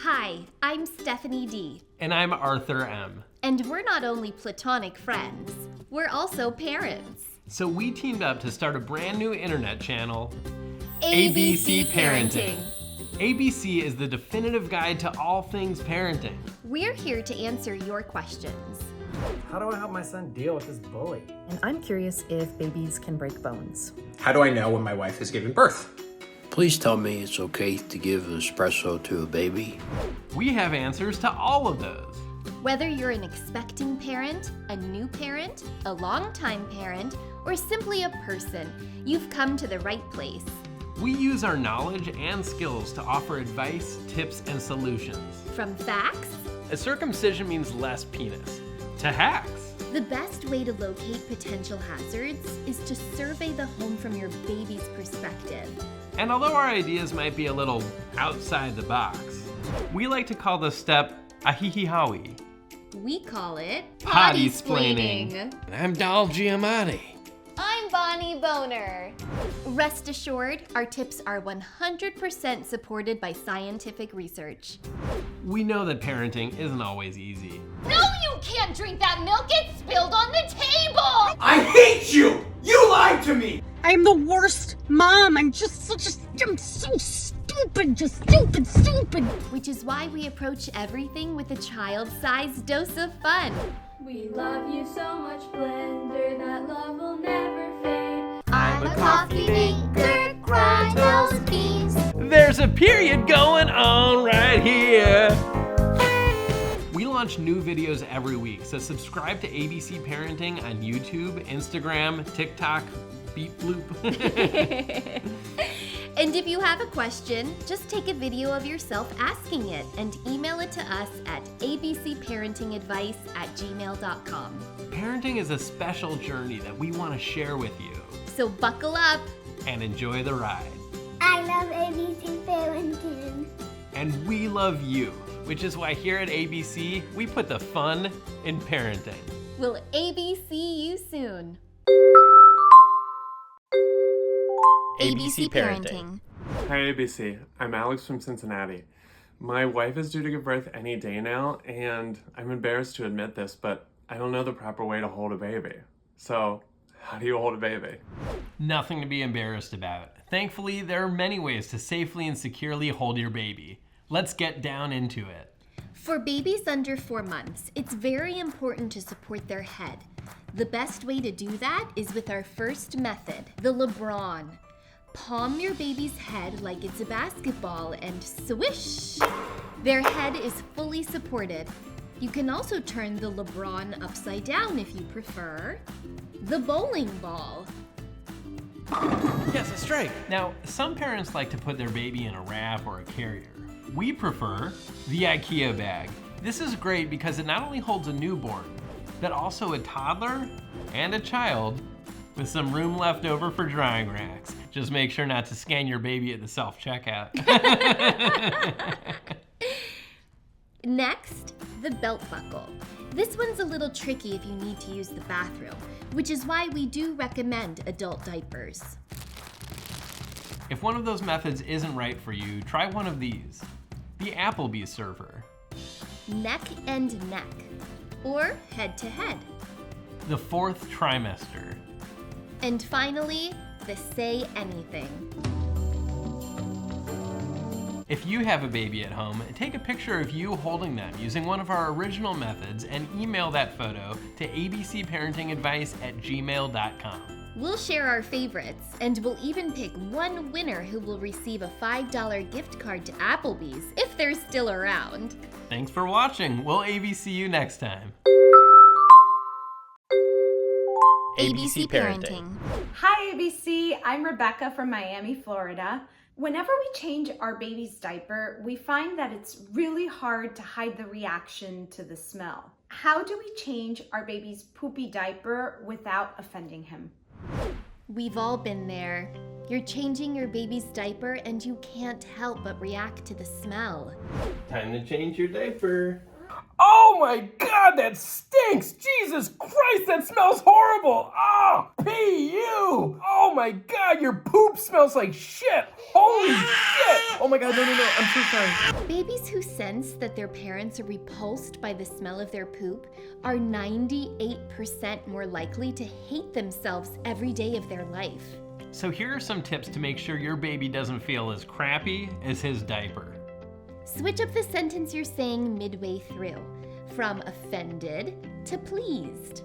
Hi, I'm Stephanie D. And I'm Arthur M. And we're not only platonic friends, we're also parents. So we teamed up to start a brand new internet channel, ABC Parenting. ABC is the definitive guide to all things parenting. We're here to answer your questions. How do I help my son deal with this bully? And I'm curious if babies can break bones. How do I know when my wife has given birth? Please tell me it's okay to give espresso to a baby. We have answers to all of those. Whether you're an expecting parent, a new parent, a longtime parent, or simply a person, you've come to the right place. We use our knowledge and skills to offer advice, tips, and solutions. From facts, A circumcision means less penis, to hacks. the best way to locate potential hazards is to survey the home from your baby's perspective. And although our ideas might be a little outside the box, we like to call this step ahihihawi. We call it Potty-splaining. potty-splaining. I'm Dal Giamatti. I'm Bonnie Boner. Rest assured, our tips are 100% supported by scientific research. We know that parenting isn't always easy. No, you can't drink that milk. It's spilled on the table. I hate you! You lied to me! I'm the worst mom. I'm so stupid, just stupid. Which is why we approach everything with a child-sized dose of fun. We love you so much, Blender, that love will never fade. I'm a coffee maker, grind those beans. There's a period going on right here. We launch new videos every week, so subscribe to ABC Parenting on YouTube, Instagram, TikTok, Beep Bloop. And if you have a question, just take a video of yourself asking it and email it to us at abcparentingadvice@gmail.com. Parenting is a special journey that we want to share with you. So buckle up. And enjoy the ride. I love ABC Parenting. And we love you, which is why here at ABC, we put the fun in parenting. We'll ABC you soon. ABC Parenting. Hi ABC, I'm Alex from Cincinnati. My wife is due to give birth any day now, and I'm embarrassed to admit this, but I don't know the proper way to hold a baby. So, how do you hold a baby? Nothing to be embarrassed about. Thankfully, there are many ways to safely and securely hold your baby. Let's get down into it. For babies under 4 months, it's very important to support their head. The best way to do that is with our first method, the LeBron. Palm your baby's head like it's a basketball and swish! Their head is fully supported. You can also turn the LeBron upside down if you prefer. The bowling ball. Yes, a strike. Now, some parents like to put their baby in a wrap or a carrier. We prefer the IKEA bag. This is great because it not only holds a newborn, but also a toddler and a child with some room left over for drying racks. Just make sure not to scan your baby at the self-checkout. Next, the belt buckle. This one's a little tricky if you need to use the bathroom, which is why we do recommend adult diapers. If one of those methods isn't right for you, try one of these. The Applebee's server. Neck and neck, or head to head. The fourth trimester. And finally, the say anything. If you have a baby at home, take a picture of you holding them using one of our original methods and email that photo to abcparentingadvice@gmail.com. We'll share our favorites, and we'll even pick one winner who will receive a $5 gift card to Applebee's if they're still around. Thanks for watching. We'll ABC you next time. ABC Parenting. Hi ABC, I'm Rebecca from Miami, Florida. Whenever we change our baby's diaper, we find that it's really hard to hide the reaction to the smell. How do we change our baby's poopy diaper without offending him? We've all been there. You're changing your baby's diaper and you can't help but react to the smell. Time to change your diaper. Oh my God, that stinks! Jesus Christ, that smells horrible! Ah, P.U. Oh my God, your poop smells like shit! Holy shit! Oh my God, no, I'm so sorry. Babies who sense that their parents are repulsed by the smell of their poop are 98% more likely to hate themselves every day of their life. So here are some tips to make sure your baby doesn't feel as crappy as his diaper. Switch up the sentence you're saying midway through, from offended to pleased.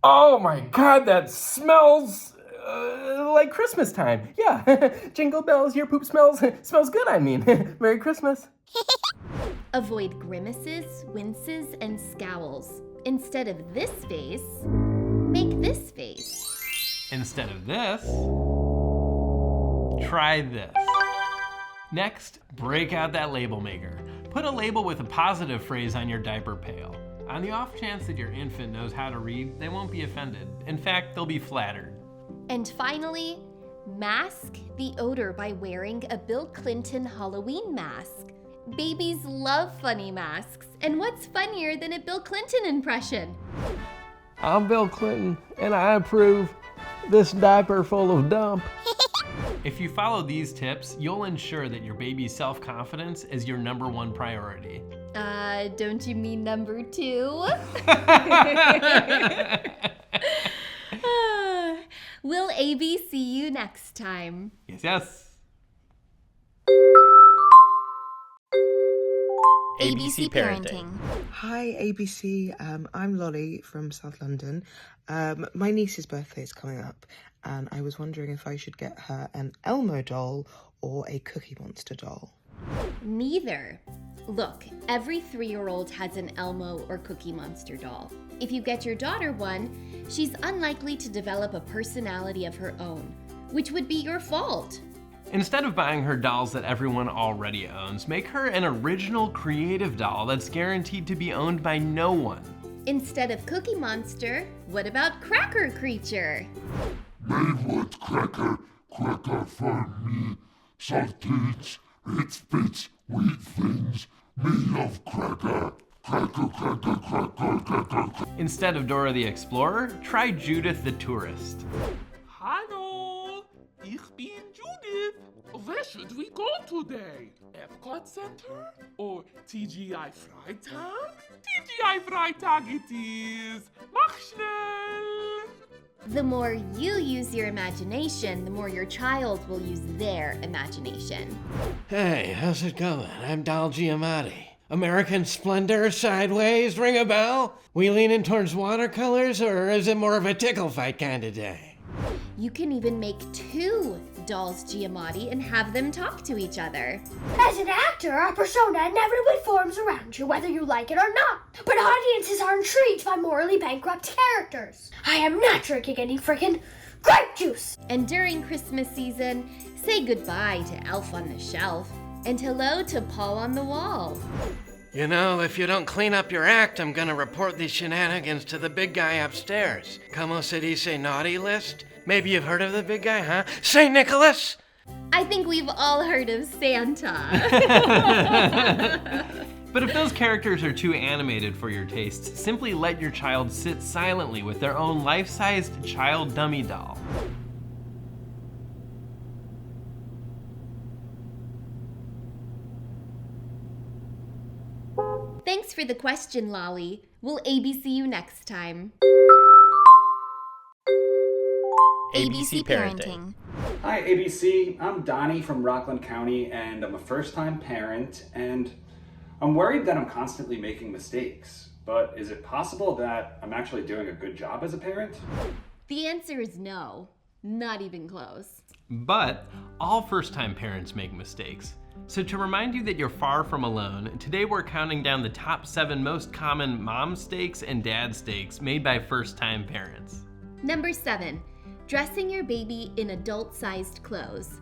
Oh my God, that smells like Christmas time. Yeah, jingle bells, your poop smells good, I mean. Merry Christmas. Avoid grimaces, winces, and scowls. Instead of this face, make this face. Instead of this, try this. Next, break out that label maker. Put a label with a positive phrase on your diaper pail. On the off chance that your infant knows how to read, they won't be offended. In fact, they'll be flattered. And finally, mask the odor by wearing a Bill Clinton Halloween mask. Babies love funny masks, and what's funnier than a Bill Clinton impression? I'm Bill Clinton, and I approve this diaper full of dump. If you follow these tips, you'll ensure that your baby's self-confidence is your #1 priority. Don't you mean number 2? Will AB see you next time? Yes. ABC Parenting. Hi ABC, I'm Lolly from South London. My niece's birthday is coming up and I was wondering if I should get her an Elmo doll or a Cookie Monster doll. Neither. Look, every 3-year-old has an Elmo or Cookie Monster doll. If you get your daughter one, she's unlikely to develop a personality of her own, which would be your fault. Instead of buying her dolls that everyone already owns, make her an original creative doll that's guaranteed to be owned by no one. Instead of Cookie Monster, what about Cracker Creature? Maywood cracker, cracker for me. Saltines, rich bits, wheat things. Me love cracker. Cracker, cracker, cracker, cracker. Instead of Dora the Explorer, try Judith the Tourist. Hallo, ich bin Judith. Where should we go today? Epcot Center or TGI Freitag? TGI Freitag it is. Mach schnell. The more you use your imagination, the more your child will use their imagination. Hey, how's it going? I'm Dal Giamatti. American Splendor, Sideways, ring a bell? We leaning towards watercolors, or is it more of a tickle fight kind of day? You can even make 2 dolls Giamatti and have them talk to each other. As an actor, our persona inevitably forms around you, whether you like it or not. But audiences are intrigued by morally bankrupt characters. I am not drinking any frickin' grape juice. And during Christmas season, say goodbye to Elf on the Shelf and hello to Paul on the Wall. You know, if you don't clean up your act, I'm gonna report these shenanigans to the big guy upstairs. Como se dice naughty list? Maybe you've heard of the big guy, huh? St. Nicholas? I think we've all heard of Santa. But if those characters are too animated for your tastes, simply let your child sit silently with their own life-sized child dummy doll. Thanks for the question, Lolly. We'll ABC you next time. ABC Parenting. Hi ABC, I'm Donnie from Rockland County and I'm a first-time parent and I'm worried that I'm constantly making mistakes. But is it possible that I'm actually doing a good job as a parent? The answer is no, not even close. But all first-time parents make mistakes. So to remind you that you're far from alone, today we're counting down the top 7 most common mom mistakes and dad mistakes made by first-time parents. Number 7, dressing your baby in adult-sized clothes.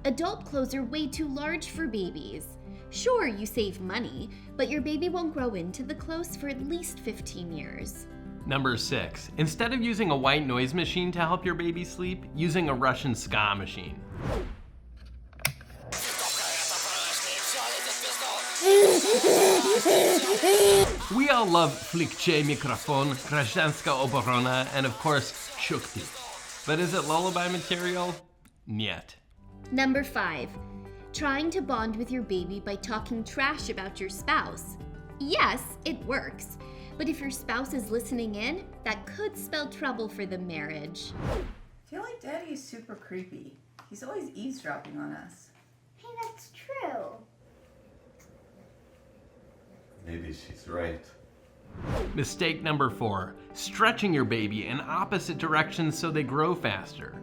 Adult clothes are way too large for babies. Sure, you save money, but your baby won't grow into the clothes for at least 15 years. Number 6, instead of using a white noise machine to help your baby sleep, using a Russian ska machine. We all love Flikche Mikrofon, Krajanska Oborona, and of course, Shukti. But is it lullaby material? Niet. Number 5. Trying to bond with your baby by talking trash about your spouse. Yes, it works. But if your spouse is listening in, that could spell trouble for the marriage. I feel like Daddy is super creepy. He's always eavesdropping on us. Hey, that's true. Maybe she's right. Mistake number 4, stretching your baby in opposite directions so they grow faster.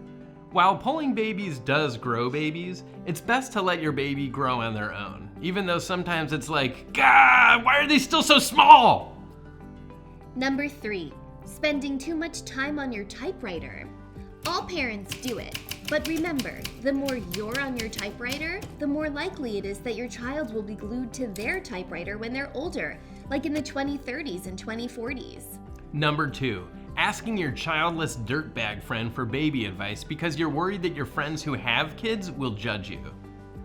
While pulling babies does grow babies, it's best to let your baby grow on their own, even though sometimes it's like, God, why are they still so small? Number 3, spending too much time on your typewriter. All parents do it, but remember, the more you're on your typewriter, the more likely it is that your child will be glued to their typewriter when they're older, like in the 2030s and 2040s. Number 2, asking your childless dirtbag friend for baby advice because you're worried that your friends who have kids will judge you.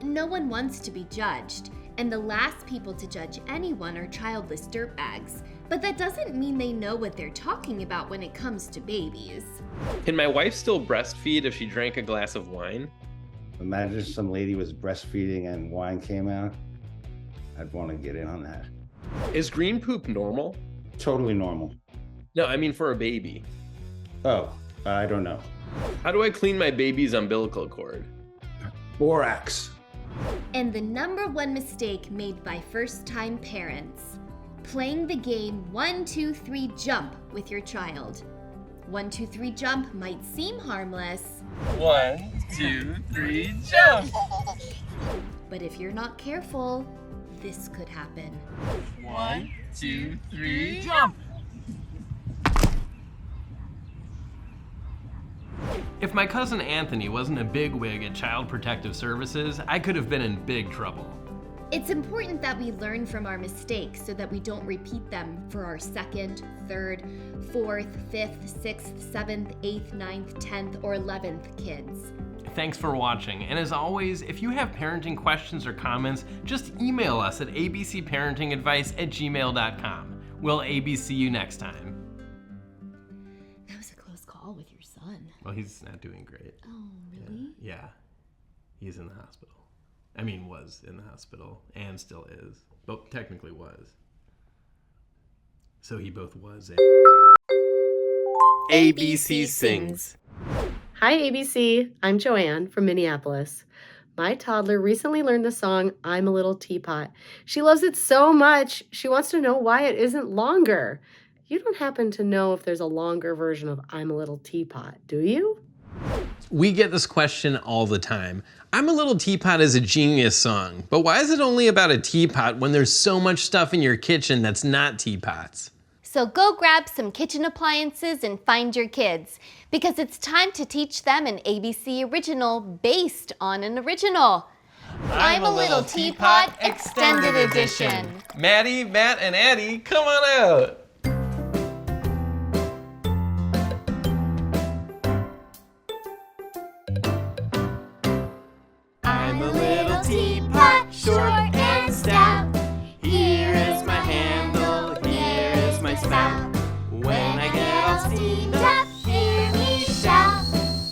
No one wants to be judged, and the last people to judge anyone are childless dirtbags. But that doesn't mean they know what they're talking about when it comes to babies. Can my wife still breastfeed if she drank a glass of wine? Imagine if some lady was breastfeeding and wine came out. I'd want to get in on that. Is green poop normal? Totally normal. No, I mean for a baby. Oh, I don't know. How do I clean my baby's umbilical cord? Borax. And the number 1 mistake made by first-time parents: playing the game 1, 2, 3 jump with your child. 1, 2, 3 jump might seem harmless. 1, 2, 3 jump! But if you're not careful, this could happen. 1, 2, 3 jump! If my cousin Anthony wasn't a bigwig at Child Protective Services, I could have been in big trouble. It's important that we learn from our mistakes so that we don't repeat them for our 2nd, 3rd, 4th, 5th, 6th, 7th, 8th, 9th, 10th, or 11th kids. Thanks for watching, and as always, if you have parenting questions or comments, just email us at abcparentingadvice@gmail.com. We'll ABC you next time. That was a close call with your son. Well, he's not doing great. Oh, really? Yeah. He's in the hospital. I mean, was in the hospital and still is, but technically was. So he both was and... ABC Sings. Hi, ABC. I'm Joanne from Minneapolis. My toddler recently learned the song I'm a Little Teapot. She loves it so much, she wants to know why it isn't longer. You don't happen to know if there's a longer version of I'm a Little Teapot, do you? We get this question all the time. I'm a Little Teapot is a genius song, but why is it only about a teapot when there's so much stuff in your kitchen that's not teapots? So go grab some kitchen appliances and find your kids, because it's time to teach them an ABC original based on an original. I'm a Little Teapot Extended Edition. Maddie, Matt, and Addie, come on out. I'm a little teapot, short and stout. Here is my handle, here is my spout. When I get all steamed up, hear me shout.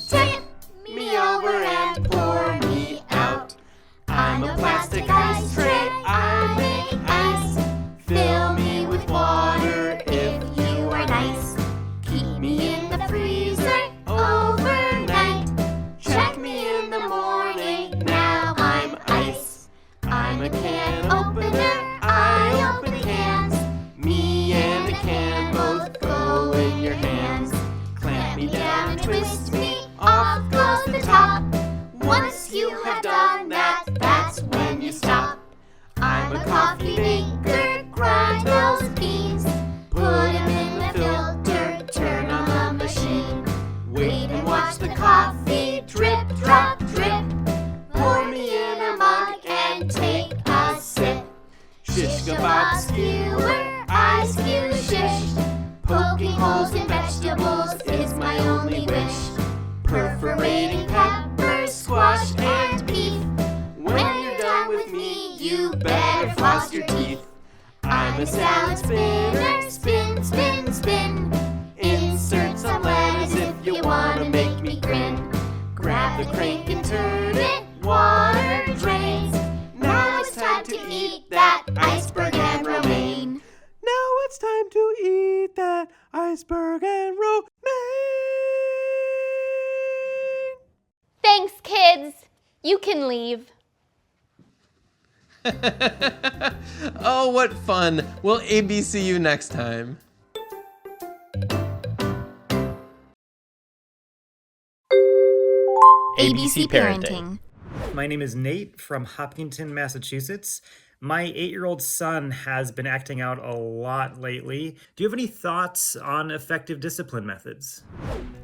Tip me over and pour me out. I'm a plastic ice tray, I make ice. Fill me with water if you are nice. Keep me in the freezer overnight. Check me in the morning, now I'm ice. I'm a can opener, I open cans. Me and the can both go in your hands. Clamp me down and twist me, off goes the top. Once you have done that, that's when you stop. I'm a coffee maker, grind those beans. Put them in the filter, turn on the machine. Wait and watch the coffee drip, drop, drip. Pour me in a mug and take a sip. Shish kebab skewer, I skew shish. Poking holes in vegetables is my only wish. Perforating peppers, squash, and beef. When you're done with me, you You better floss your teeth. I'm a salad spinner, spin, spin, spin. Insert some lettuce if you wanna make me grin. Grab the crank and turn it, water drains. Now it's time to eat that iceberg and romaine. Now it's time to eat that iceberg and romaine. Thanks, kids. You can leave. Oh, what fun. We'll ABC you next time. ABC Parenting. My name is Nate from Hopkinton, Massachusetts. My 8-year-old son has been acting out a lot lately. Do you have any thoughts on effective discipline methods?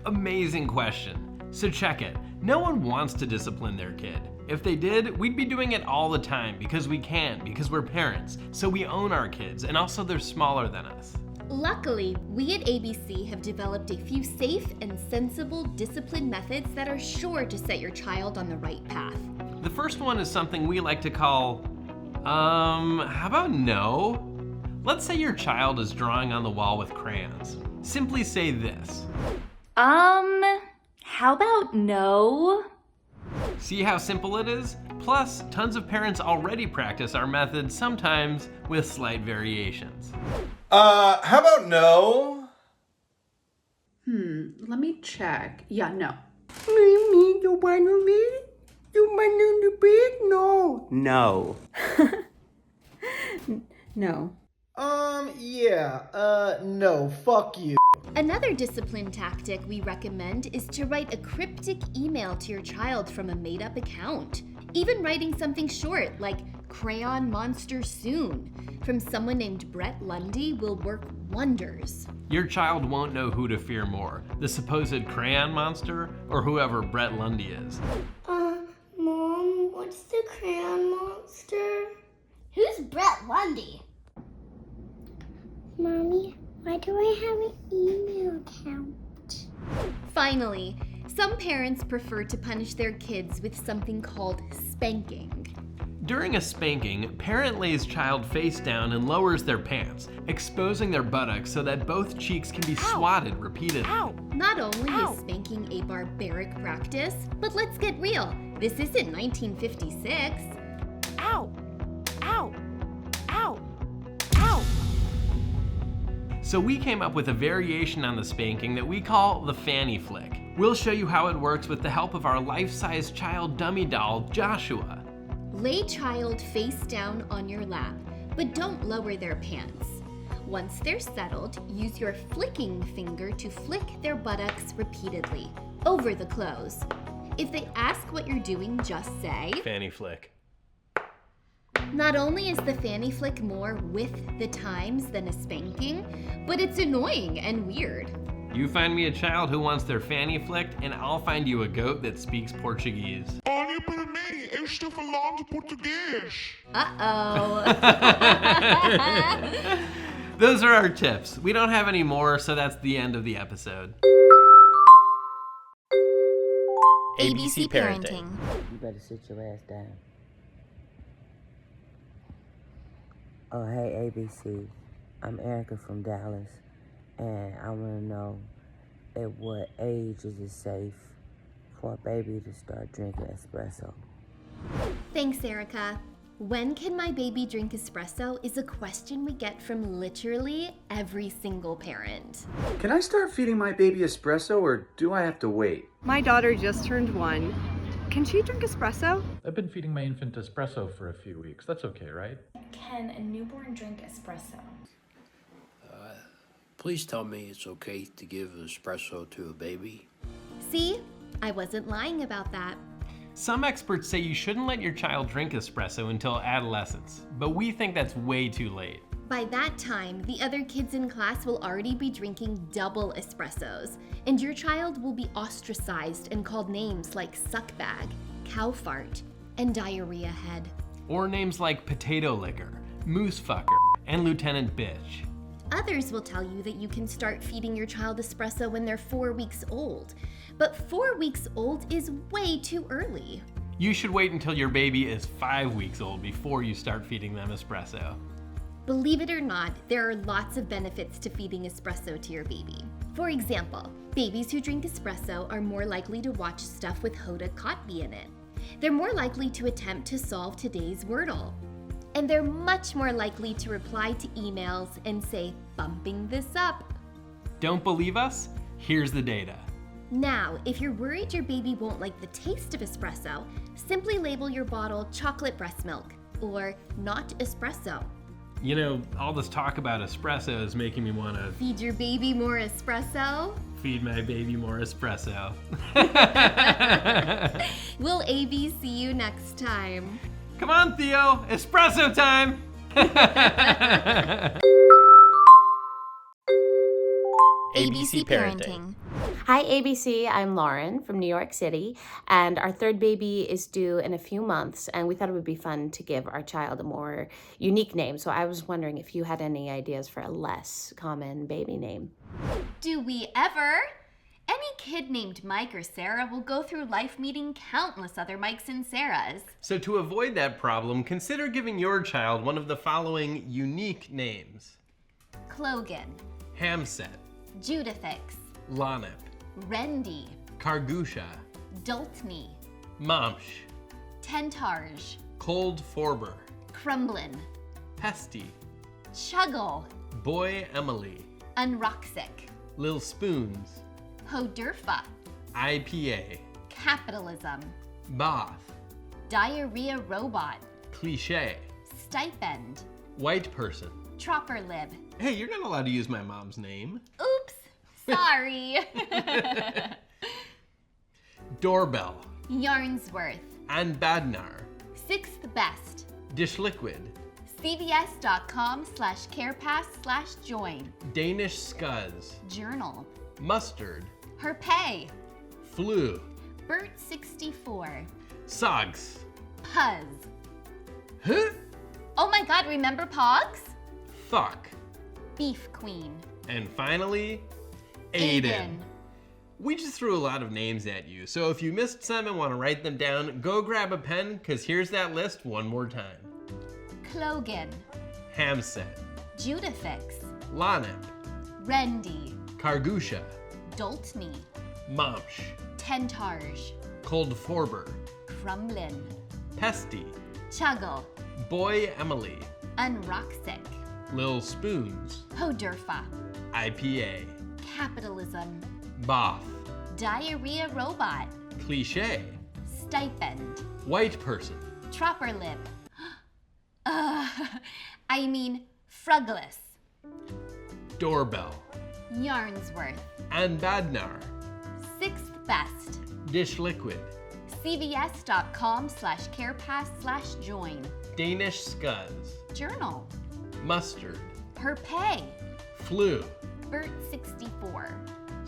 Amazing question. So check it. No one wants to discipline their kid. If they did, we'd be doing it all the time because we can, because we're parents. So we own our kids, and also they're smaller than us. Luckily, we at ABC have developed a few safe and sensible discipline methods that are sure to set your child on the right path. The first one is something we like to call, how about no? Let's say your child is drawing on the wall with crayons. Simply say this. How about no? See how simple it is? Plus, tons of parents already practice our method, sometimes with slight variations. How about no? Let me check. Yeah, no. You wanna leave? You want to bed? No. No. No. No, fuck you. Another discipline tactic we recommend is to write a cryptic email to your child from a made-up account. Even writing something short like "Crayon Monster Soon" from someone named Brett Lundy will work wonders. Your child won't know who to fear more, the supposed crayon monster or whoever Brett Lundy is. Mom, what's the crayon monster? Who's Brett Lundy? Mommy, why do I have an email account? Finally, some parents prefer to punish their kids with something called spanking. During a spanking, parent lays child face down and lowers their pants, exposing their buttocks so that both cheeks can be swatted repeatedly. Not only is spanking a barbaric practice, but let's get real. This isn't 1956. Ow! Ow! Ow! Ow! So we came up with a variation on the spanking that we call the fanny flick. We'll show you how it works with the help of our life-size child dummy doll, Joshua. Lay child face down on your lap, but don't lower their pants. Once they're settled, use your flicking finger to flick their buttocks repeatedly, over the clothes. If they ask what you're doing, just say, fanny flick. Not only is the fanny flick more with the times than a spanking, but it's annoying and weird. You find me a child who wants their fanny flicked, and I'll find you a goat that speaks Portuguese. Olha para mim, eu estou falando português. Uh-oh. Those are our tips. We don't have any more, so that's the end of the episode. ABC Parenting. You better sit your ass down. Oh, hey, ABC. I'm Erica from Dallas, and I want to know at what age is it safe for a baby to start drinking espresso? Thanks, Erica. When can my baby drink espresso is a question we get from literally every single parent. Can I start feeding my baby espresso or do I have to wait? My daughter just turned 1. Can she drink espresso? I've been feeding my infant espresso for a few weeks. That's okay, right? Can a newborn drink espresso? Please tell me it's okay to give espresso to a baby. See? I wasn't lying about that. Some experts say you shouldn't let your child drink espresso until adolescence, but we think that's way too late. By that time, the other kids in class will already be drinking double espressos, and your child will be ostracized and called names like suckbag, cow fart, and diarrhea head. Or names like potato licker, moose fucker, and lieutenant bitch. Others will tell you that you can start feeding your child espresso when they're 4 weeks old, but 4 weeks old is way too early. You should wait until your baby is 5 weeks old before you start feeding them espresso. Believe it or not, there are lots of benefits to feeding espresso to your baby. For example, babies who drink espresso are more likely to watch stuff with Hoda Kotb in it. They're more likely to attempt to solve today's Wordle. And they're much more likely to reply to emails and say, bumping this up. Don't believe us? Here's the data. Now, if you're worried your baby won't like the taste of espresso, simply label your bottle chocolate breast milk or not espresso. You know, all this talk about espresso is making me want to Feed your baby more espresso? feed my baby more espresso. We'll ABC you next time. Come on, Theo, espresso time! ABC Parenting. Hi, ABC. I'm Lauren from New York City, and our third baby is due in a few months, and we thought it would be fun to give our child a more unique name. So I was wondering if you had any ideas for a less common baby name. Do we ever? Any kid named Mike or Sarah will go through life meeting countless other Mikes and Sarahs. So to avoid that problem, consider giving your child one of the following unique names. Clogan, Hamset, Judithix, Lanip, Rendy, Kargusha, Doltney, Momsh, Tentarj, Cold Forber, Crumblin, Pesty, Chuggle, Boy Emily, Unroxic, Lil Spoons, Hodurfa, IPA, Capitalism, Bath, Diarrhea Robot, Cliche, Stipend, White Person. Tropperlib. Hey, you're not allowed to use my mom's name. Oops, sorry. Doorbell, Yarnsworth, and Badnar, Sixth Best, Dish Liquid, cvs.com/carepass/join, Danish Scuzz, Journal, Mustard, Herpay, Flu, Bert64, Sogs, Puzz. Huh? Oh my god, remember Pogs? Fuck, Beef Queen, and finally, Aiden. We just threw a lot of names at you, so if you missed some and want to write them down, go grab a pen, because here's that list one more time. Clogan, Hamset, Judithix, Lanip, Rendy, Kargusha, Doltney, Momsh, Tentarj, Cold Forber, Crumblin, Pesty, Chuggle, Boy Emily, Unroxic, Lil Spoons, Hodurfa, IPA, Capitalism, Bath, Diarrhea Robot, Cliche, Stipend, White Person, Tropperlib, I mean Frugless, Doorbell, Yarnsworth, and Badnar, Sixth Best, Dish Liquid, cvs.com/carepass/join, Danish Scuzz, Journal, Mustard, Herpay, Flu, Bert64,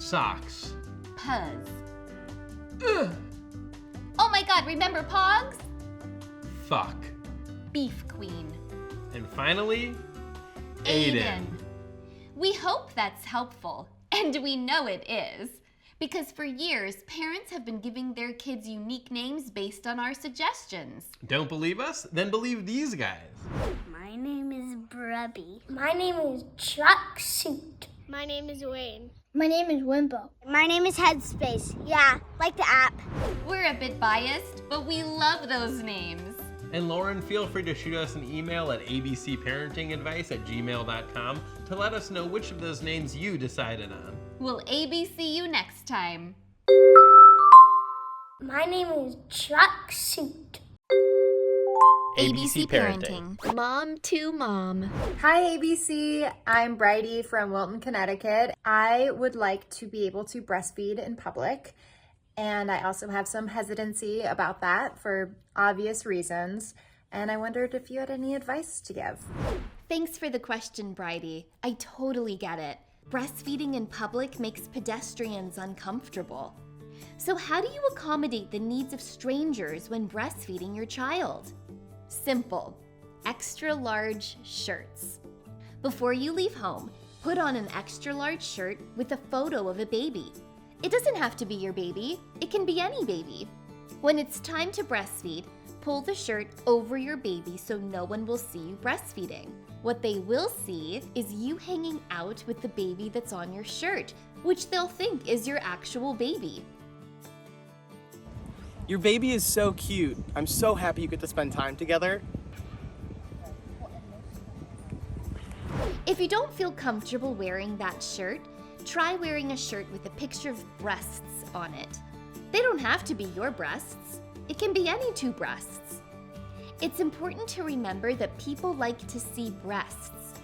Socks, Puzz. Ugh. Oh my god, remember Pogs? Fuck, Beef Queen, and finally, Aiden. We hope that's helpful, and we know it is. Because for years, parents have been giving their kids unique names based on our suggestions. Don't believe us? Then believe these guys. My name is Brubby. My name is Tracksuit. My name is Wayne. My name is Wimbo. My name is Headspace. Yeah, like the app. We're a bit biased, but we love those names. And Lauren, feel free to shoot us an email at abcparentingadvice@gmail.com to let us know which of those names you decided on. We'll ABC you next time. My name is Tracksuit. ABC Parenting. Mom to Mom. Hi ABC, I'm Bridie from Wilton, Connecticut. I would like to be able to breastfeed in public, and I also have some hesitancy about that for obvious reasons, and I wondered if you had any advice to give. Thanks for the question, Bridie. I totally get it. Breastfeeding in public makes pedestrians uncomfortable. So how do you accommodate the needs of strangers when breastfeeding your child? Simple. Extra large shirts. Before you leave home, put on an extra large shirt with a photo of a baby. It doesn't have to be your baby. It can be any baby. When it's time to breastfeed, pull the shirt over your baby so no one will see you breastfeeding. What they will see is you hanging out with the baby that's on your shirt, which they'll think is your actual baby. Your baby is so cute. I'm so happy you get to spend time together. If you don't feel comfortable wearing that shirt, try wearing a shirt with a picture of breasts on it. They don't have to be your breasts. It can be any two breasts. It's important to remember that people like to see breasts.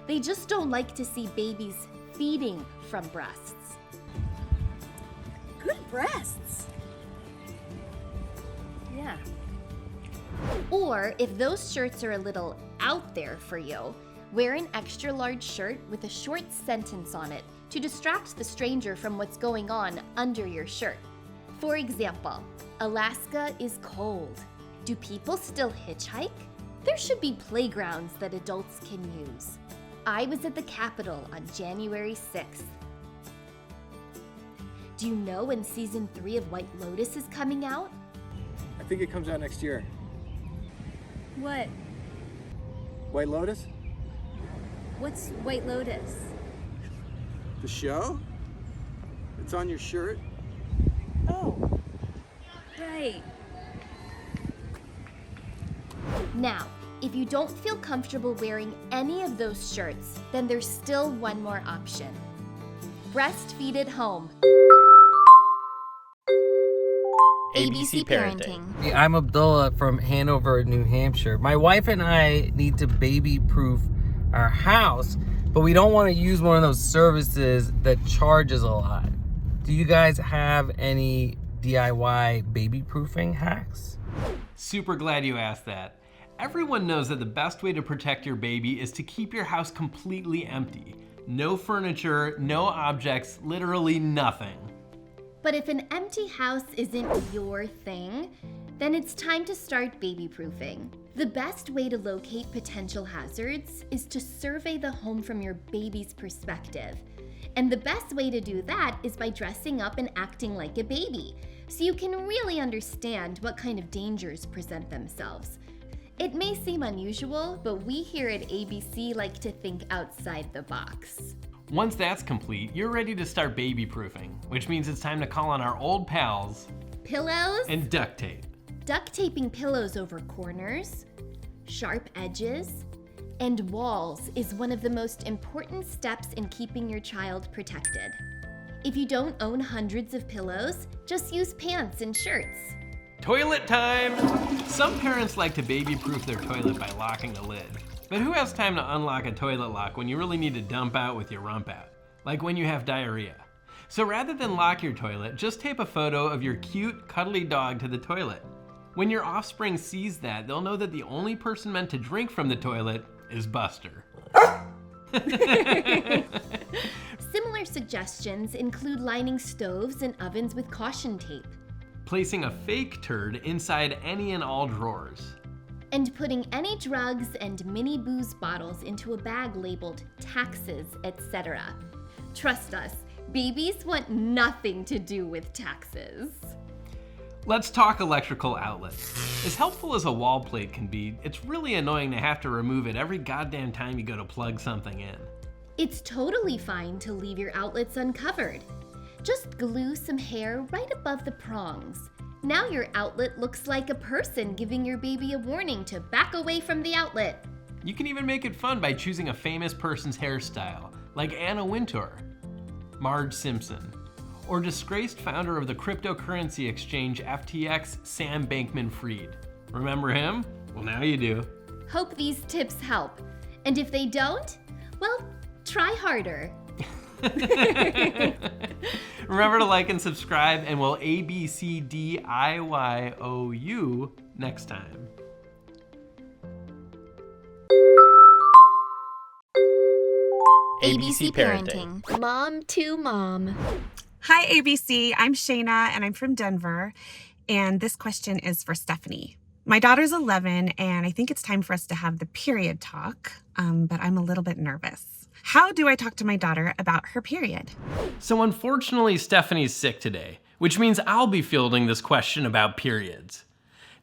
They just don't like to see babies feeding from breasts. Good breasts. Yeah. Or if those shirts are a little out there for you, wear an extra large shirt with a short sentence on it to distract the stranger from what's going on under your shirt. For example, Alaska is cold. Do people still hitchhike? There should be playgrounds that adults can use. I was at the Capitol on January 6th. Do you know when season 3 of White Lotus is coming out? I think it comes out next year. What? White Lotus? What's White Lotus? The show? It's on your shirt. Oh, right. Now, if you don't feel comfortable wearing any of those shirts, then there's still one more option. Breastfeed at home. ABC Parenting. Hey, I'm Abdullah from Hanover, New Hampshire. My wife and I need to baby-proof our house, but we don't want to use one of those services that charges a lot. Do you guys have any DIY baby-proofing hacks? Super glad you asked that. Everyone knows that the best way to protect your baby is to keep your house completely empty. No furniture, no objects, literally nothing. But if an empty house isn't your thing, then it's time to start baby-proofing. The best way to locate potential hazards is to survey the home from your baby's perspective. And the best way to do that is by dressing up and acting like a baby, so you can really understand what kind of dangers present themselves. It may seem unusual, but we here at ABC like to think outside the box. Once that's complete, you're ready to start baby-proofing, which means it's time to call on our old pals. Pillows? And duct tape. Duct taping pillows over corners, sharp edges, and walls is one of the most important steps in keeping your child protected. If you don't own hundreds of pillows, just use pants and shirts. Toilet time! Some parents like to baby-proof their toilet by locking the lid. But who has time to unlock a toilet lock when you really need to dump out with your rump out? Like when you have diarrhea. So rather than lock your toilet, just tape a photo of your cute, cuddly dog to the toilet. When your offspring sees that, they'll know that the only person meant to drink from the toilet is Buster. Similar suggestions include lining stoves and ovens with caution tape. Placing a fake turd inside any and all drawers. And putting any drugs and mini booze bottles into a bag labeled taxes, etc. Trust us, babies want nothing to do with taxes. Let's talk electrical outlets. As helpful as a wall plate can be, it's really annoying to have to remove it every goddamn time you go to plug something in. It's totally fine to leave your outlets uncovered. Just glue some hair right above the prongs. Now your outlet looks like a person giving your baby a warning to back away from the outlet. You can even make it fun by choosing a famous person's hairstyle, like Anna Wintour, Marge Simpson, or disgraced founder of the cryptocurrency exchange FTX, Sam Bankman-Fried. Remember him? Well, now you do. Hope these tips help. And if they don't, well, try harder. Remember to like and subscribe, and we'll ABCDIYOU next time. ABC Parenting. Mom to mom. Hi, ABC. I'm Shayna, and I'm from Denver. And this question is for Stephanie. My daughter's 11, and I think it's time for us to have the period talk, but I'm a little bit nervous. How do I talk to my daughter about her period? So unfortunately, Stephanie's sick today, which which means I'll be fielding this question about periods.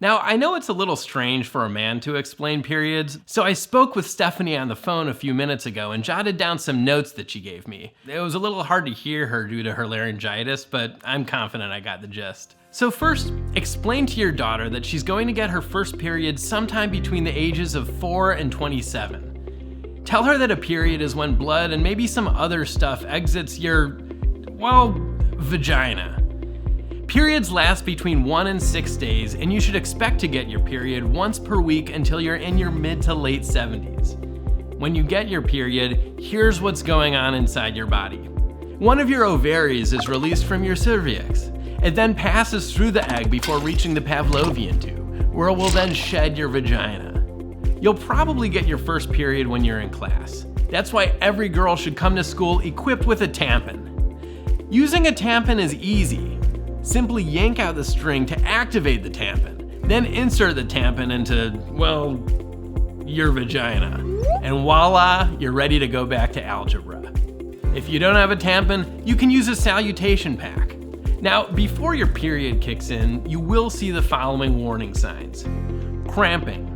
Now, I know it's a little strange for a man to explain periods, so I spoke with Stephanie on the phone a few minutes ago and jotted down some notes that she gave me. It was a little hard to hear her due to her laryngitis, but I'm confident I got the gist. So first, explain to your daughter that she's going to get her first period sometime between the ages of 4 and 27. Tell her that a period is when blood and maybe some other stuff exits your, well, vagina. Periods last between 1 and 6 days, and you should expect to get your period once per week until you're in your mid to late 70s. When you get your period, here's what's going on inside your body. One of your ovaries is released from your cervix. It then passes through the egg before reaching the Pavlovian tube, where it will then shed your vagina. You'll probably get your first period when you're in class. That's why every girl should come to school equipped with a tampon. Using a tampon is easy. Simply yank out the string to activate the tampon, then insert the tampon into, well, your vagina. And voila, you're ready to go back to algebra. If you don't have a tampon, you can use a salutation pack. Now, before your period kicks in, you will see the following warning signs: cramping,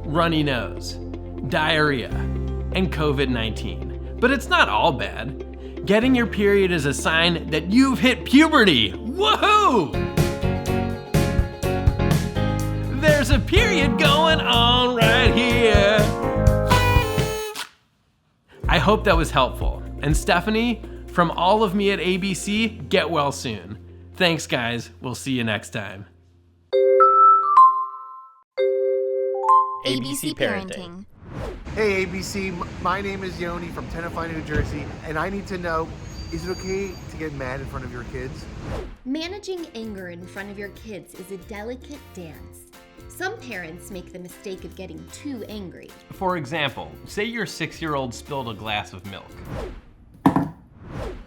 runny nose, diarrhea, and COVID-19. But it's not all bad. Getting your period is a sign that you've hit puberty. Woohoo! There's a period going on right here. I hope that was helpful. And Stephanie, from all of me at ABC, get well soon. Thanks, guys. We'll see you next time. ABC Parenting. Hey ABC, my name is Yoni from Tenafly, New Jersey, and I need to know, is it okay to get mad in front of your kids? Managing anger in front of your kids is a delicate dance. Some parents make the mistake of getting too angry. For example, say your 6-year-old spilled a glass of milk.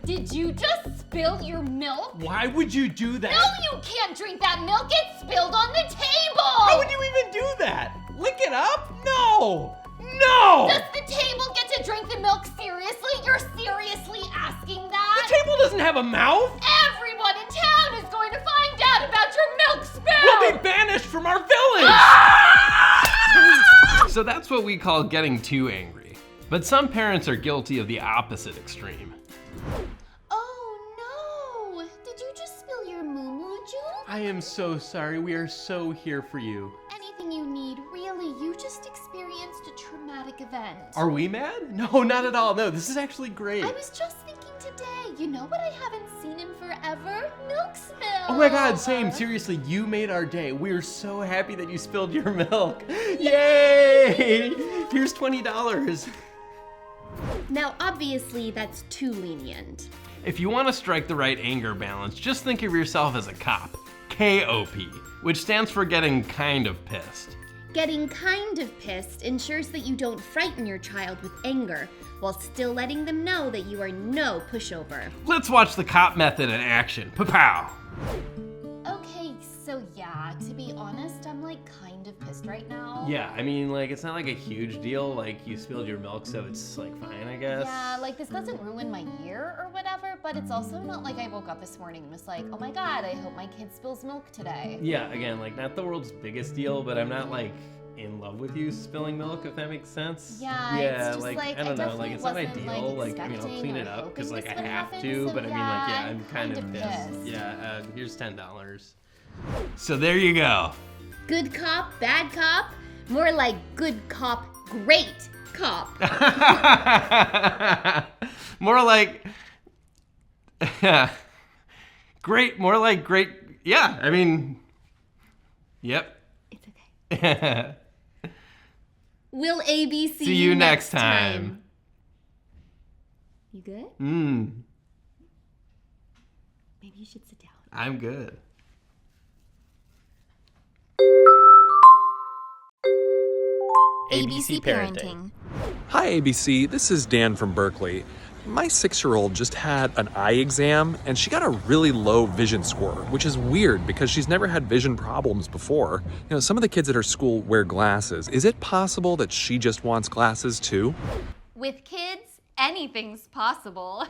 Did you just spill your milk? Why would you do that? No, you can't drink that milk. It's spilled on the table. How would you even do that? Lick it up? No! No! Does the table get to drink the milk seriously? You're seriously asking that? The table doesn't have a mouth! Everyone in town is going to find out about your milk spill! We'll be banished from our village! So that's what we call getting too angry. But some parents are guilty of the opposite extreme. Oh no! Did you just spill your moo-moo juice? I am so sorry. We are so here for you. Anything you need, really. You just experienced a traumatic event. Are we mad? No, not at all. No, this is actually great. I was just thinking today, you know what I haven't seen in forever? Milk spill! Oh my god, same. Seriously, you made our day. We're so happy that you spilled your milk. Yay! Here's $20. Now, obviously, that's too lenient. If you want to strike the right anger balance, just think of yourself as a cop. KOP, which stands for getting kind of pissed. Getting kind of pissed ensures that you don't frighten your child with anger, while still letting them know that you are no pushover. Let's watch the cop method in action. Pa-pow! Okay, so yeah, to be honest, I'm like kind of pissed right now. Yeah, I mean, like, it's not like a huge deal. Like, you spilled your milk, so it's like fine, I guess. Yeah, like this doesn't ruin my year or whatever, but it's also not like I woke up this morning and was like, oh my god, I hope my kid spills milk today. Yeah, again, like, not the world's biggest deal, but I'm not like in love with you spilling milk, if that makes sense. Yeah, yeah, it's just like I don't know, like, it's not wasn't, ideal. like, I mean, I'll clean it up because like I have happen, to, so but I mean, yeah, like, yeah, I'm kind of pissed. Yeah, here's $10. So there you go. Good cop, bad cop? More like good cop, great cop. More like great, more like great. Yeah, I mean, yep. It's okay. We'll ABC See you next time. You good? Maybe you should sit down. I'm good. ABC Parenting. Hi, ABC. This is Dan from Berkeley. My 6-year-old just had an eye exam and she got a really low vision score, which is weird because she's never had vision problems before. You know, some of the kids at her school wear glasses. Is it possible that she just wants glasses too? With kids, anything's possible.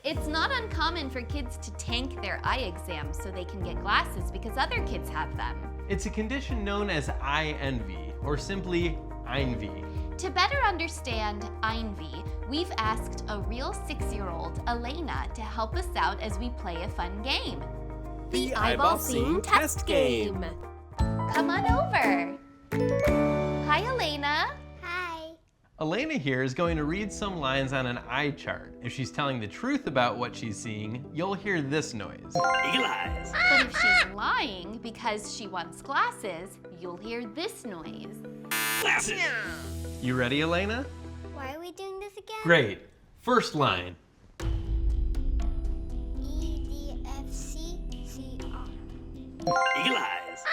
It's not uncommon for kids to tank their eye exams so they can get glasses because other kids have them. It's a condition known as eye envy, or simply envy. To better understand envy, we've asked a real 6-year-old, Elena, to help us out as we play a fun game. The Eyeball Seeing Test Game. Come on over. Hi, Elena. Elena here is going to read some lines on an eye chart. If she's telling the truth about what she's seeing, you'll hear this noise. Eagle eyes. But if she's lying because she wants glasses, you'll hear this noise. Glasses. You ready, Elena? Why are we doing this again? Great. First line. EDFCCR. Eagle eyes.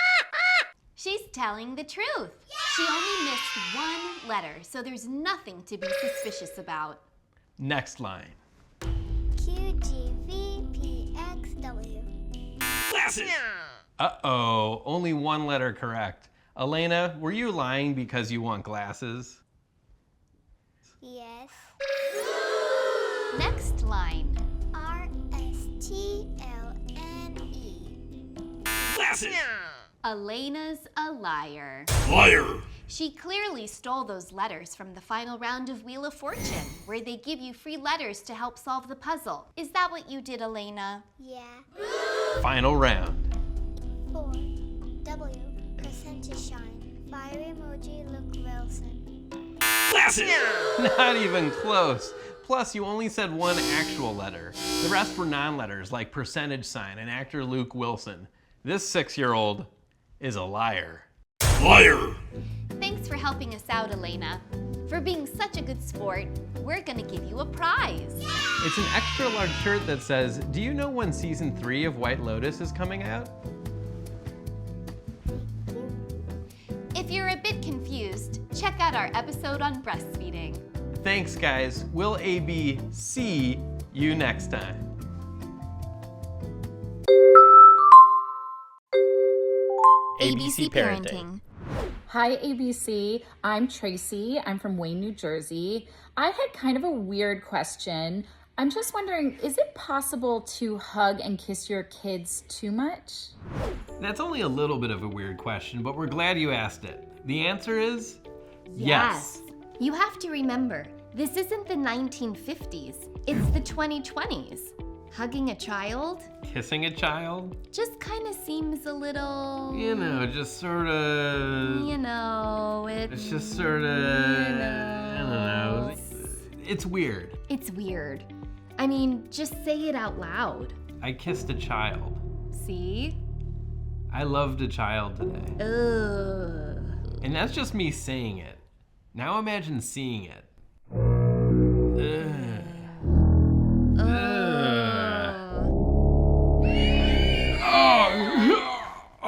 She's telling the truth. She only missed one letter, so there's nothing to be suspicious about. Next line. QGVPXW. Glasses. Uh-oh, only one letter correct. Elena, were you lying because you want glasses? Yes. Next line. RSTLNE. Glasses. Elena's a liar. Liar. She clearly stole those letters from the final round of Wheel of Fortune, where they give you free letters to help solve the puzzle. Is that what you did, Elena? Yeah. Final round. 4. W. Percentage shine. Fire emoji. Luke Wilson. Glasses. Not even close. Plus, you only said one actual letter. The rest were non-letters like percentage sign and actor Luke Wilson. This 6-year-old is a liar. Liar! Thanks for helping us out, Elena. For being such a good sport, we're gonna give you a prize. It's an extra large shirt that says, "Do you know when season 3 of White Lotus is coming out?" If you're a bit confused, check out our episode on breastfeeding. Thanks, guys. We'll AB see you next time. ABC Parenting. Hi, ABC. I'm Tracy. I'm from Wayne, New Jersey. I had kind of a weird question. I'm just wondering, is it possible to hug and kiss your kids too much? That's only a little bit of a weird question, but we're glad you asked it. The answer is yes. You have to remember, this isn't the 1950s. It's the 2020s. Hugging a child? Kissing a child? Just kind of seems a little... You know, just sort of... You know, It's just sort of... I don't know. It's weird. It's weird. I mean, just say it out loud. I kissed a child. See? I loved a child today. Ugh. And that's just me saying it. Now imagine seeing it.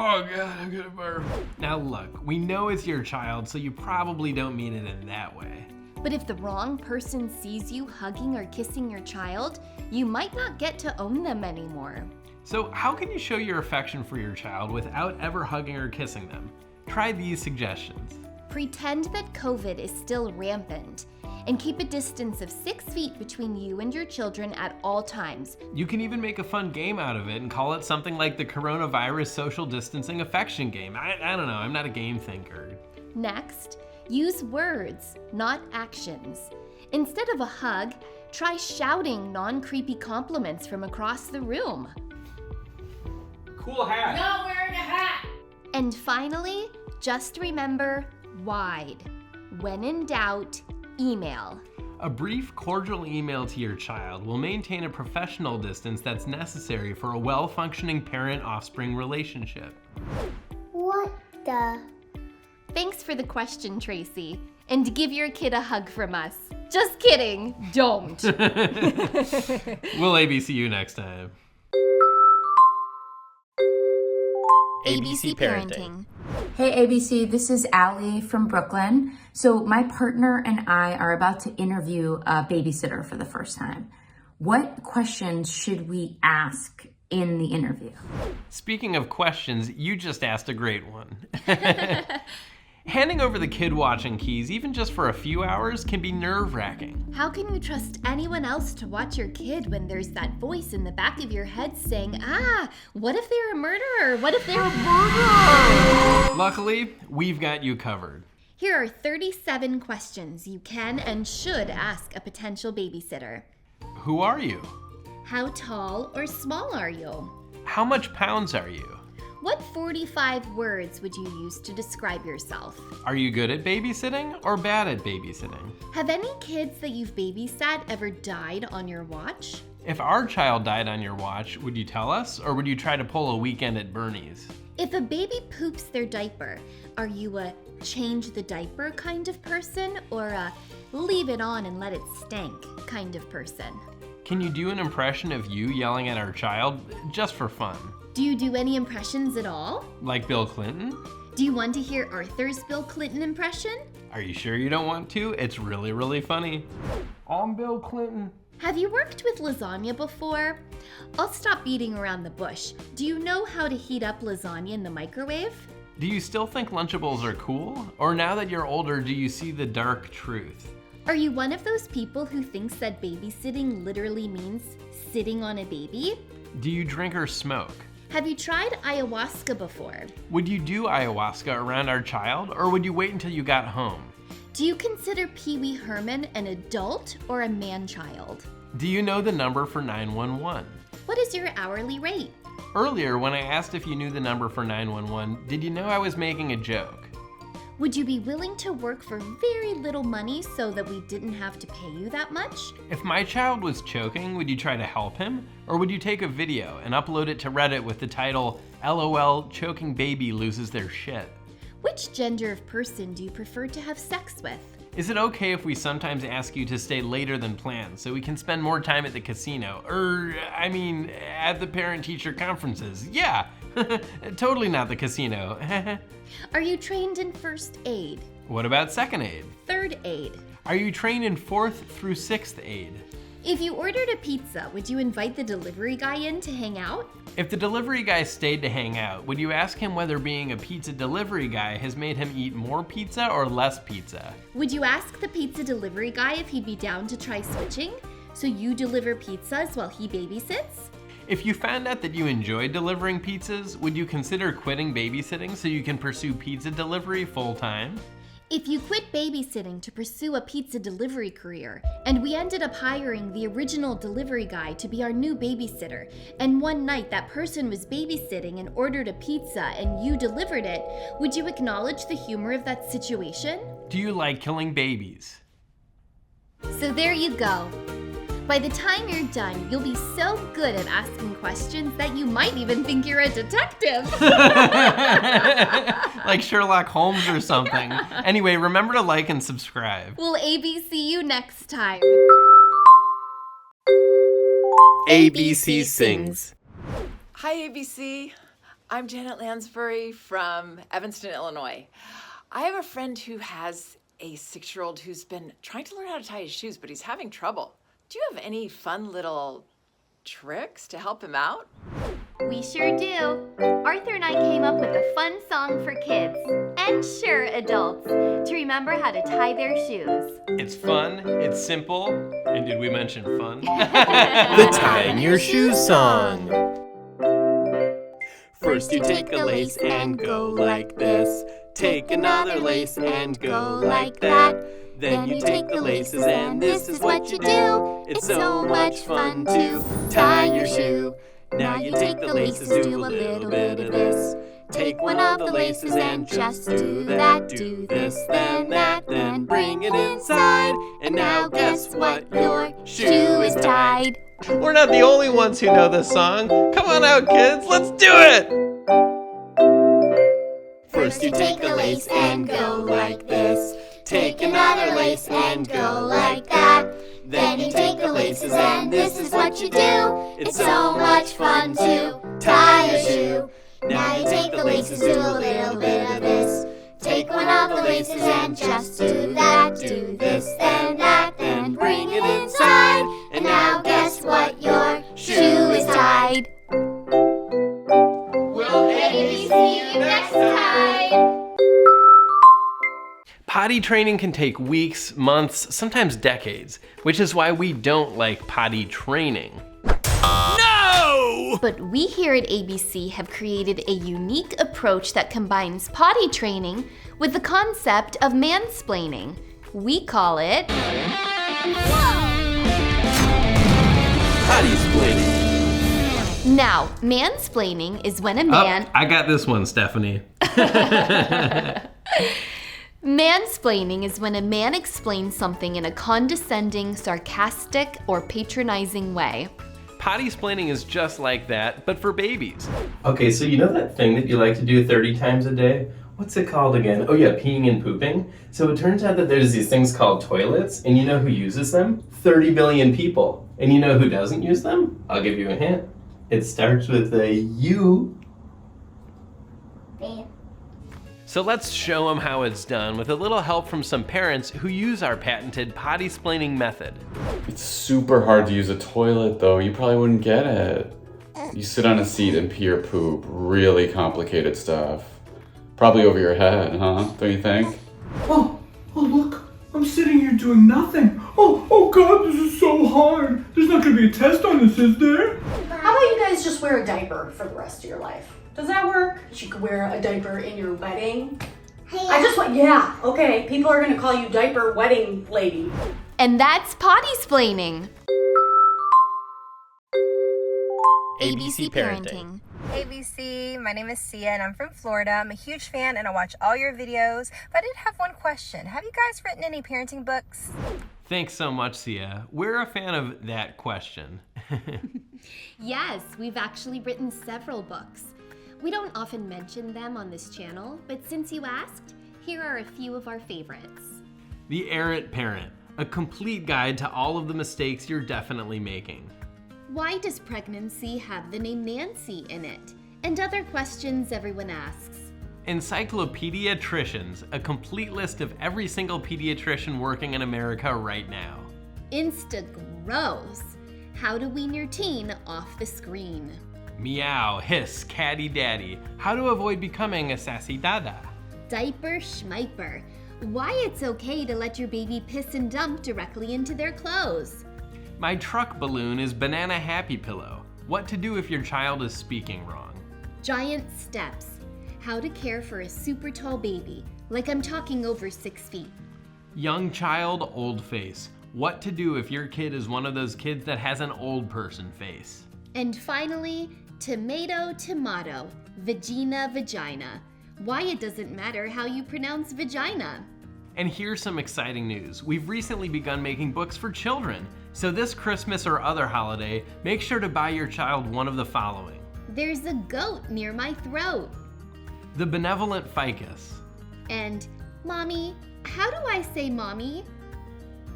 Oh God, I'm gonna burp. Now look, we know it's your child, so you probably don't mean it in that way. But if the wrong person sees you hugging or kissing your child, you might not get to own them anymore. So how can you show your affection for your child without ever hugging or kissing them? Try these suggestions. Pretend that COVID is still rampant and keep a distance of 6 feet between you and your children at all times. You can even make a fun game out of it and call it something like the coronavirus social distancing affection game. I don't know, I'm not a game thinker. Next, use words, not actions. Instead of a hug, try shouting non-creepy compliments from across the room. Cool hat. Not wearing a hat! And finally, just remember, wide. When in doubt, email. A brief, cordial email to your child will maintain a professional distance that's necessary for a well-functioning parent-offspring relationship. What the? Thanks for the question, Tracy. And give your kid a hug from us. Just kidding, don't. We'll ABC you next time. ABC Parenting. Hey ABC, this is Allie from Brooklyn. So my partner and I are about to interview a babysitter for the first time. What questions should we ask in the interview? Speaking of questions, you just asked a great one. Handing over the kid watching keys, even just for a few hours, can be nerve-wracking. How can you trust anyone else to watch your kid when there's that voice in the back of your head saying, what if they're a murderer? What if they're a murderer? Luckily, we've got you covered. Here are 37 questions you can and should ask a potential babysitter. Who are you? How tall or small are you? How much pounds are you? What 45 words would you use to describe yourself? Are you good at babysitting or bad at babysitting? Have any kids that you've babysat ever died on your watch? If our child died on your watch, would you tell us, or would you try to pull a weekend at Bernie's? If a baby poops their diaper, are you a change the diaper kind of person, or a leave it on and let it stink kind of person? Can you do an impression of you yelling at our child, just for fun? Do you do any impressions at all? Like Bill Clinton? Do you want to hear Arthur's Bill Clinton impression? Are you sure you don't want to? It's really, really funny. I'm Bill Clinton. Have you worked with lasagna before? I'll stop beating around the bush. Do you know how to heat up lasagna in the microwave? Do you still think Lunchables are cool? Or now that you're older, do you see the dark truth? Are you one of those people who thinks that babysitting literally means sitting on a baby? Do you drink or smoke? Have you tried ayahuasca before? Would you do ayahuasca around our child, or would you wait until you got home? Do you consider Pee Wee Herman an adult or a man-child? Do you know the number for 911? What is your hourly rate? Earlier, when I asked if you knew the number for 911, did you know I was making a joke? Would you be willing to work for very little money so that we didn't have to pay you that much? If my child was choking, would you try to help him? Or would you take a video and upload it to Reddit with the title, LOL, choking baby loses their shit? Which gender of person do you prefer to have sex with? Is it okay if we sometimes ask you to stay later than planned so we can spend more time at the casino? At the parent-teacher conferences. Yeah, totally not the casino. Are you trained in first aid? What about second aid? Third aid? Are you trained in 4th through 6th aid? If you ordered a pizza, would you invite the delivery guy in to hang out? If the delivery guy stayed to hang out, would you ask him whether being a pizza delivery guy has made him eat more pizza or less pizza? Would you ask the pizza delivery guy if he'd be down to try switching? So you deliver pizzas while he babysits? If you found out that you enjoyed delivering pizzas, would you consider quitting babysitting so you can pursue pizza delivery full-time? If you quit babysitting to pursue a pizza delivery career, and we ended up hiring the original delivery guy to be our new babysitter, and one night that person was babysitting and ordered a pizza and you delivered it, would you acknowledge the humor of that situation? Do you like killing babies? So there you go. By the time you're done, you'll be so good at asking questions that you might even think you're a detective. Like Sherlock Holmes or something. Anyway, remember to like and subscribe. We'll ABC you next time. ABC Sings. Hi, ABC. I'm Janet Lansbury from Evanston, Illinois. I have a friend who has a 6-year-old who's been trying to learn how to tie his shoes, but he's having trouble. Do you have any fun little tricks to help him out? We sure do. Arthur and I came up with a fun song for kids, and sure, adults, to remember how to tie their shoes. It's fun, it's simple, and did we mention fun? The Tying Your Shoes song. First you take a lace and go like this. Take another lace and go like that. Then you take the laces and this is what you do. It's so much fun to tie your shoe. Now you take the laces, do a little bit of this. Take one of the laces and just do that. Do this, then that, then bring it inside. And now guess what? Your shoe is tied. We're not the only ones who know this song. Come on out, kids, let's do it! First you take a lace and go like this. Take another lace and go like that. Then you take the laces and this is what you do. It's so much fun to tie your shoe. Now you take the laces, do a little bit of this. Take one of the laces and just do that. Do this, then that, then bring it inside. And now guess what? Your shoe is tied. We'll ABC you next time. training can take weeks, months, sometimes decades, which is why we don't like potty training. No! But we here at ABC have created a unique approach that combines potty training with the concept of mansplaining. We call it Potty-splaining. Now, mansplaining is when a man... I got this one, Stephanie. Mansplaining is when a man explains something in a condescending, sarcastic, or patronizing way. Potty-splaining is just like that, but for babies. Okay, so you know that thing that you like to do 30 times a day? What's it called again? Oh yeah, peeing and pooping. So it turns out that there's these things called toilets, and you know who uses them? 30 billion people. And you know who doesn't use them? I'll give you a hint. It starts with a U. So let's show them how it's done with a little help from some parents who use our patented potty-splaining method. It's super hard to use a toilet though, you probably wouldn't get it. You sit on a seat and pee or poop, really complicated stuff. Probably over your head, huh? Don't you think? Oh look, I'm sitting here doing nothing. Oh God, this is so hard. There's not gonna be a test on this, is there? How about you guys just wear a diaper for the rest of your life? Does that work? You could wear a diaper in your wedding. Yeah, okay, people are gonna call you diaper wedding lady. And that's potty-splaining. ABC Parenting. ABC, my name is Sia and I'm from Florida. I'm a huge fan and I watch all your videos, but I did have one question. Have you guys written any parenting books? Thanks so much, Sia. We're a fan of that question. Yes, we've actually written several books. We don't often mention them on this channel, but since you asked, here are a few of our favorites. The Errant Parent, a complete guide to all of the mistakes you're definitely making. Why does pregnancy have the name Nancy in it? And other questions everyone asks. Encyclopediatricians, a complete list of every single pediatrician working in America right now. Insta-gross, how to wean your teen off the screen. Meow, hiss, catty daddy, how to avoid becoming a sassy dada. Diaper schmiper, why it's okay to let your baby piss and dump directly into their clothes. My truck balloon is banana happy pillow. What to do if your child is speaking wrong. Giant steps, how to care for a super tall baby, like I'm talking over 6 feet. Young child, old face. What to do if your kid is one of those kids that has an old person face. And finally, tomato, vagina. Why it doesn't matter how you pronounce vagina. And here's some exciting news. We've recently begun making books for children. So this Christmas or other holiday, make sure to buy your child one of the following. There's a goat near my throat. The Benevolent Ficus. And, Mommy, how do I say mommy?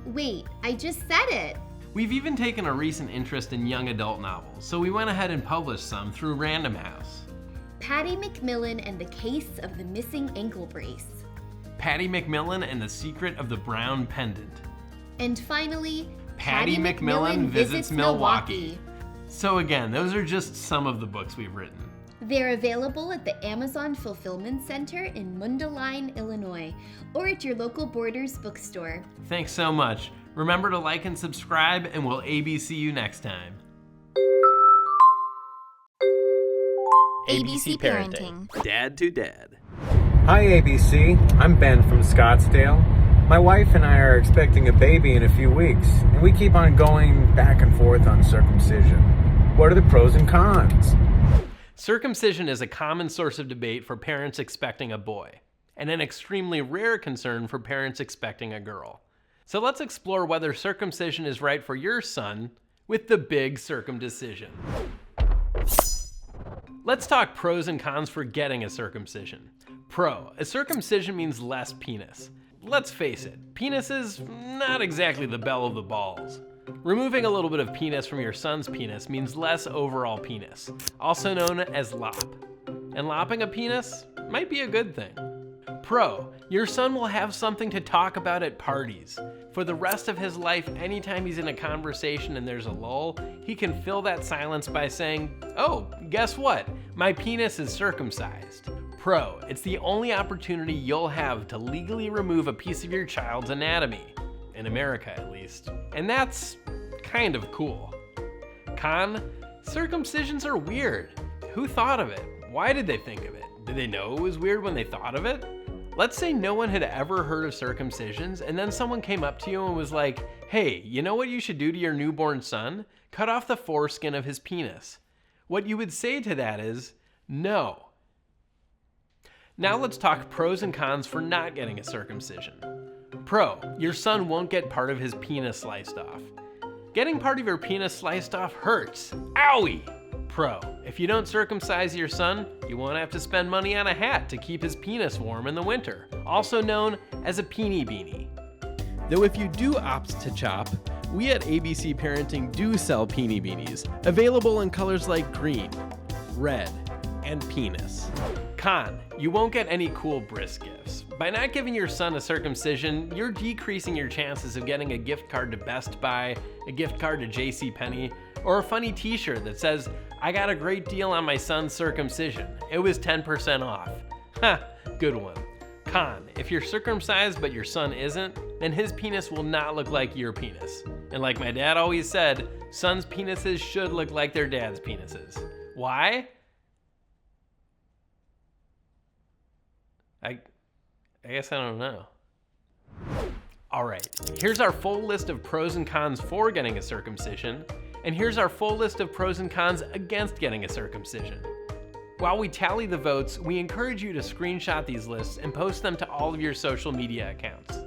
Wait, I just said it. We've even taken a recent interest in young adult novels, so we went ahead and published some through Random House. Patty McMillan and the Case of the Missing Ankle Brace. Patty McMillan and the Secret of the Brown Pendant. And finally, Patty McMillan Visits Milwaukee. So again, those are just some of the books we've written. They're available at the Amazon Fulfillment Center in Mundelein, Illinois, or at your local Borders bookstore. Thanks so much. Remember to like and subscribe, and we'll ABC you next time. ABC Parenting. Dad to Dad. Hi ABC, I'm Ben from Scottsdale. My wife and I are expecting a baby in a few weeks, and we keep on going back and forth on circumcision. What are the pros and cons? Circumcision is a common source of debate for parents expecting a boy, and an extremely rare concern for parents expecting a girl. So let's explore whether circumcision is right for your son with the big circumcision. Let's talk pros and cons for getting a circumcision. Pro, a circumcision means less penis. Let's face it, penis is not exactly the belle of the balls. Removing a little bit of penis from your son's penis means less overall penis, also known as lop. And lopping a penis might be a good thing. Pro, your son will have something to talk about at parties. For the rest of his life, anytime he's in a conversation and there's a lull, he can fill that silence by saying, "Oh, guess what? My penis is circumcised." Pro, it's the only opportunity you'll have to legally remove a piece of your child's anatomy. In America, at least. And that's kind of cool. Con, circumcisions are weird. Who thought of it? Why did they think of it? Did they know it was weird when they thought of it? Let's say no one had ever heard of circumcisions, and then someone came up to you and was like, hey, you know what you should do to your newborn son? Cut off the foreskin of his penis. What you would say to that is, no. Now let's talk pros and cons for not getting a circumcision. Pro, your son won't get part of his penis sliced off. Getting part of your penis sliced off hurts. Owie! Pro, if you don't circumcise your son, you won't have to spend money on a hat to keep his penis warm in the winter, also known as a peenie beanie. Though if you do opt to chop, we at ABC Parenting do sell peenie beanies, available in colors like green, red, and penis. Con, you won't get any cool bris gifts. By not giving your son a circumcision, you're decreasing your chances of getting a gift card to Best Buy, a gift card to JCPenney, or a funny t-shirt that says, I got a great deal on my son's circumcision. It was 10% off. Ha, good one. Con, if you're circumcised but your son isn't, then his penis will not look like your penis. And like my dad always said, sons' penises should look like their dad's penises. Why? I guess I don't know. All right, here's our full list of pros and cons for getting a circumcision, and here's our full list of pros and cons against getting a circumcision. While we tally the votes, we encourage you to screenshot these lists and post them to all of your social media accounts.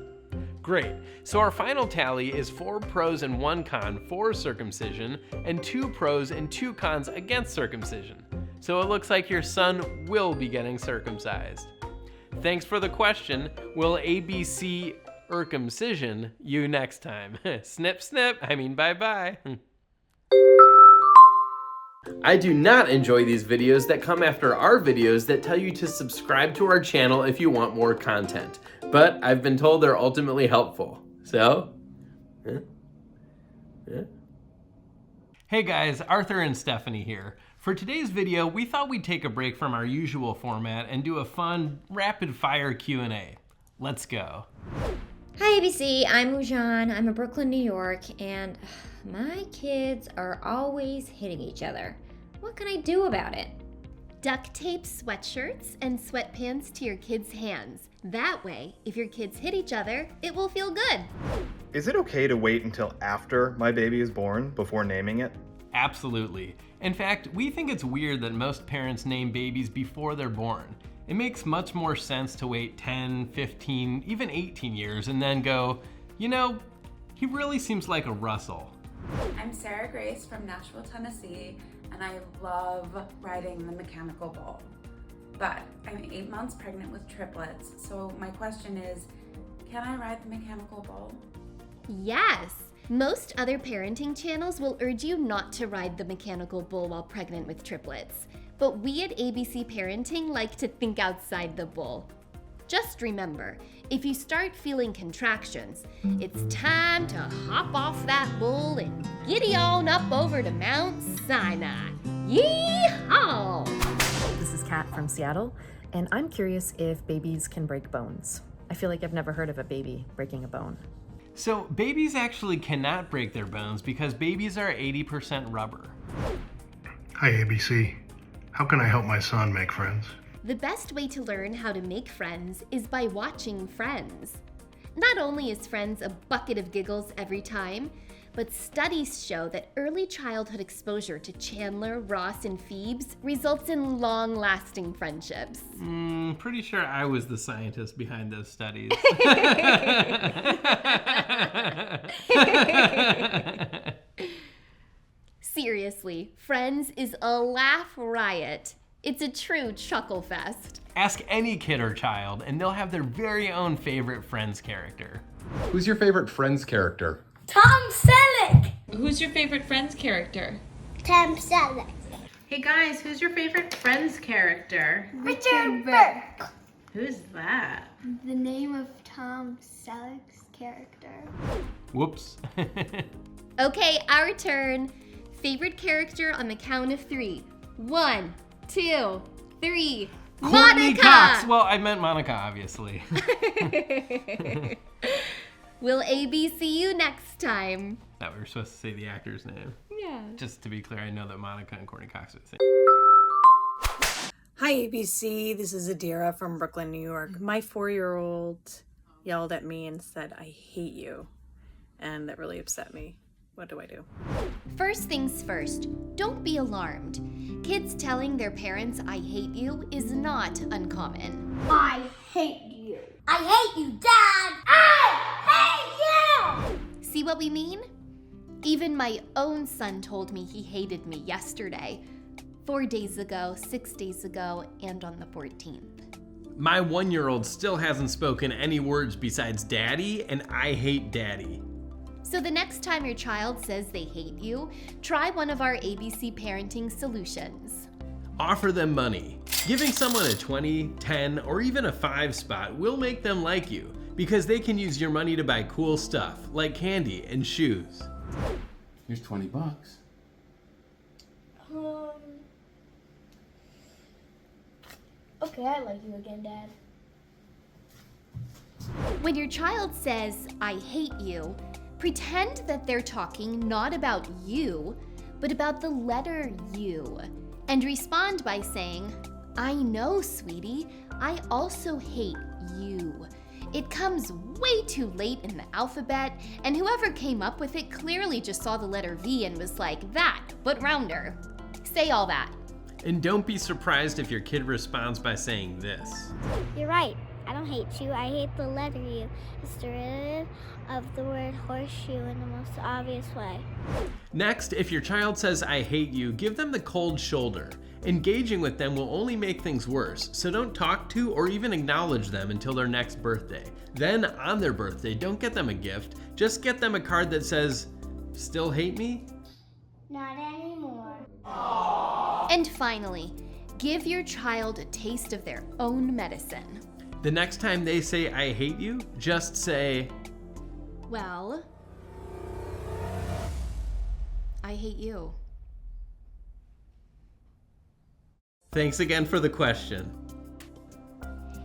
Great, so our final tally is 4 pros and 1 con for circumcision, and 2 pros and 2 cons against circumcision. So it looks like your son will be getting circumcised. Thanks for the question. Will ABC circumcision you next time? Snip, snip, I mean bye-bye. I do not enjoy these videos that come after our videos that tell you to subscribe to our channel if you want more content. But I've been told they're ultimately helpful. So, Hey guys, Arthur and Stephanie here. For today's video, we thought we'd take a break from our usual format and do a fun, rapid-fire Q&A. Let's go. Hi ABC, I'm Mujan. I'm in Brooklyn, New York, and my kids are always hitting each other. What can I do about it? Duct tape sweatshirts and sweatpants to your kids' hands. That way, if your kids hit each other, it will feel good. Is it okay to wait until after my baby is born before naming it? Absolutely. In fact, we think it's weird that most parents name babies before they're born. It makes much more sense to wait 10, 15, even 18 years and then go, you know, he really seems like a Russell. I'm Sarah Grace from Nashville, Tennessee, and I love riding the mechanical bull. But I'm 8 months pregnant with triplets, so my question is, can I ride the mechanical bull? Yes! Most other parenting channels will urge you not to ride the mechanical bull while pregnant with triplets. But we at ABC Parenting like to think outside the bull. Just remember, if you start feeling contractions, it's time to hop off that bull and giddy on up over to Mount Sinai. Yee-haw! This is Kat from Seattle, and I'm curious if babies can break bones. I feel like I've never heard of a baby breaking a bone. So babies actually cannot break their bones because babies are 80% rubber. Hi ABC, how can I help my son make friends? The best way to learn how to make friends is by watching Friends. Not only is Friends a bucket of giggles every time, but studies show that early childhood exposure to Chandler, Ross, and Phoebes results in long-lasting friendships. Pretty sure I was the scientist behind those studies. Seriously, Friends is a laugh riot. It's a true chuckle fest. Ask any kid or child, and they'll have their very own favorite Friends character. Who's your favorite Friends character? Tom Selleck! Who's your favorite Friends character? Tom Selleck. Hey guys, who's your favorite Friends character? Richard Burke. Who's that? The name of Tom Selleck's character. Whoops. Okay, our turn. Favorite character on the count of 3. 1, 2, 3. Courtney Monica! Cox! Well, I meant Monica, obviously. We'll ABC you next time. Thought we were supposed to say the actor's name. Yeah. Just to be clear, I know that Monica and Courtney Cox are the same. Hi, ABC. This is Adira from Brooklyn, New York. My 4-year-old yelled at me and said, "I hate you." And that really upset me. What do I do? First things first, don't be alarmed. Kids telling their parents "I hate you" is not uncommon. I hate you. I hate you, Dad. I hate you. See what we mean? Even my own son told me he hated me yesterday, 4 days ago, 6 days ago, and on the 14th. My 1-year-old still hasn't spoken any words besides daddy and I hate daddy. So the next time your child says they hate you, try one of our ABC parenting solutions. Offer them money. Giving someone a 20, 10, or even a 5 spot will make them like you because they can use your money to buy cool stuff like candy and shoes. Here's $20. Okay, I like you again, Dad. When your child says "I hate you," pretend that they're talking not about you, but about the letter U, and respond by saying, "I know, sweetie, I also hate you." It comes way too late in the alphabet, and whoever came up with it clearly just saw the letter V and was like, "That, but rounder." Say all that. And don't be surprised if your kid responds by saying this. You're right. I don't hate you. I hate the letter U. It's derivative of the word horseshoe in the most obvious way. Next, if your child says "I hate you," give them the cold shoulder. Engaging with them will only make things worse, so don't talk to or even acknowledge them until their next birthday. Then, on their birthday, don't get them a gift, just get them a card that says, "Still hate me?" Not anymore. And finally, give your child a taste of their own medicine. The next time they say "I hate you," just say, Well, I hate you. "Thanks again for the question."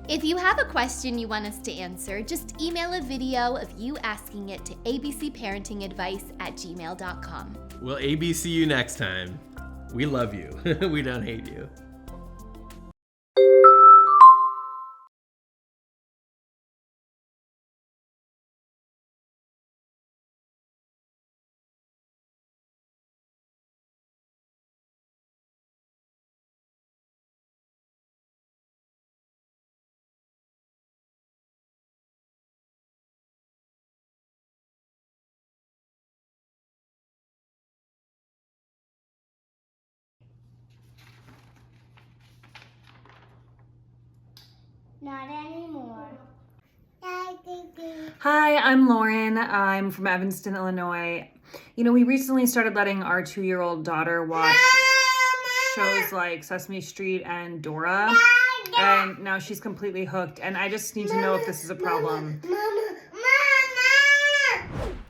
If you have a question you want us to answer, just email a video of you asking it to abcparentingadvice@gmail.com. We'll ABC you next time. We love you. We don't hate you. Not anymore. Hi, I'm Lauren. I'm from Evanston, Illinois. You know, we recently started letting our 2-year-old daughter watch shows like Sesame Street and Dora. And now she's completely hooked. And I just need to know if this is a problem.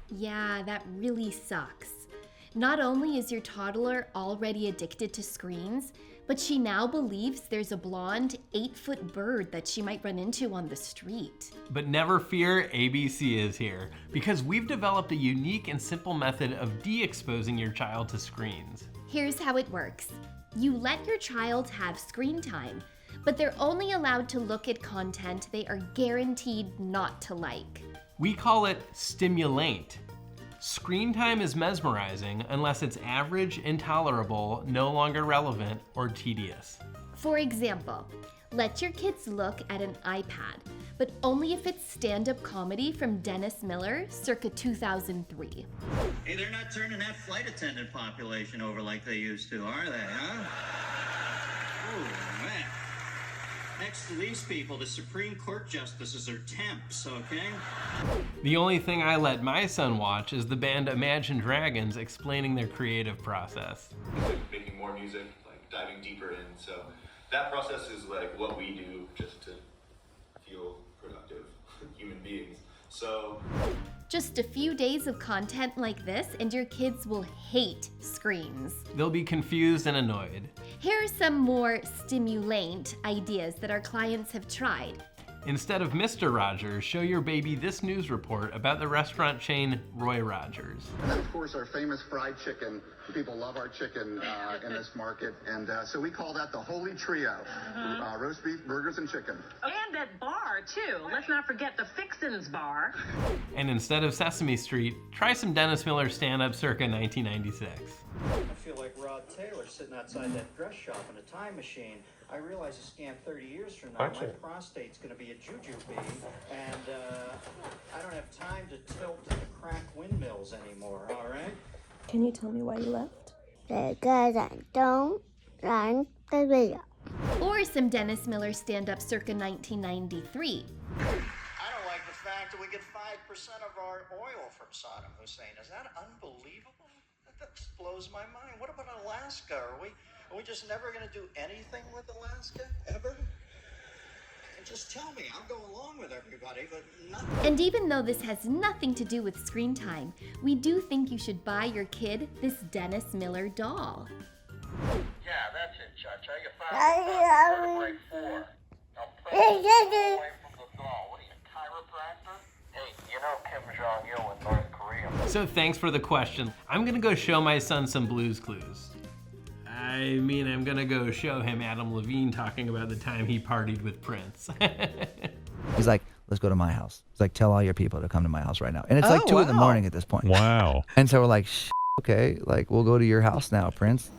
Yeah, that really sucks. Not only is your toddler already addicted to screens, but she now believes there's a blonde 8-foot bird that she might run into on the street. But never fear, ABC is here, because we've developed a unique and simple method of de-exposing your child to screens. Here's how it works. You let your child have screen time, but they're only allowed to look at content they are guaranteed not to like. We call it stimulate. Screen time is mesmerizing unless it's average, intolerable, no longer relevant, or tedious. For example, let your kids look at an iPad, but only if it's stand-up comedy from Dennis Miller circa 2003. Hey, they're not turning that flight attendant population over like they used to, are they, huh? Oh, man. Next to these people, the Supreme Court justices are temps, okay? The only thing I let my son watch is the band Imagine Dragons explaining their creative process. Like making more music, like diving deeper in. So that process is like what we do just to feel productive human beings. So Just a few days of content like this and your kids will hate screens. They'll be confused and annoyed. Here are some more stimulant ideas that our clients have tried. Instead of Mr. Rogers, show your baby this news report about the restaurant chain Roy Rogers. And then, of course, our famous fried chicken. People love our chicken in this market, and so we call that the Holy Trio. Roast beef, burgers, and chicken. And at bar, too. Let's not forget the Fixins Bar. And instead of Sesame Street, try some Dennis Miller stand-up circa 1996. I feel like Rod Taylor sitting outside that dress shop in a time machine. I realize a scant 30 years from now, my prostate's going to be a jujube, and I don't have time to tilt to the crack windmills anymore, all right? Can you tell me why you left? Because I don't like the video. Or some Dennis Miller stand-up circa 1993. I don't like the fact that we get 5% of our oil from Saddam Hussein. Is that unbelievable? That just blows my mind. What about Alaska? Are we just never going to do anything with Alaska, ever? And just tell me, I'll go along with everybody, but nothing. And even though this has nothing to do with screen time, we do think you should buy your kid this Dennis Miller doll. Yeah, that's it, Cha-Cha. You're 5 break 4. Now play away from the doll. What are you, a chiropractor? Hey, you know Kim Jong-il in North Korea. So thanks for the question. I'm gonna go show my son some Blue's Clues. I mean, I'm gonna go show him Adam Levine talking about the time he partied with Prince. He's like, let's go to my house. He's like, tell all your people to come to my house right now. And it's like 2 in the morning at this point. Wow. And so we're like, okay, like we'll go to your house now, Prince.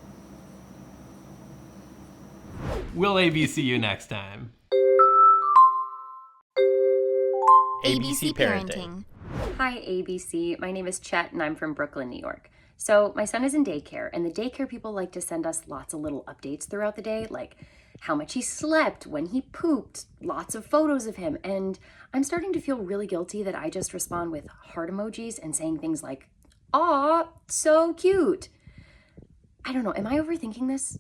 We'll ABC you next time. ABC Parenting. Hi, ABC. My name is Chet, and I'm from Brooklyn, New York. So my son is in daycare, and the daycare people like to send us lots of little updates throughout the day, like how much he slept, when he pooped, lots of photos of him. And I'm starting to feel really guilty that I just respond with heart emojis and saying things like, "Aw, so cute." I don't know, am I overthinking this?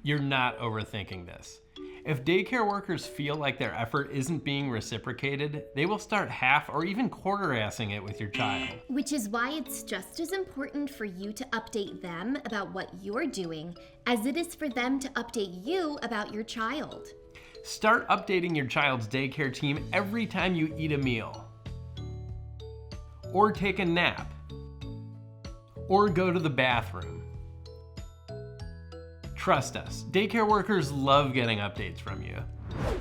You're not overthinking this. If daycare workers feel like their effort isn't being reciprocated, they will start half or even quarter-assing it with your child. Which is why it's just as important for you to update them about what you're doing as it is for them to update you about your child. Start updating your child's daycare team every time you eat a meal, or take a nap, or go to the bathroom. Trust us, daycare workers love getting updates from you.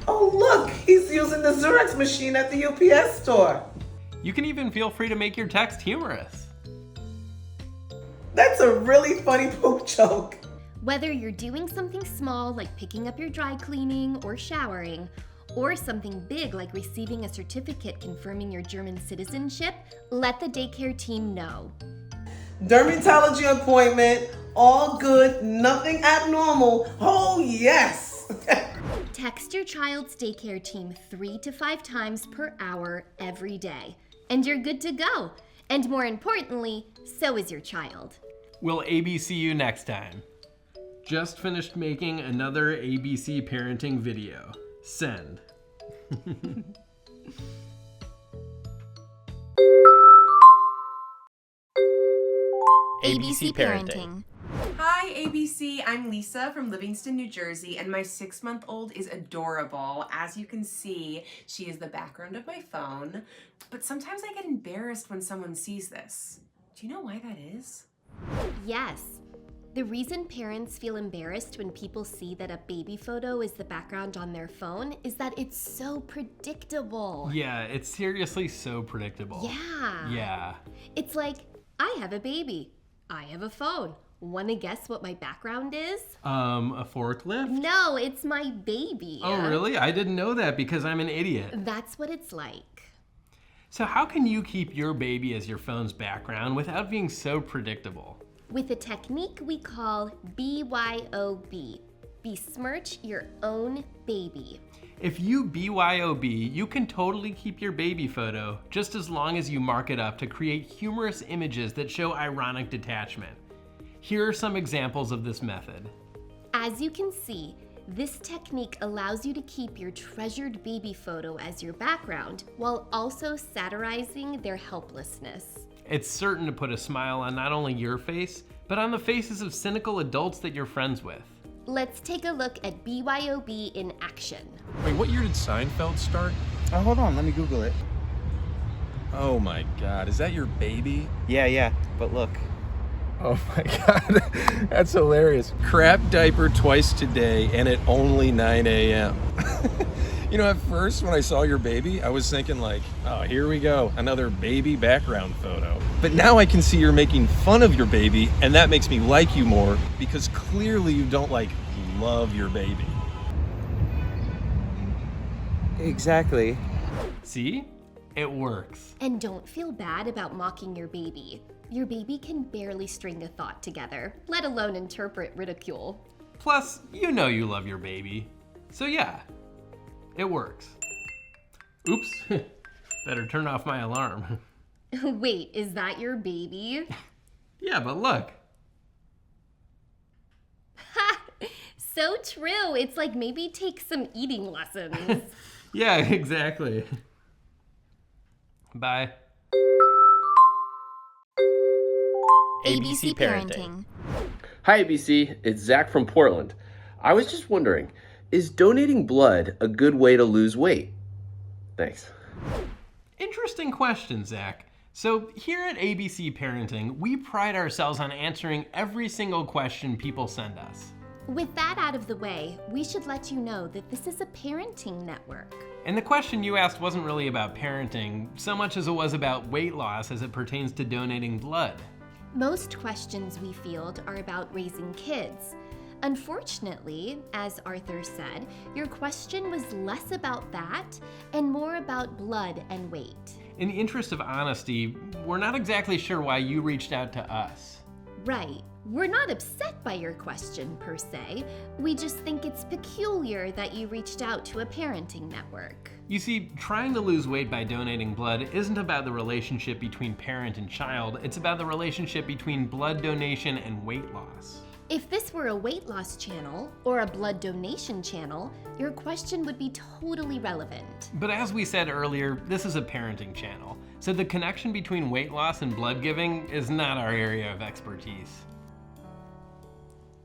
Oh look, he's using the Xerox machine at the UPS store. You can even feel free to make your text humorous. That's a really funny poop joke. Whether you're doing something small like picking up your dry cleaning or showering, or something big like receiving a certificate confirming your German citizenship, let the daycare team know. Dermatology appointment, all good, nothing abnormal. Oh yes! Text your child's daycare team 3 to 5 times per hour every day, and you're good to go. And more importantly, so is your child. We'll ABC you next time. Just finished making another ABC parenting video. Send. ABC Parenting. Hi, ABC. I'm Lisa from Livingston, New Jersey, and my 6-month-old is adorable. As you can see, she is the background of my phone, but sometimes I get embarrassed when someone sees this. Do you know why that is? Yes. The reason parents feel embarrassed when people see that a baby photo is the background on their phone is that it's so predictable. Yeah, it's seriously so predictable. Yeah. Yeah. It's like, I have a baby. I have a phone. Wanna guess what my background is? A forklift? No, it's my baby. Oh, really? I didn't know that because I'm an idiot. That's what it's like. So how can you keep your baby as your phone's background without being so predictable? With a technique we call BYOB. Besmirch your own baby. If you BYOB, you can totally keep your baby photo just as long as you mark it up to create humorous images that show ironic detachment. Here are some examples of this method. As you can see, This technique allows you to keep your treasured baby photo as your background while also satirizing their helplessness. It's certain to put a smile on not only your face, but on the faces of cynical adults that you're friends with. Let's take a look at BYOB in action. Wait, what year did Seinfeld start? Oh, hold on, let me Google it. Oh my God, is that your baby? Yeah, but look. Oh my God, that's hilarious. Crap diaper twice today and at only 9 a.m. You know, at first when I saw your baby, I was thinking like, oh, here we go, another baby background photo. But now I can see you're making fun of your baby, and that makes me like you more because clearly you don't like love your baby. Exactly. See? It works. And don't feel bad about mocking your baby. Your baby can barely string a thought together, let alone interpret ridicule. Plus, you know you love your baby. So yeah, it works. Oops, better turn off my alarm. Wait, is that your baby? Yeah, but look. Ha! So true. It's like maybe take some eating lessons. Yeah, exactly. Bye. ABC Parenting. Hi ABC, it's Zach from Portland. I was just wondering, is donating blood a good way to lose weight? Thanks. Interesting question, Zach. So here at ABC Parenting, we pride ourselves on answering every single question people send us. With that out of the way, we should let you know that this is a parenting network. And the question you asked wasn't really about parenting, so much as it was about weight loss as it pertains to donating blood. Most questions we field are about raising kids. Unfortunately, as Arthur said, your question was less about that and more about blood and weight. In the interest of honesty, we're not exactly sure why you reached out to us. Right. We're not upset by your question per se. We just think it's peculiar that you reached out to a parenting network. You see, trying to lose weight by donating blood isn't about the relationship between parent and child, it's about the relationship between blood donation and weight loss. If this were a weight loss channel or a blood donation channel, your question would be totally relevant. But as we said earlier, this is a parenting channel, so the connection between weight loss and blood giving is not our area of expertise.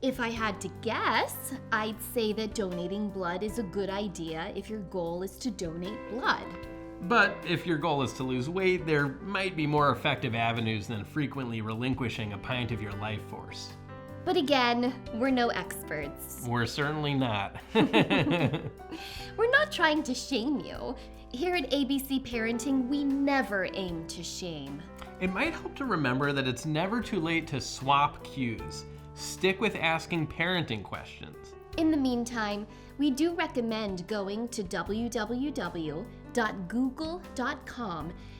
If I had to guess, I'd say that donating blood is a good idea if your goal is to donate blood. But if your goal is to lose weight, there might be more effective avenues than frequently relinquishing a pint of your life force. But again, we're no experts. We're certainly not. We're not trying to shame you. Here at ABC Parenting, we never aim to shame. It might help to remember that it's never too late to swap cues. Stick with asking parenting questions. In the meantime, we do recommend going to www.google.com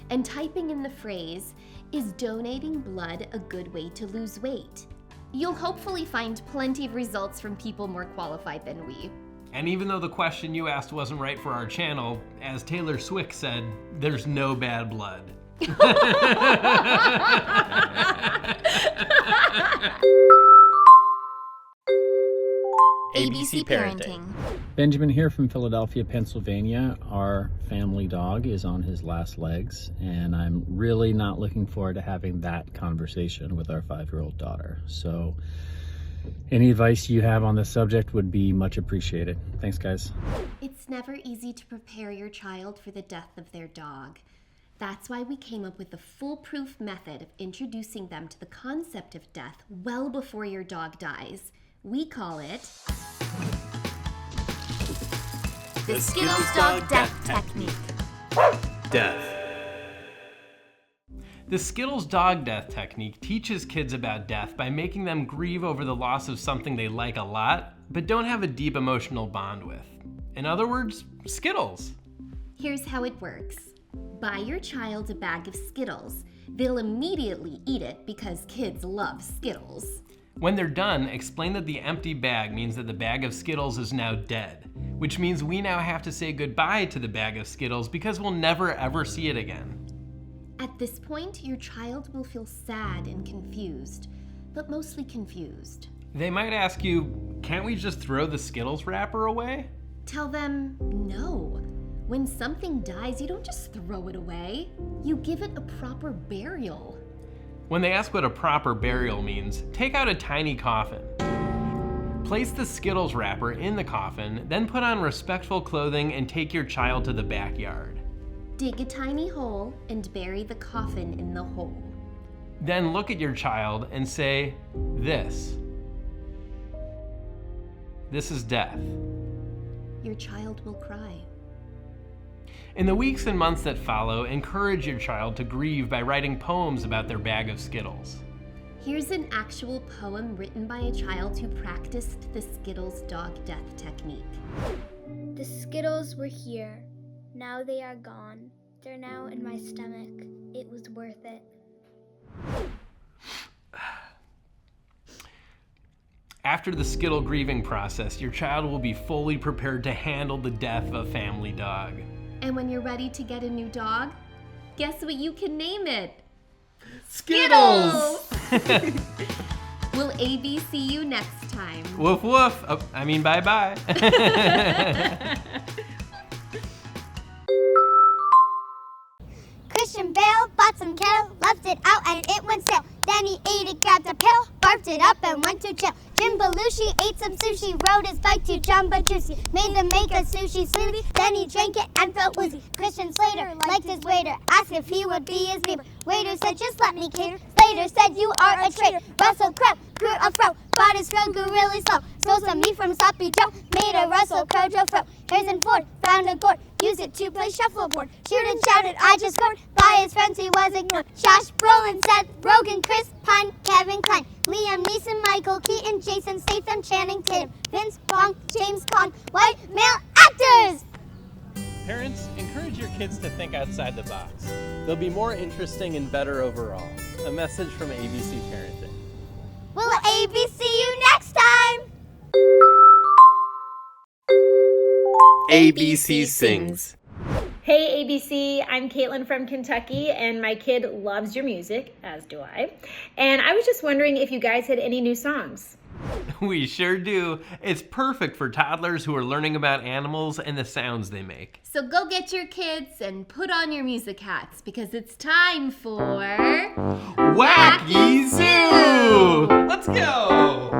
and typing in the phrase, "Is donating blood a good way to lose weight?" You'll hopefully find plenty of results from people more qualified than we. And even though the question you asked wasn't right for our channel, as Taylor Swift said, there's no bad blood. ABC Parenting. Benjamin here from Philadelphia, Pennsylvania. Our family dog is on his last legs, and I'm really not looking forward to having that conversation with our 5-year-old daughter. So any advice you have on this subject would be much appreciated. Thanks, guys. It's never easy to prepare your child for the death of their dog. That's why we came up with a foolproof method of introducing them to the concept of death well before your dog dies. We call it the Skittles Dog Death Technique. Death. The Skittles Dog Death Technique teaches kids about death by making them grieve over the loss of something they like a lot, but don't have a deep emotional bond with. In other words, Skittles. Here's how it works. Buy your child a bag of Skittles. They'll immediately eat it because kids love Skittles. When they're done, explain that the empty bag means that the bag of Skittles is now dead, which means we now have to say goodbye to the bag of Skittles because we'll never ever see it again. At this point, your child will feel sad and confused, but mostly confused. They might ask you, can't we just throw the Skittles wrapper away? Tell them no. When something dies, you don't just throw it away. You give it a proper burial. When they ask what a proper burial means, take out a tiny coffin. Place the Skittles wrapper in the coffin, then put on respectful clothing and take your child to the backyard. Dig a tiny hole and bury the coffin in the hole. Then look at your child and say, this is death. Your child will cry. In the weeks and months that follow, encourage your child to grieve by writing poems about their bag of Skittles. Here's an actual poem written by a child who practiced the Skittles dog death technique. The Skittles were here. Now they are gone. They're now in my stomach. It was worth it. After the Skittle grieving process, your child will be fully prepared to handle the death of a family dog. And when you're ready to get a new dog, guess what you can name it? Skittles! Will AB see you next time? Woof woof. Oh, I mean bye-bye. Christian Bale bought some kale, left it out and it went stale. Then he ate it, grabbed a pill, barfed it up and went to chill. Jim Belushi ate some sushi, rode his bike to Jamba Juicy. Made them make a sushi smoothie, then he drank it and felt woozy. Christian Slater liked his waiter, asked if he would be his neighbor. Waiter said, just let me cater. Slater said, you are a traitor. Russell Crowe grew a fro, bought his fro, grew really slow. Stole some meat from Sloppy Joe, made a Russell Crowe Joe fro. Harrison Ford found a gourd, used it to play shuffleboard. Cheered and shouted, I just scored. By his friends he was ignored. Josh Brolin said, Rogan, Chris Pine, Kevin Kline, Liam Neeson, Michael Keaton, Jason Statham, Channing Tatum, Vince Vaughn, James Caan, white male actors! Parents, encourage your kids to think outside the box. They'll be more interesting and better overall. A message from ABC Parenting. Will AB see you next time? ABC Sings. Hey ABC, I'm Caitlin from Kentucky, and my kid loves your music, as do I. And I was just wondering if you guys had any new songs. We sure do. It's perfect for toddlers who are learning about animals and the sounds they make. So go get your kids and put on your music hats because it's time for... Wacky Zoo! Let's go!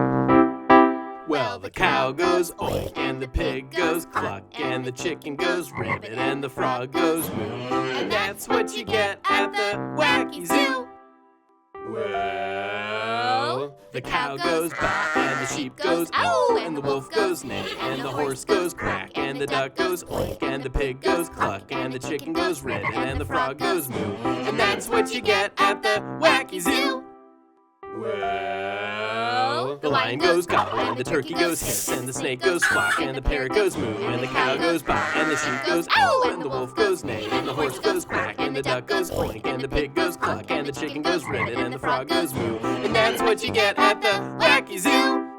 Well, the cow goes oink, and the pig goes cluck, and the chicken goes ribbit, and the frog goes moo. And that's what you get at the Wacky Zoo. Well, the cow goes baa, and the sheep goes ow, and the wolf goes neigh, and the horse goes quack, and the duck goes oink, and the pig goes cluck, and the chicken goes ribbit, and the frog goes moo. And that's what you get at the Wacky Zoo. Well, the lion goes gobble, and the turkey goes hiss, and the snake goes squawk, and the parrot goes moo, and the cow goes baa, and the sheep goes ow, and the wolf goes neigh, and the horse goes quack, and the duck goes oink, and the pig goes cluck, and the chicken goes ribbit, and the frog goes moo. And that's what you get at the Wacky Zoo.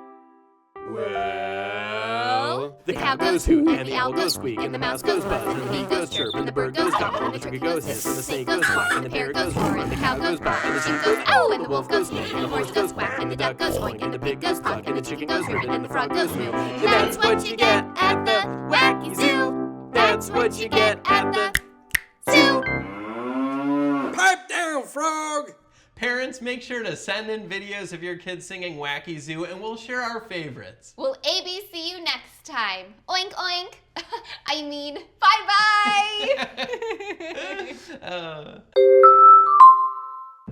Well, the cow goes hoot, and the owl goes squeak, and the mouse goes buzz, and the bee goes chirp, and the bird goes gobble, and the turkey goes hiss, and the snake goes quack, and the parrot goes roar, and the cow goes baa, and the sheep goes ow, and the wolf goes neigh, and the horse goes quack, and the duck goes oink, and the pig goes cluck, and the chicken goes ribbit, and the frog goes moo. And that's what you get at the Wacky Zoo. That's what you get at the zoo. Pipe down, frog! Parents, make sure to send in videos of your kids singing Wacky Zoo, and we'll share our favorites. Will AB see you next time? Oink, oink. I mean, bye-bye.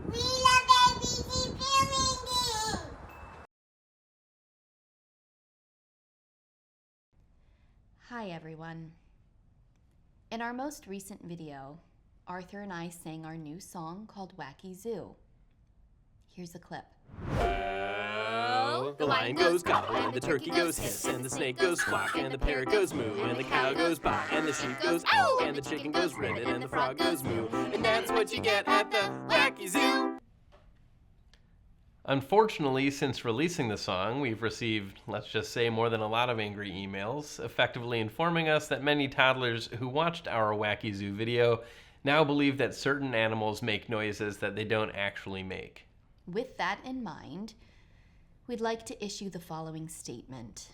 We love ABC Filming. Hi, everyone. In our most recent video, Arthur and I sang our new song called Wacky Zoo. Here's a clip. Well, the lion goes gobble, and the turkey goes hiss, and the snake goes squawk, and the parrot goes moo, and the cow goes baa, and the sheep goes ow, and the chicken goes ribbit, and the frog goes moo. And that's what you get at the Wacky Zoo. Unfortunately, since releasing the song, we've received, let's just say, more than a lot of angry emails, effectively informing us that many toddlers who watched our Wacky Zoo video now believe that certain animals make noises that they don't actually make. With that in mind, we'd like to issue the following statement.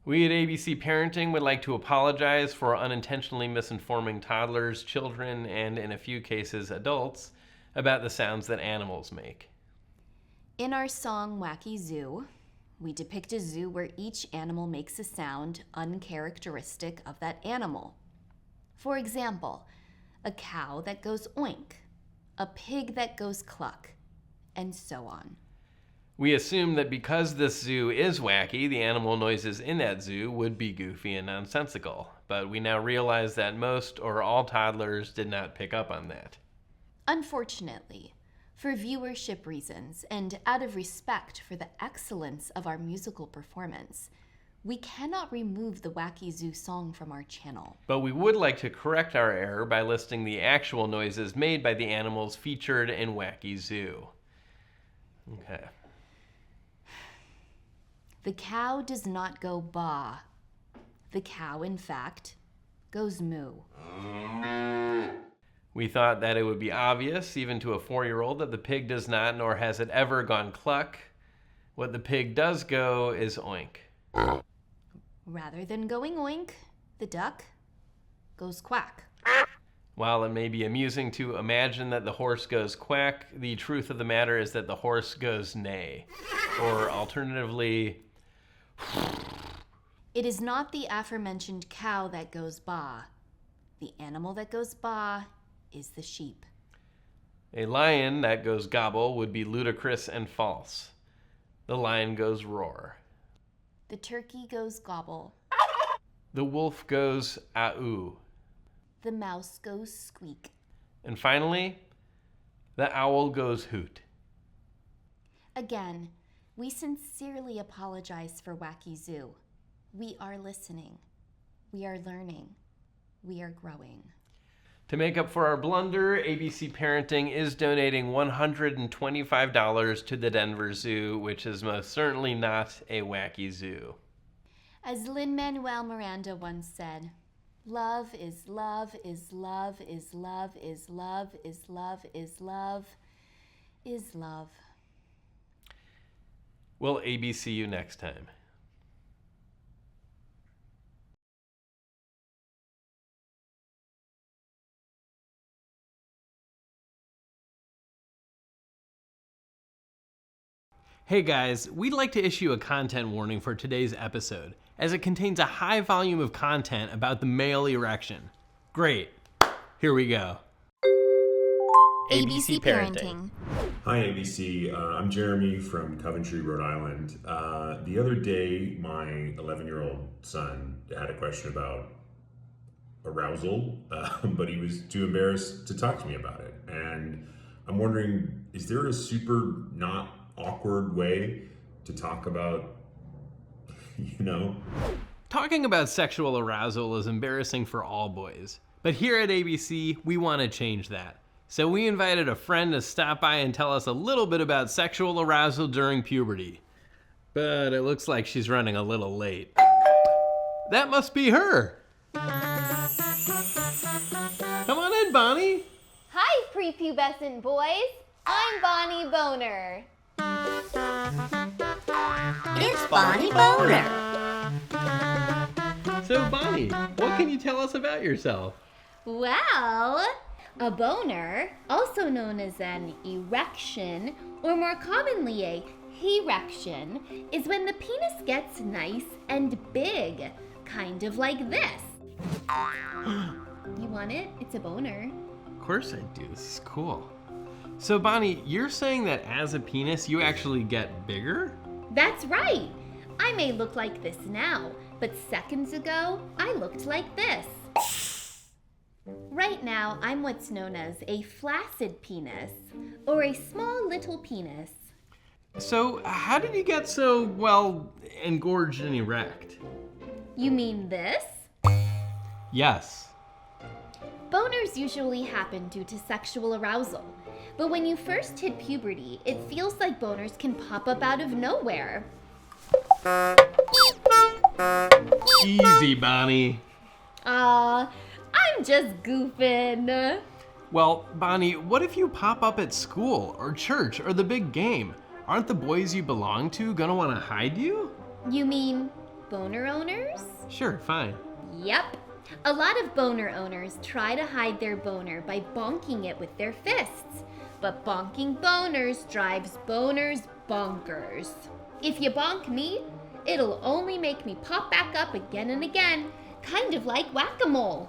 We at ABC Parenting would like to apologize for unintentionally misinforming toddlers, children, and in a few cases, adults, about the sounds that animals make. In our song Wacky Zoo, we depict a zoo where each animal makes a sound uncharacteristic of that animal. For example, a cow that goes oink, a pig that goes cluck, and so on. We assume that because this zoo is wacky, the animal noises in that zoo would be goofy and nonsensical, but we now realize that most or all toddlers did not pick up on that. Unfortunately, for viewership reasons and out of respect for the excellence of our musical performance, we cannot remove the Wacky Zoo song from our channel. But we would like to correct our error by listing the actual noises made by the animals featured in Wacky Zoo. Okay. The cow does not go baa. The cow, in fact, goes moo. We thought that it would be obvious, even to a 4-year-old, that the pig does not, nor has it ever gone cluck. What the pig does go is oink. Rather than going oink, the duck goes quack. While it may be amusing to imagine that the horse goes quack, the truth of the matter is that the horse goes neigh. Or alternatively, it is not the aforementioned cow that goes baa. The animal that goes baa is the sheep. A lion that goes gobble would be ludicrous and false. The lion goes roar. The turkey goes gobble. The wolf goes ah-oo. The mouse goes squeak. And finally, the owl goes hoot. Again, we sincerely apologize for Wacky Zoo. We are listening. We are learning. We are growing. To make up for our blunder, ABC Parenting is donating $125 to the Denver Zoo, which is most certainly not a wacky zoo. As Lin-Manuel Miranda once said, love is love is love is love is love is love is love is love. We'll ABC you next time. Hey guys, we'd like to issue a content warning for today's episode, as it contains a high volume of content about the male erection. Great. Here we go. ABC Parenting. Hi ABC, I'm Jeremy from Coventry, Rhode Island. The other day, my 11-year-old son had a question about arousal, but he was too embarrassed to talk to me about it. And I'm wondering, is there a super not awkward way to talk about, Talking about sexual arousal is embarrassing for all boys, but here at ABC, we want to change that. So we invited a friend to stop by and tell us a little bit about sexual arousal during puberty. But it looks like she's running a little late. That must be her. Come on in, Bonnie. Hi, prepubescent boys. I'm Bonnie Boner. It's Bonnie Boner. So Bonnie, what can you tell us about yourself? Well, a boner, also known as an erection, or more commonly a erection, is when the penis gets nice and big, kind of like this. You want it? It's a boner. Of course I do. This is cool. So Bonnie, you're saying that as a penis, you actually get bigger? That's right. I may look like this now, but seconds ago, I looked like this. Right now, I'm what's known as a flaccid penis, or a small little penis. So how did you get so, well, engorged and erect? You mean this? Yes. Boners usually happen due to sexual arousal. But when you first hit puberty, it feels like boners can pop up out of nowhere. Easy, Bonnie. I'm just goofing. Well, Bonnie, what if you pop up at school or church or the big game? Aren't the boys you belong to gonna wanna hide you? You mean boner owners? Sure, fine. Yep. A lot of boner owners try to hide their boner by bonking it with their fists. But bonking boners drives boners bonkers. If you bonk me, it'll only make me pop back up again and again, kind of like whack-a-mole.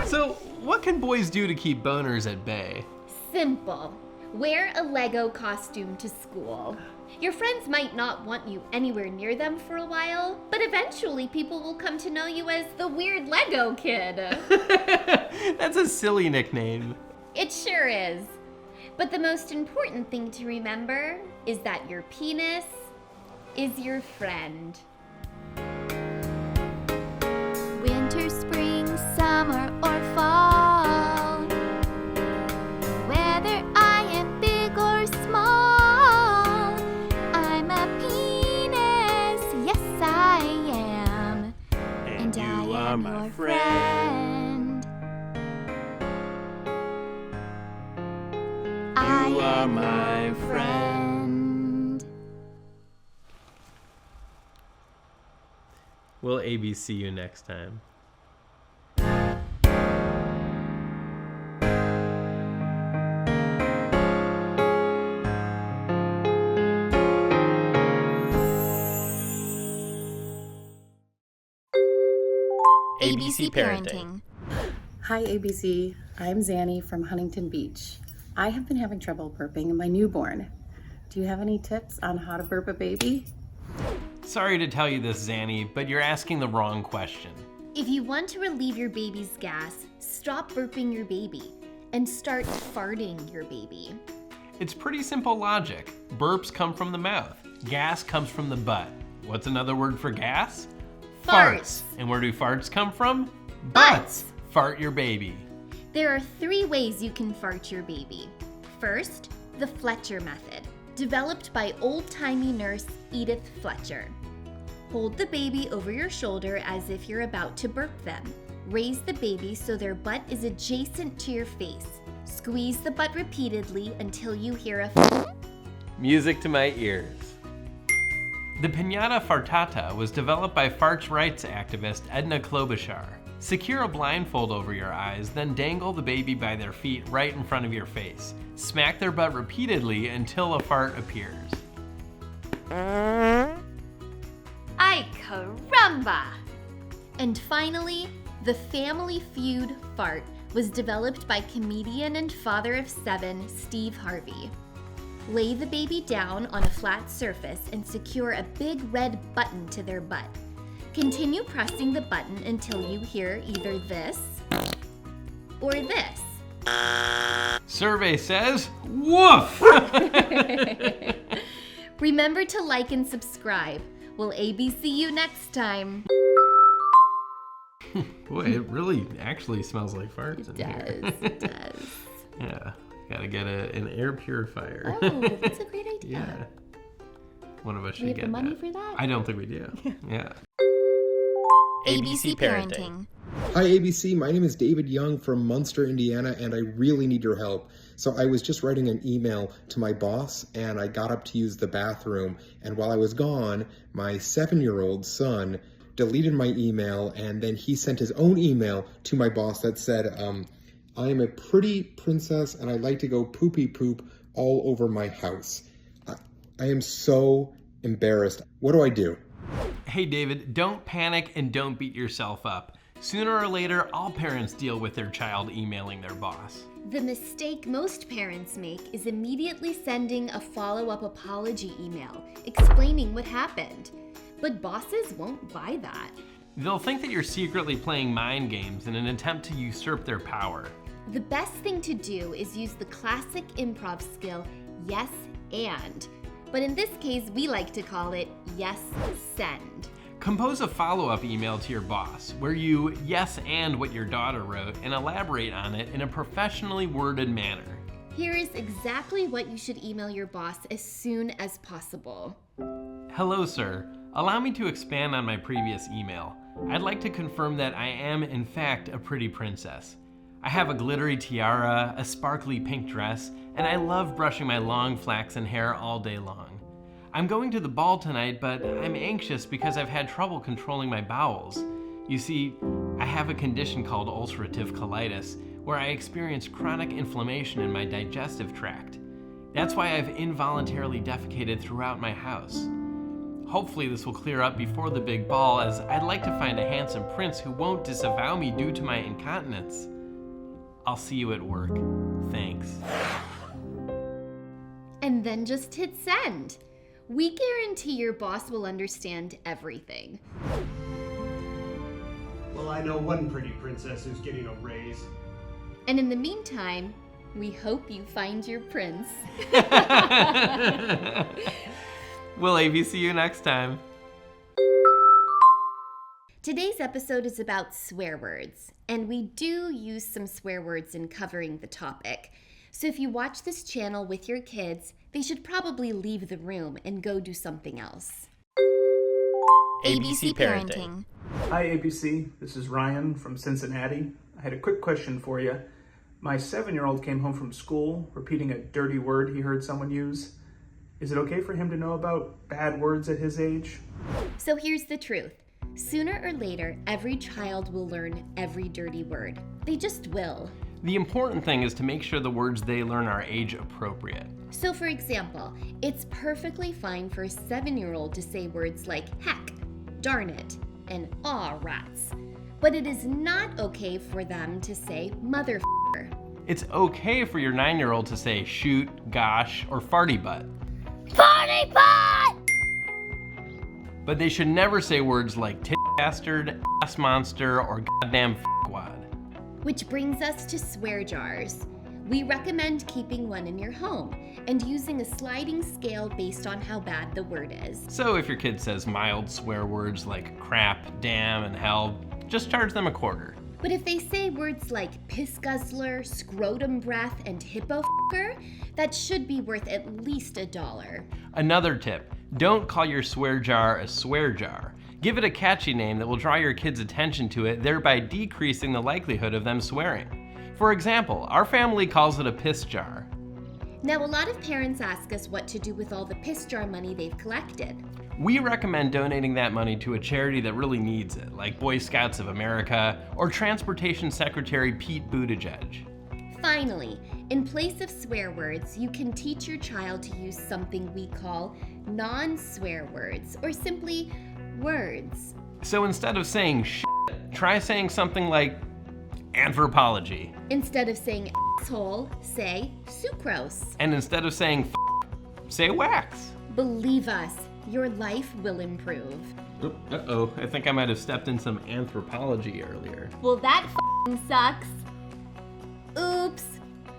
So, what can boys do to keep boners at bay? Simple. Wear a Lego costume to school. Your friends might not want you anywhere near them for a while, but eventually people will come to know you as the weird Lego kid. That's a silly nickname. It sure is. But the most important thing to remember is that your penis is your friend. Winter, spring, summer, or fall, whether I am big or small, I'm a penis, yes I am, and I am your friend. You are my friend. We'll ABC you next time. ABC Parenting. Hi ABC, I'm Zanny from Huntington Beach. I have been having trouble burping my newborn. Do you have any tips on how to burp a baby? Sorry to tell you this, Zanny, but you're asking the wrong question. If you want to relieve your baby's gas, stop burping your baby and start farting your baby. It's pretty simple logic. Burps come from the mouth. Gas comes from the butt. What's another word for gas? Farts. And where do farts come from? Butts. Fart your baby. There are 3 ways you can fart your baby. First, the Fletcher method, developed by old-timey nurse Edith Fletcher. Hold the baby over your shoulder as if you're about to burp them. Raise the baby so their butt is adjacent to your face. Squeeze the butt repeatedly until you hear a Music to my ears. The Piñata Fartata was developed by farts rights activist Edna Klobuchar. Secure a blindfold over your eyes, then dangle the baby by their feet right in front of your face. Smack their butt repeatedly until a fart appears. Ay caramba! And finally, the Family Feud fart was developed by comedian and father of 7, Steve Harvey. Lay the baby down on a flat surface and secure a big red button to their butt. Continue pressing the button until you hear either this or this. Survey says, woof! Remember to like and subscribe. We'll ABC you next time. Boy, it really actually smells like farts in It here. does. Yeah, gotta get an air purifier. Oh, that's a great idea. Yeah. One of us We should have get the money that. for that? I don't think we do. Yeah. ABC Parenting. Hi ABC, my name is David Young from Munster, Indiana, and I really need your help. So I was just writing an email to my boss and I got up to use the bathroom, and while I was gone, my 7-year-old son deleted my email, and then he sent his own email to my boss that said, I am a pretty princess and I like to go poopy poop all over my house. I am so embarrassed. What do I do? Hey David, don't panic and don't beat yourself up. Sooner or later, all parents deal with their child emailing their boss. The mistake most parents make is immediately sending a follow-up apology email explaining what happened. But bosses won't buy that. They'll think that you're secretly playing mind games in an attempt to usurp their power. The best thing to do is use the classic improv skill, yes and. But in this case, we like to call it yes send. Compose a follow-up email to your boss where you yes and what your daughter wrote and elaborate on it in a professionally worded manner. Here is exactly what you should email your boss as soon as possible. Hello, sir. Allow me to expand on my previous email. I'd like to confirm that I am, in fact, a pretty princess. I have a glittery tiara, a sparkly pink dress, and I love brushing my long flaxen hair all day long. I'm going to the ball tonight, but I'm anxious because I've had trouble controlling my bowels. You see, I have a condition called ulcerative colitis, where I experience chronic inflammation in my digestive tract. That's why I've involuntarily defecated throughout my house. Hopefully this will clear up before the big ball, as I'd like to find a handsome prince who won't disavow me due to my incontinence. I'll see you at work. Thanks. And then just hit send. We guarantee your boss will understand everything. Well, I know one pretty princess who's getting a raise. And in the meantime, we hope you find your prince. Will ABC you next time? Today's episode is about swear words, and we do use some swear words in covering the topic. So if you watch this channel with your kids, they should probably leave the room and go do something else. ABC Parenting. Hi ABC, this is Ryan from Cincinnati. I had a quick question for you. My 7-year-old came home from school repeating a dirty word he heard someone use. Is it okay for him to know about bad words at his age? So here's the truth. Sooner or later, every child will learn every dirty word. They just will. The important thing is to make sure the words they learn are age appropriate. So for example, it's perfectly fine for a 7-year-old to say words like heck, darn it, and aw rats. But it is not okay for them to say motherfucker. It's okay for your 9-year-old to say shoot, gosh, or farty butt. Farty butt! But they should never say words like tit bastard, ass monster, or goddamn f***wad. Which brings us to swear jars. We recommend keeping one in your home and using a sliding scale based on how bad the word is. So if your kid says mild swear words like crap, damn, and hell, just charge them $0.25. But if they say words like piss guzzler, scrotum breath, and hippo f***er, that should be worth at least $1. Another tip, don't call your swear jar a swear jar. Give it a catchy name that will draw your kids' attention to it, thereby decreasing the likelihood of them swearing. For example, our family calls it a piss jar. Now, a lot of parents ask us what to do with all the piss jar money they've collected. We recommend donating that money to a charity that really needs it, like Boy Scouts of America or Transportation Secretary Pete Buttigieg. Finally, in place of swear words, you can teach your child to use something we call non-swear words, or simply words. So instead of saying shit, try saying something like anthropology. Instead of saying asshole, say sucrose. And instead of saying say wax. Believe us, your life will improve. Uh-oh, I think I might have stepped in some anthropology earlier. Well, that sucks. Oops,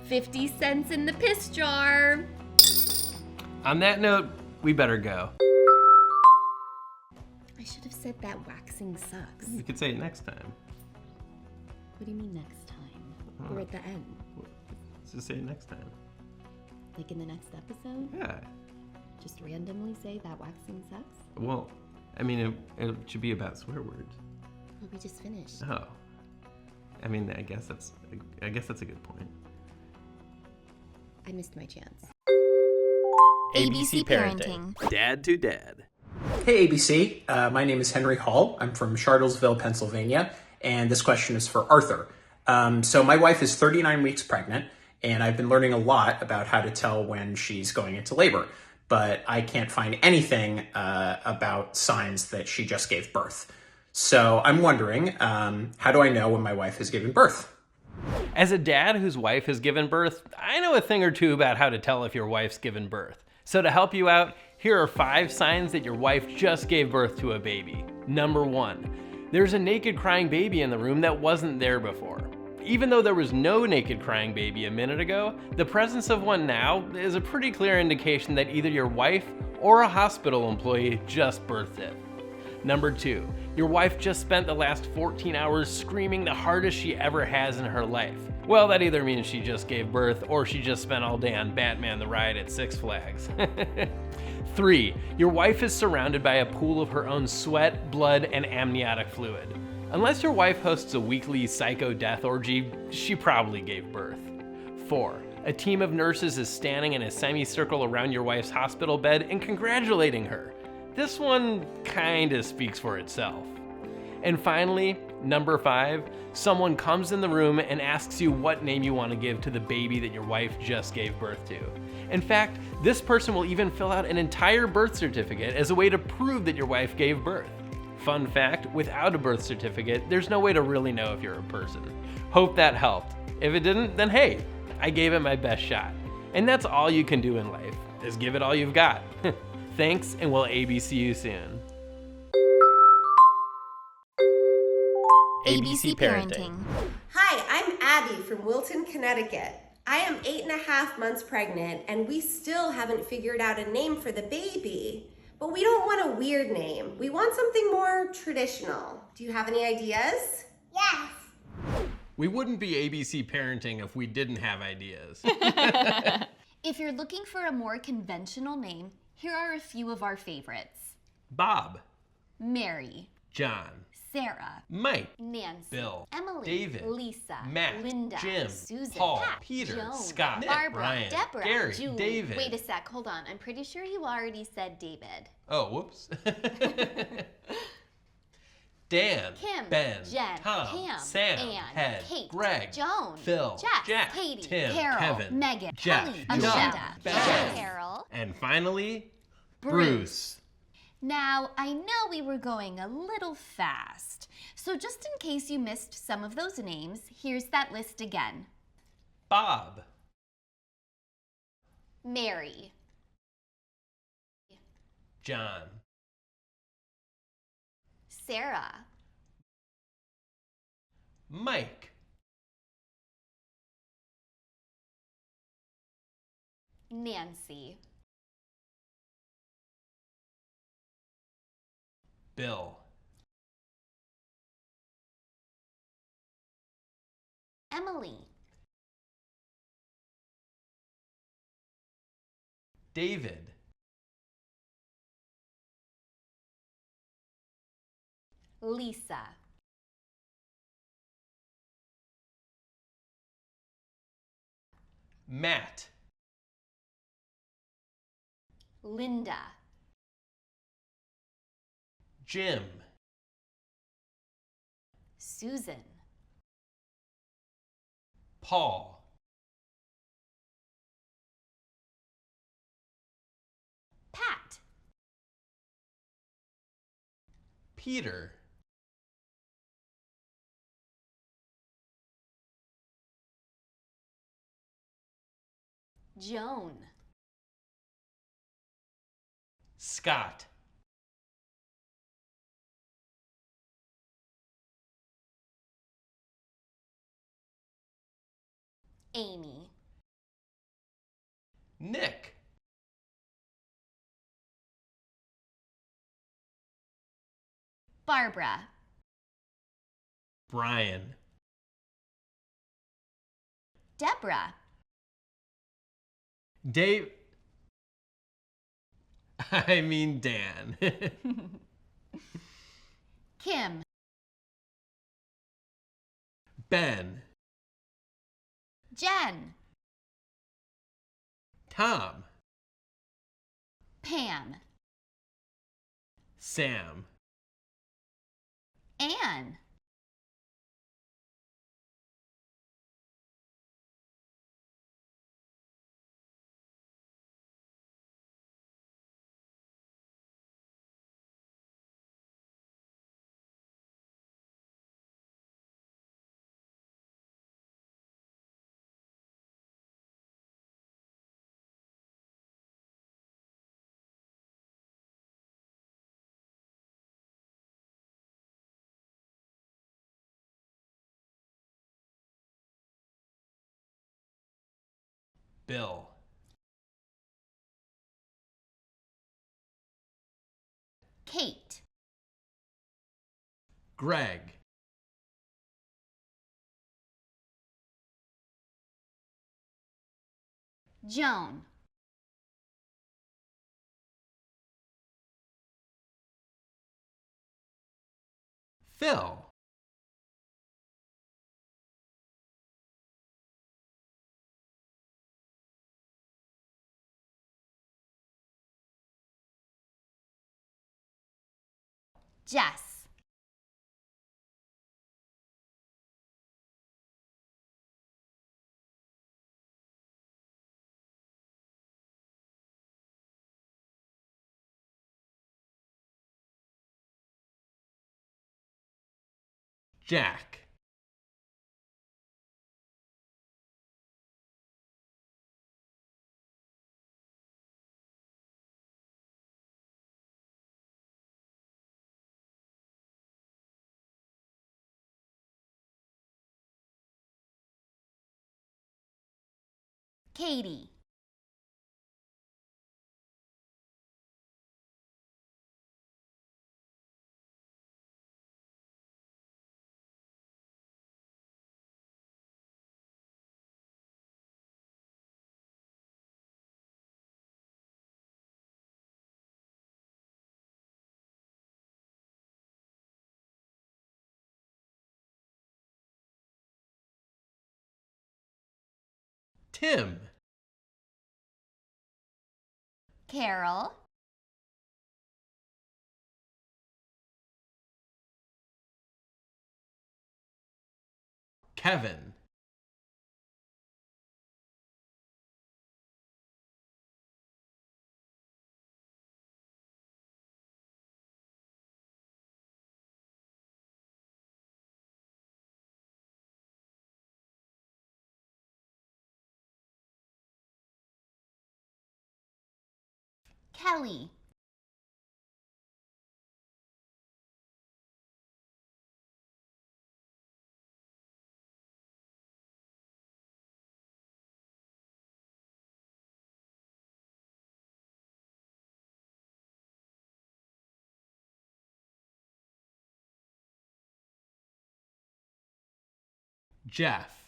50 cents in the piss jar. On that note, we better go. I should have said that waxing sucks. You could say it next time. What do you mean next time? Or at the end? Let's just say it next time. Like in the next episode? Yeah. Just randomly say that waxing sucks? Well, I mean, it should be about swear words. Well, we just finished. Oh. I mean, I guess that's a good point. I missed my chance. ABC Parenting. Dad to dad. Hey ABC, my name is Henry Hall. I'm from Charlottesville, Pennsylvania, and this question is for Arthur. So my wife is 39 weeks pregnant, and I've been learning a lot about how to tell when she's going into labor, but I can't find anything about signs that she just gave birth. So I'm wondering, how do I know when my wife has given birth? As a dad whose wife has given birth, I know a thing or two about how to tell if your wife's given birth. So to help you out, here are 5 signs that your wife just gave birth to a baby. Number 1, there's a naked crying baby in the room that wasn't there before. Even though there was no naked crying baby a minute ago, the presence of one now is a pretty clear indication that either your wife or a hospital employee just birthed it. Number 2, your wife just spent the last 14 hours screaming the hardest she ever has in her life. Well, that either means she just gave birth or she just spent all day on Batman the Ride at Six Flags. 3, your wife is surrounded by a pool of her own sweat, blood, and amniotic fluid. Unless your wife hosts a weekly psycho death orgy, she probably gave birth. 4. A team of nurses is standing in a semicircle around your wife's hospital bed and congratulating her. This one kinda speaks for itself. And finally, number 5, someone comes in the room and asks you what name you want to give to the baby that your wife just gave birth to. In fact, this person will even fill out an entire birth certificate as a way to prove that your wife gave birth. Fun fact, without a birth certificate, there's no way to really know if you're a person. Hope that helped. If it didn't, then hey, I gave it my best shot. And that's all you can do in life, is give it all you've got. Thanks, and we'll ABC you soon. ABC Parenting. Hi, I'm Abby from Wilton, Connecticut. I am 8.5 months pregnant, and we still haven't figured out a name for the baby. But we don't want a weird name. We want something more traditional. Do you have any ideas? Yes. We wouldn't be ABC Parenting if we didn't have ideas. If you're looking for a more conventional name, here are a few of our favorites. Bob. Mary. John. Sarah. Mike. Nancy. Bill. Emily. David. Lisa. Matt. Linda. Jim. Susan. Paul. Pat. Peter. Joan. Scott. Nick, Barbara. Ryan. Deborah. Gary. Julie. David. Wait a sec, hold on. I'm pretty sure you already said David. Oh, whoops. Dan. Kim. Ben. Jen. Tom. Pam. Sam. Ann. Head. Kate. Greg. Joan. Phil. Jess. Jack. Katie. Tim. Carol. Kevin. Megan. Jeff. Kelly. John. Amanda. Beth. Carol. And finally, Bruce. Now, I know we were going a little fast, so just in case you missed some of those names, here's that list again. Bob. Mary. John. Sarah. Mike. Nancy. Bill. Emily. David. Lisa. Matt. Linda. Jim. Susan. Paul. Pat. Peter. Joan. Scott. Amy. Nick. Barbara. Brian. Deborah. Dave. I mean Dan. Kim. Ben. Jen. Tom. Pam. Sam. Anne. Bill. Kate. Greg. Joan. Phil. Jess. Jack. Katie. Tim. Carol. Kevin. Kelly. Jeff.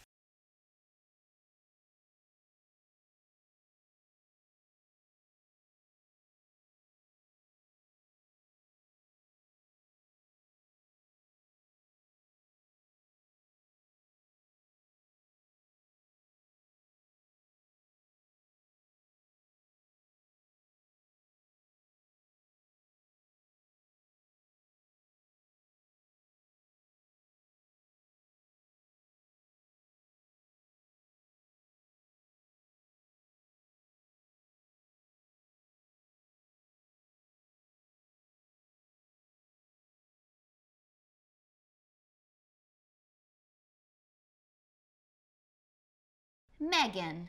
Megan.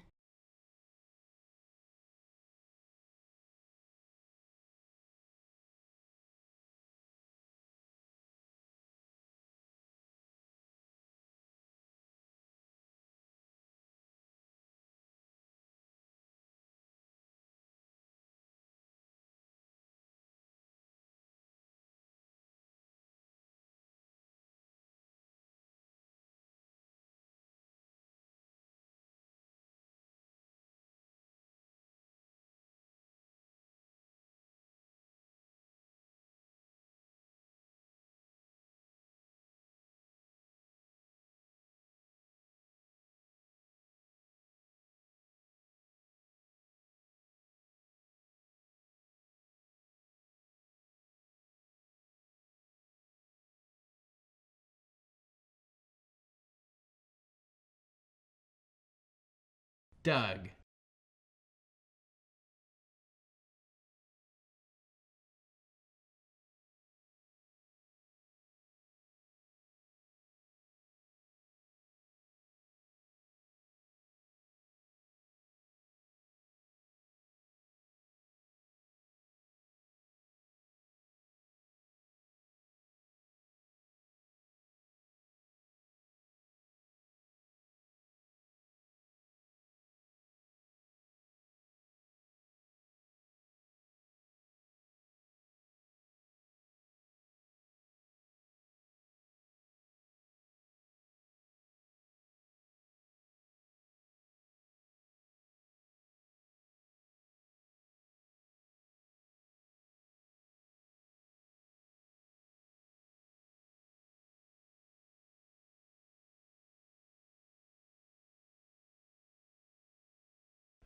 Doug.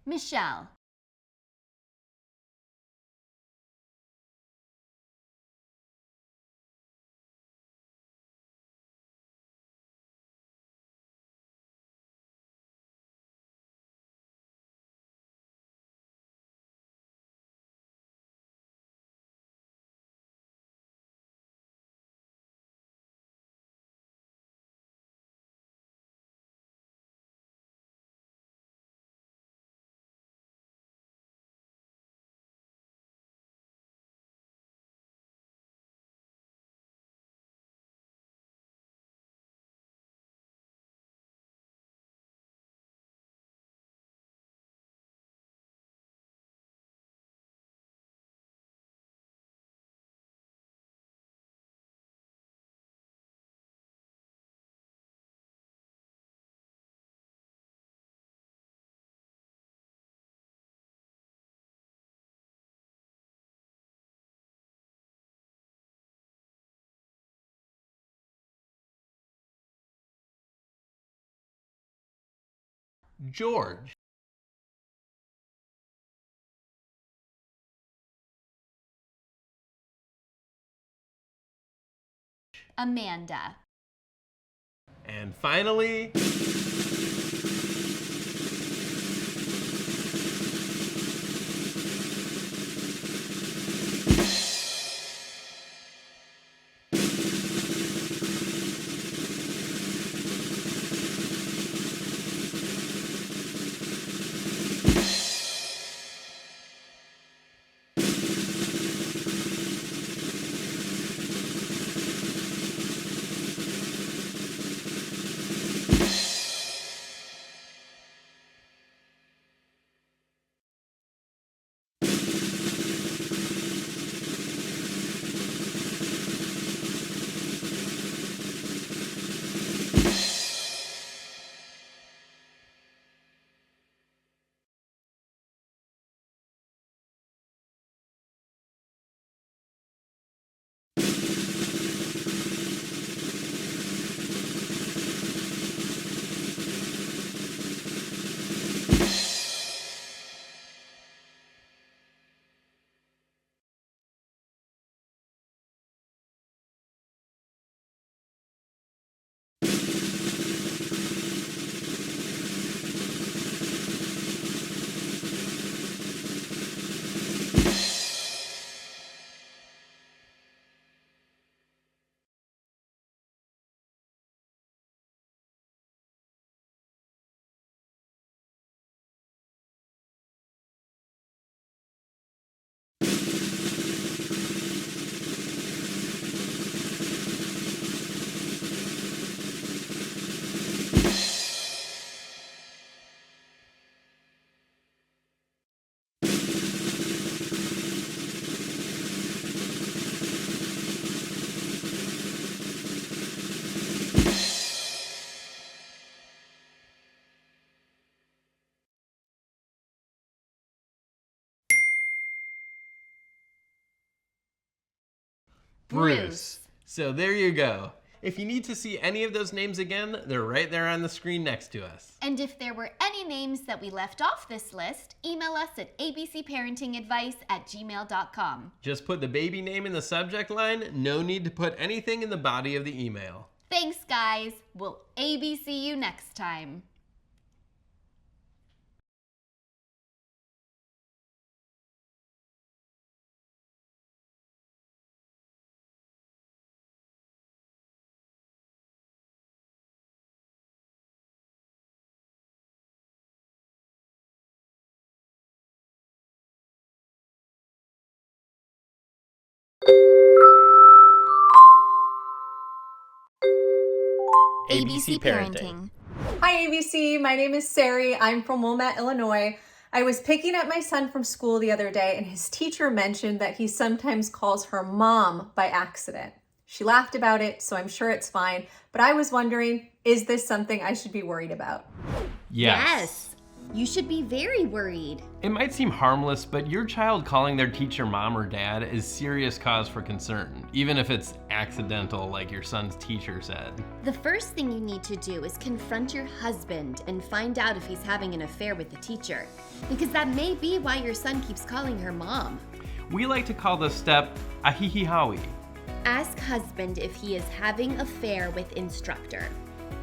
Michelle. George. Amanda. And finally, Bruce. So there you go. If you need to see any of those names again, they're right there on the screen next to us. And if there were any names that we left off this list, email us at abcparentingadvice@gmail.com. Just put the baby name in the subject line. No need to put anything in the body of the email. Thanks, guys. We'll ABC you next time. ABC Parenting. Hi ABC, my name is Sari. I'm from Wilmette, Illinois. I was picking up my son from school the other day and his teacher mentioned that he sometimes calls her mom by accident. She laughed about it, so I'm sure it's fine, but I was wondering, is this something I should be worried about? Yes. You should be very worried. It might seem harmless, but your child calling their teacher mom or dad is serious cause for concern, even if it's accidental like your son's teacher said. The first thing you need to do is confront your husband and find out if he's having an affair with the teacher, because that may be why your son keeps calling her mom. We like to call this step ahihihawi. Ask husband if he is having affair with instructor.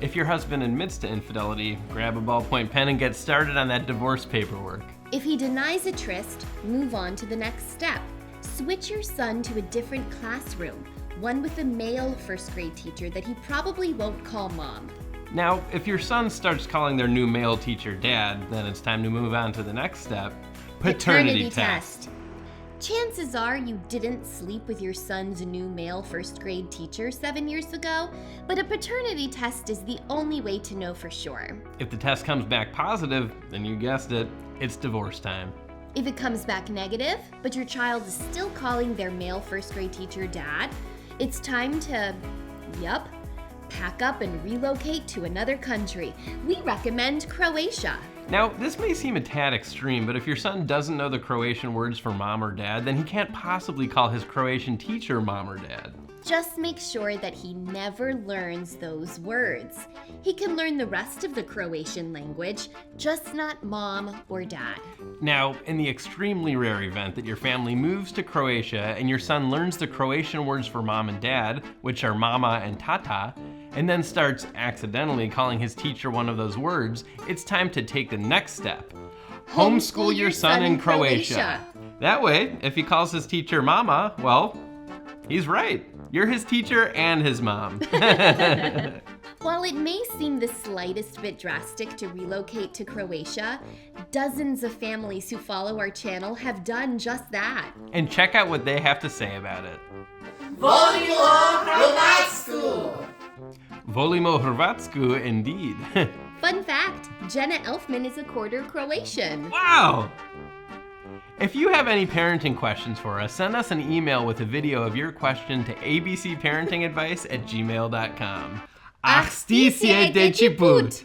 If your husband admits to infidelity, grab a ballpoint pen and get started on that divorce paperwork. If he denies a tryst, move on to the next step. Switch your son to a different classroom, one with a male first grade teacher that he probably won't call mom. Now, if your son starts calling their new male teacher dad, then it's time to move on to the next step, paternity test. Chances are you didn't sleep with your son's new male first grade teacher 7 years ago, but a paternity test is the only way to know for sure. If the test comes back positive, then you guessed it, it's divorce time. If it comes back negative, but your child is still calling their male first grade teacher dad, it's time to, pack up and relocate to another country. We recommend Croatia. Now, this may seem a tad extreme, but if your son doesn't know the Croatian words for mom or dad, then he can't possibly call his Croatian teacher mom or dad. Just make sure that he never learns those words. He can learn the rest of the Croatian language, just not mom or dad. Now, in the extremely rare event that your family moves to Croatia and your son learns the Croatian words for mom and dad, which are mama and tata, and then starts accidentally calling his teacher one of those words, it's time to take the next step. Homeschool your son in Croatia. That way, if he calls his teacher mama, well, he's right. You're his teacher and his mom. While it may seem the slightest bit drastic to relocate to Croatia, dozens of families who follow our channel have done just that. And check out what they have to say about it. Volimo Hrvatsku! Volimo Hrvatsku, indeed. Fun fact, Jenna Elfman is a quarter Croatian. Wow! If you have any parenting questions for us, send us an email with a video of your question to abcparentingadvice@gmail.com. Ach, stisie de put.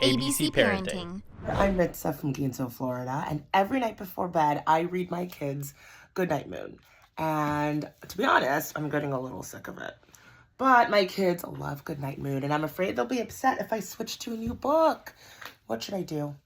ABC Parenting. I'm Mitza from Gainesville, Florida, and every night before bed, I read my kids Goodnight Moon. And to be honest, I'm getting a little sick of it. But my kids love Goodnight Moon, and I'm afraid they'll be upset if I switch to a new book. What should I do?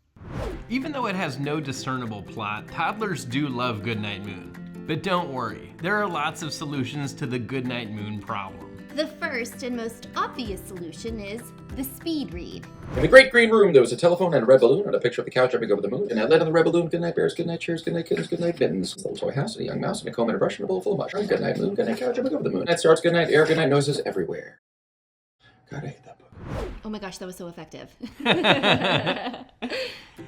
Even though it has no discernible plot, toddlers do love Goodnight Moon. But don't worry, there are lots of solutions to the Goodnight Moon problem. The first and most obvious solution is the speed read. In the great green room, there was a telephone and a red balloon and a picture of the cow jumping over the moon. And I led on the red balloon, good night bears, good night chairs, good night kittens, good night mittens. A little toy house and a young mouse and a comb and a brush and a bowl full of mush. Good night moon, good night cow jumping over the moon. Night stars, good night air, good night noises everywhere. God, I hate that book. Oh my gosh, that was so effective.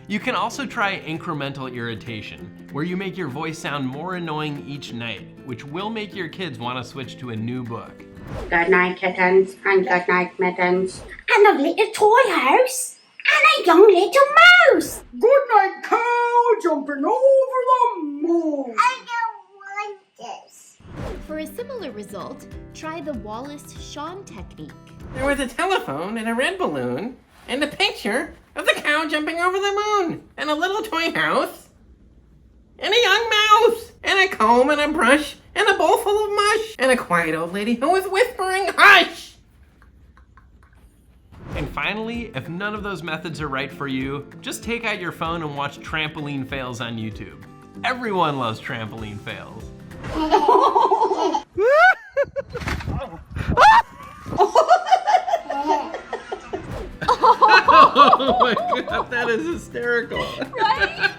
You can also try incremental irritation, where you make your voice sound more annoying each night, which will make your kids want to switch to a new book. Good night, kittens, and good night, mittens. And a little toy house, and a young little mouse. Good night, cow, jumping over the moon. I don't want this. For a similar result, try the Wallace-Shawn technique. There was a telephone and a red balloon and a picture of the cow jumping over the moon and a little toy house and a young mouse and a comb and a brush and a bowl full of mush and a quiet old lady who was whispering hush. And finally, if none of those methods are right for you, just take out your phone and watch trampoline fails on YouTube. Everyone loves trampoline fails. Oh my god, that is hysterical. Right?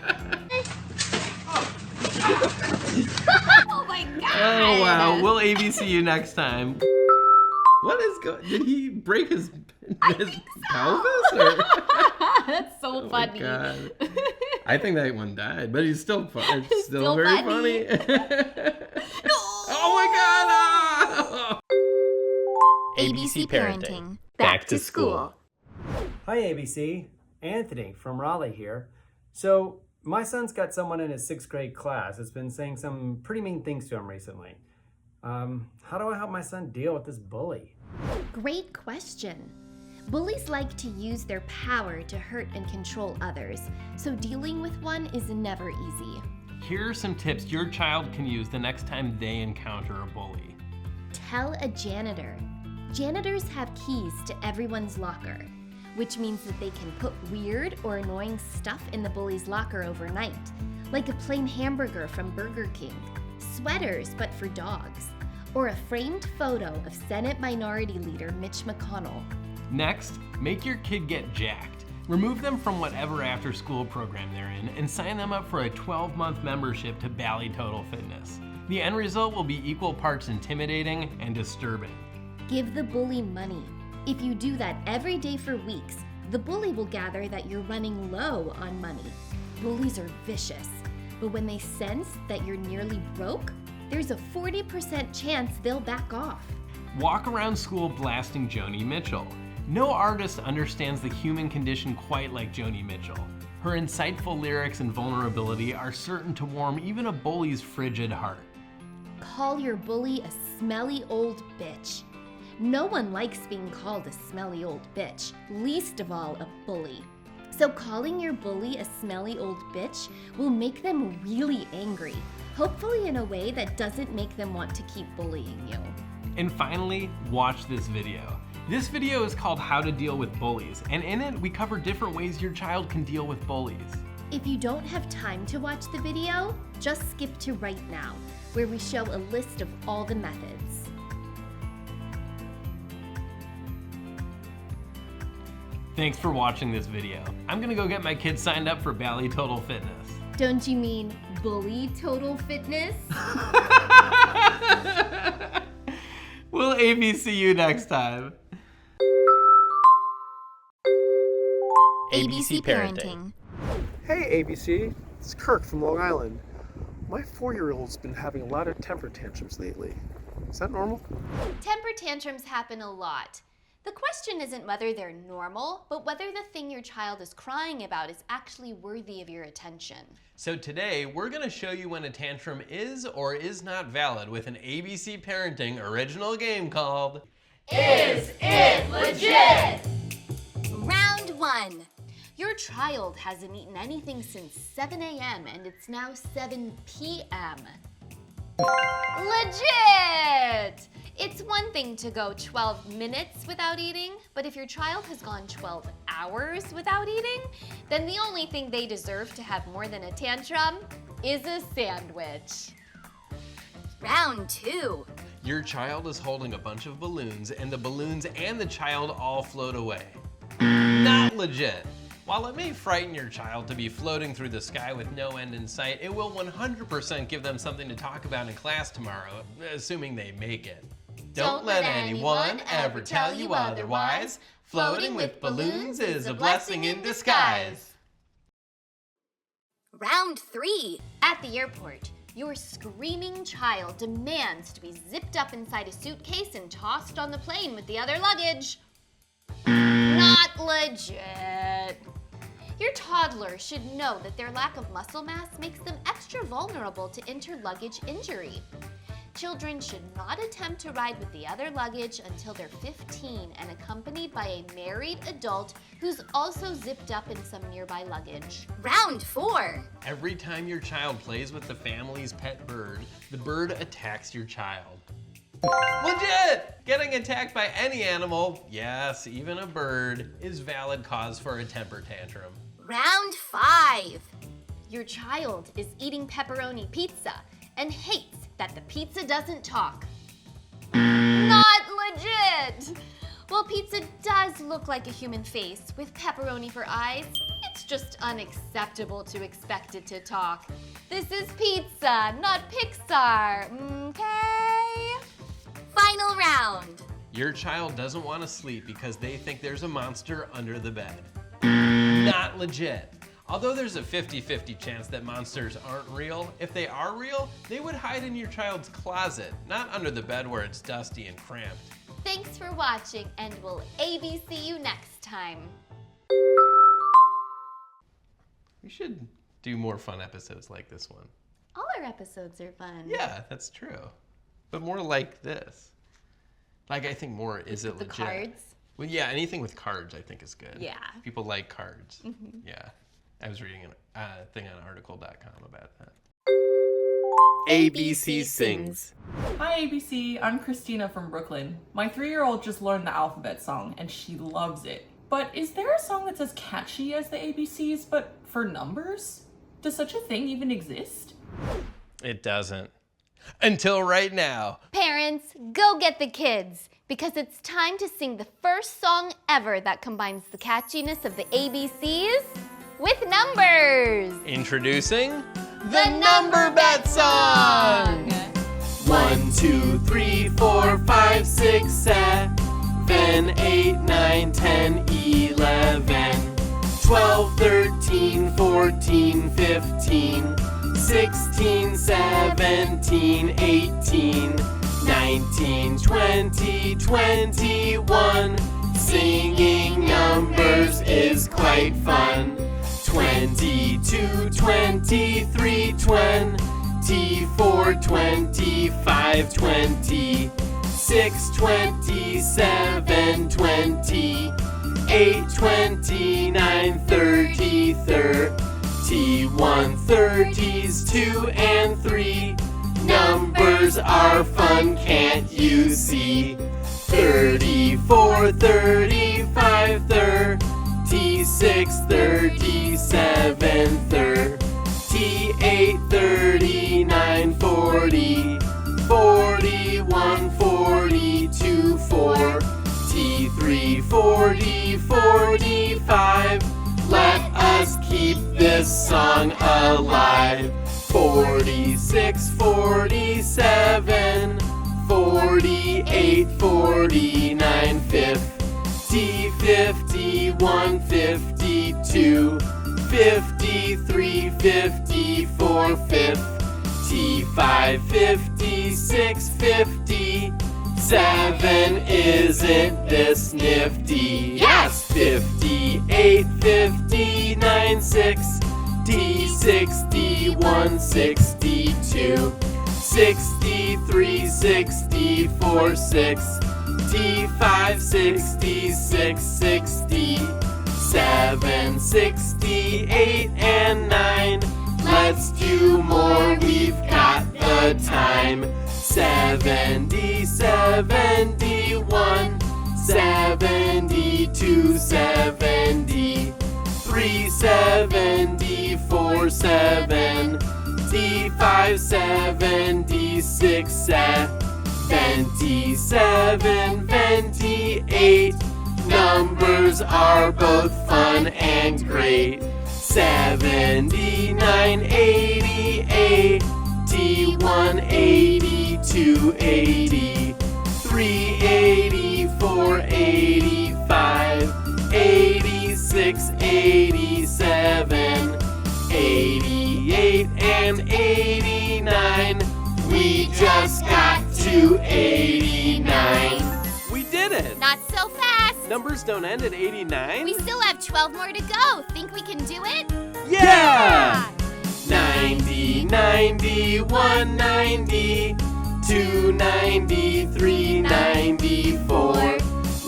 Oh my god. Oh wow, we'll ABC you next time. What is going? Did he break his pelvis? Or? That's so funny. God. I think that one died, but he's still fun. It's still very funny. No. Oh my god! Oh. ABC Parenting. Back to school. Hi ABC, Anthony from Raleigh here. So my son's got someone in his 6th grade class that's been saying some pretty mean things to him recently. How do I help my son deal with this bully? Great question. Bullies like to use their power to hurt and control others, so dealing with one is never easy. Here are some tips your child can use the next time they encounter a bully. Tell a janitor. Janitors have keys to everyone's locker, which means that they can put weird or annoying stuff in the bully's locker overnight, like a plain hamburger from Burger King, sweaters but for dogs, or a framed photo of Senate Minority Leader Mitch McConnell. Next, make your kid get jacked. Remove them from whatever after-school program they're in and sign them up for a 12-month membership to Bally Total Fitness. The end result will be equal parts intimidating and disturbing. Give the bully money. If you do that every day for weeks, the bully will gather that you're running low on money. Bullies are vicious, but when they sense that you're nearly broke, there's a 40% chance they'll back off. Walk around school blasting Joni Mitchell. No artist understands the human condition quite like Joni Mitchell. Her insightful lyrics and vulnerability are certain to warm even a bully's frigid heart. Call your bully a smelly old bitch. No one likes being called a smelly old bitch, least of all a bully. So calling your bully a smelly old bitch will make them really angry, hopefully in a way that doesn't make them want to keep bullying you. And finally, watch this video. This video is called How to Deal with Bullies, and in it we cover different ways your child can deal with bullies. If you don't have time to watch the video, just skip to right now, where we show a list of all the methods. Thanks for watching this video. I'm gonna go get my kids signed up for Bally Total Fitness. Don't you mean Bully Total Fitness? We'll ABC you next time. ABC Parenting. Hey ABC, it's Kirk from Long Island. My 4-year-old's been having a lot of temper tantrums lately. Is that normal? Temper tantrums happen a lot. The question isn't whether they're normal, but whether the thing your child is crying about is actually worthy of your attention. So today, we're gonna show you when a tantrum is or is not valid with an ABC Parenting original game called Is It Legit? Round 1. Your child hasn't eaten anything since 7 a.m. and it's now 7 p.m. Legit! It's one thing to go 12 minutes without eating, but if your child has gone 12 hours without eating, then the only thing they deserve to have more than a tantrum is a sandwich. Round 2. Your child is holding a bunch of balloons and the balloons and the child all float away. Not legit. While it may frighten your child to be floating through the sky with no end in sight, it will 100% give them something to talk about in class tomorrow, assuming they make it. Don't let anyone ever tell you otherwise. Floating with balloons is a blessing in disguise. Round 3. At the airport, your screaming child demands to be zipped up inside a suitcase and tossed on the plane with the other luggage. Not legit. Your toddler should know that their lack of muscle mass makes them extra vulnerable to inter-luggage injury. Children should not attempt to ride with the other luggage until they're 15 and accompanied by a married adult who's also zipped up in some nearby luggage. Round 4. Every time your child plays with the family's pet bird, the bird attacks your child. Legit! Getting attacked by any animal, yes, even a bird, is valid cause for a temper tantrum. Round 5. Your child is eating pepperoni pizza and hates that the pizza doesn't talk. Not legit! While pizza does look like a human face with pepperoni for eyes, it's just unacceptable to expect it to talk. This is pizza, not Pixar, okay? Final round. Your child doesn't want to sleep because they think there's a monster under the bed. Not legit. Although there's a 50-50 chance that monsters aren't real, if they are real, they would hide in your child's closet, not under the bed where it's dusty and cramped. Thanks for watching, and we'll ABC you next time. We should do more fun episodes like this one. All our episodes are fun. Yeah, that's true. But more like this. Like, I think more is it The legit? cards? Well, yeah, anything with cards I think is good. Yeah. People like cards. Mhm. Yeah. I was reading a thing on article.com about that. ABC Sings. Hi ABC, I'm Christina from Brooklyn. My 3-year-old just learned the alphabet song and she loves it. But is there a song that's as catchy as the ABCs but for numbers? Does such a thing even exist? It doesn't. Until right now. Parents, go get the kids, because it's time to sing the first song ever that combines the catchiness of the ABCs with numbers. Introducing The Number Bet Song. 1, 2, 3, 4, 5, 6, 7, 8, 9, 10, 11, 12, 13, 14, 15, 16, 17, 18, 19, 20, 21. Singing numbers is quite fun. 22, 23, 24, 25, 26, 27, 28, 29, 30, 31, T1 30s, 2 and 3. Numbers are fun, can't you see? 34, 35, 36, 37, T8, 39, 40, 41, 42, 4, T3, 40, 45. Let us keep this song alive. 46, 47, 48, 49, 50, 51, 52, 53, 54, 55, 56, 57. Isn't this nifty? Yes! 58, 59, 60, 61, 62, 63, 64, 65, 66, 67, 68, and 9. Let's do more, we've got the time. 70, 71, 72, 73, 74, 75, 76, 77, 28. Numbers are both fun and great. 79, 88, T1, 82, 80, 3, 84, 85, 86, 87, 88, and 89. We just got to 89. We did it! Not so fast. Numbers don't end at 89? We still have 12 more to go. Think we can do it? Yeah! 90, 91, 90, 290, 394,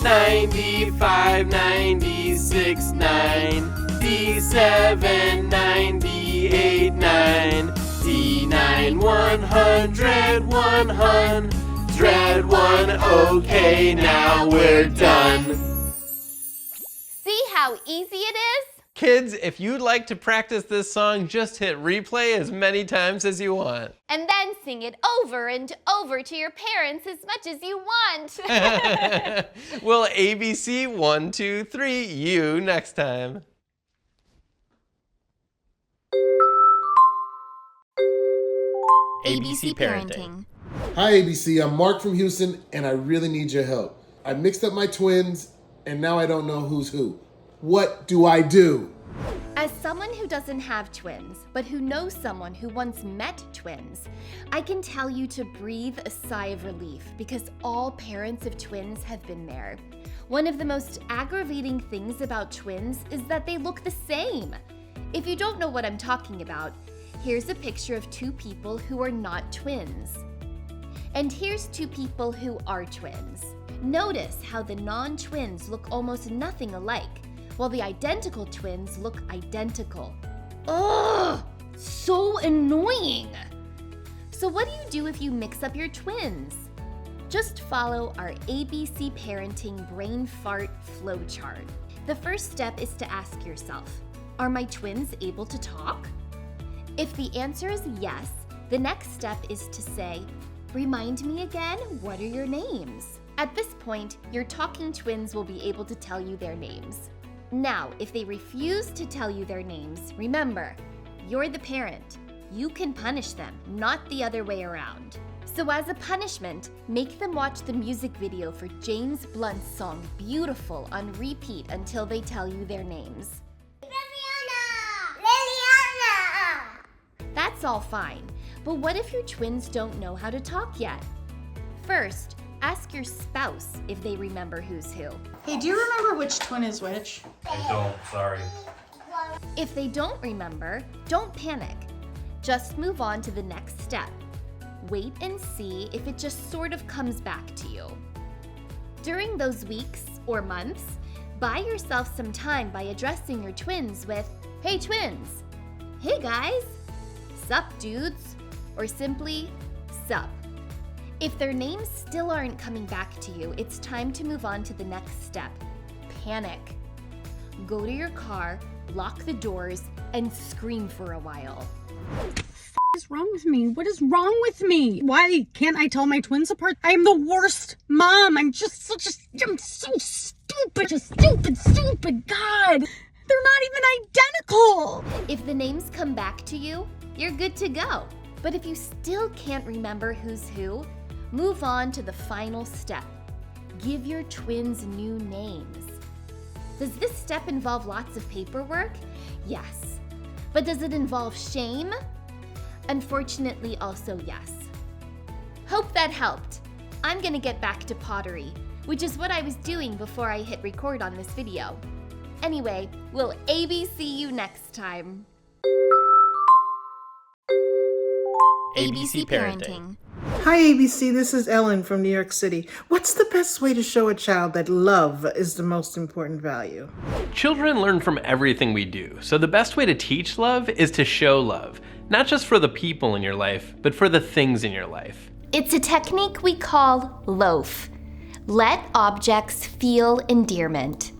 95, 96, 97, 98, 99, 100, 101. Okay, now we're done. See how easy it is? Kids, if you'd like to practice this song, just hit replay as many times as you want. And then sing it over and over to your parents as much as you want. We'll ABC 1, 2, 3 you next time. ABC Parenting. Hi ABC, I'm Mark from Houston and I really need your help. I mixed up my twins and now I don't know who's who. What do I do? As someone who doesn't have twins, but who knows someone who once met twins, I can tell you to breathe a sigh of relief because all parents of twins have been there. One of the most aggravating things about twins is that they look the same. If you don't know what I'm talking about, here's a picture of two people who are not twins. And here's two people who are twins. Notice how the non-twins look almost nothing alike, while the identical twins look identical. Ugh! So annoying! So what do you do if you mix up your twins? Just follow our ABC Parenting Brain Fart flowchart. The first step is to ask yourself, are my twins able to talk? If the answer is yes, the next step is to say, remind me again, what are your names? At this point, your talking twins will be able to tell you their names. Now, if they refuse to tell you their names, remember, you're the parent. You can punish them, not the other way around. So as a punishment, make them watch the music video for James Blunt's song Beautiful on repeat until they tell you their names. That's all fine, but what if your twins don't know how to talk yet? First, ask your spouse if they remember who's who. Hey, do you remember which twin is which? I don't, sorry. If they don't remember, don't panic. Just move on to the next step. Wait and see if it just sort of comes back to you. During those weeks or months, buy yourself some time by addressing your twins with, "Hey twins," hey guys, sup dudes, or simply sup. If their names still aren't coming back to you, it's time to move on to the next step. Panic. Go to your car, lock the doors, and scream for a while. What is wrong with me? What is wrong with me? Why can't I tell my twins apart? I am the worst mom. I'm so stupid. Just stupid. God, they're not even identical. If the names come back to you, you're good to go. But if you still can't remember who's who, move on to the final step. Give your twins new names. Does this step involve lots of paperwork? Yes. But does it involve shame? Unfortunately, also yes. Hope that helped. I'm gonna get back to pottery, which is what I was doing before I hit record on this video. Anyway, we'll ABC you next time. ABC Parenting. Hi, ABC. This is Ellen from New York City. What's the best way to show a child that love is the most important value? Children learn from everything we do, so the best way to teach love is to show love, not just for the people in your life, but for the things in your life. It's a technique we call loaf. Let objects feel endearment.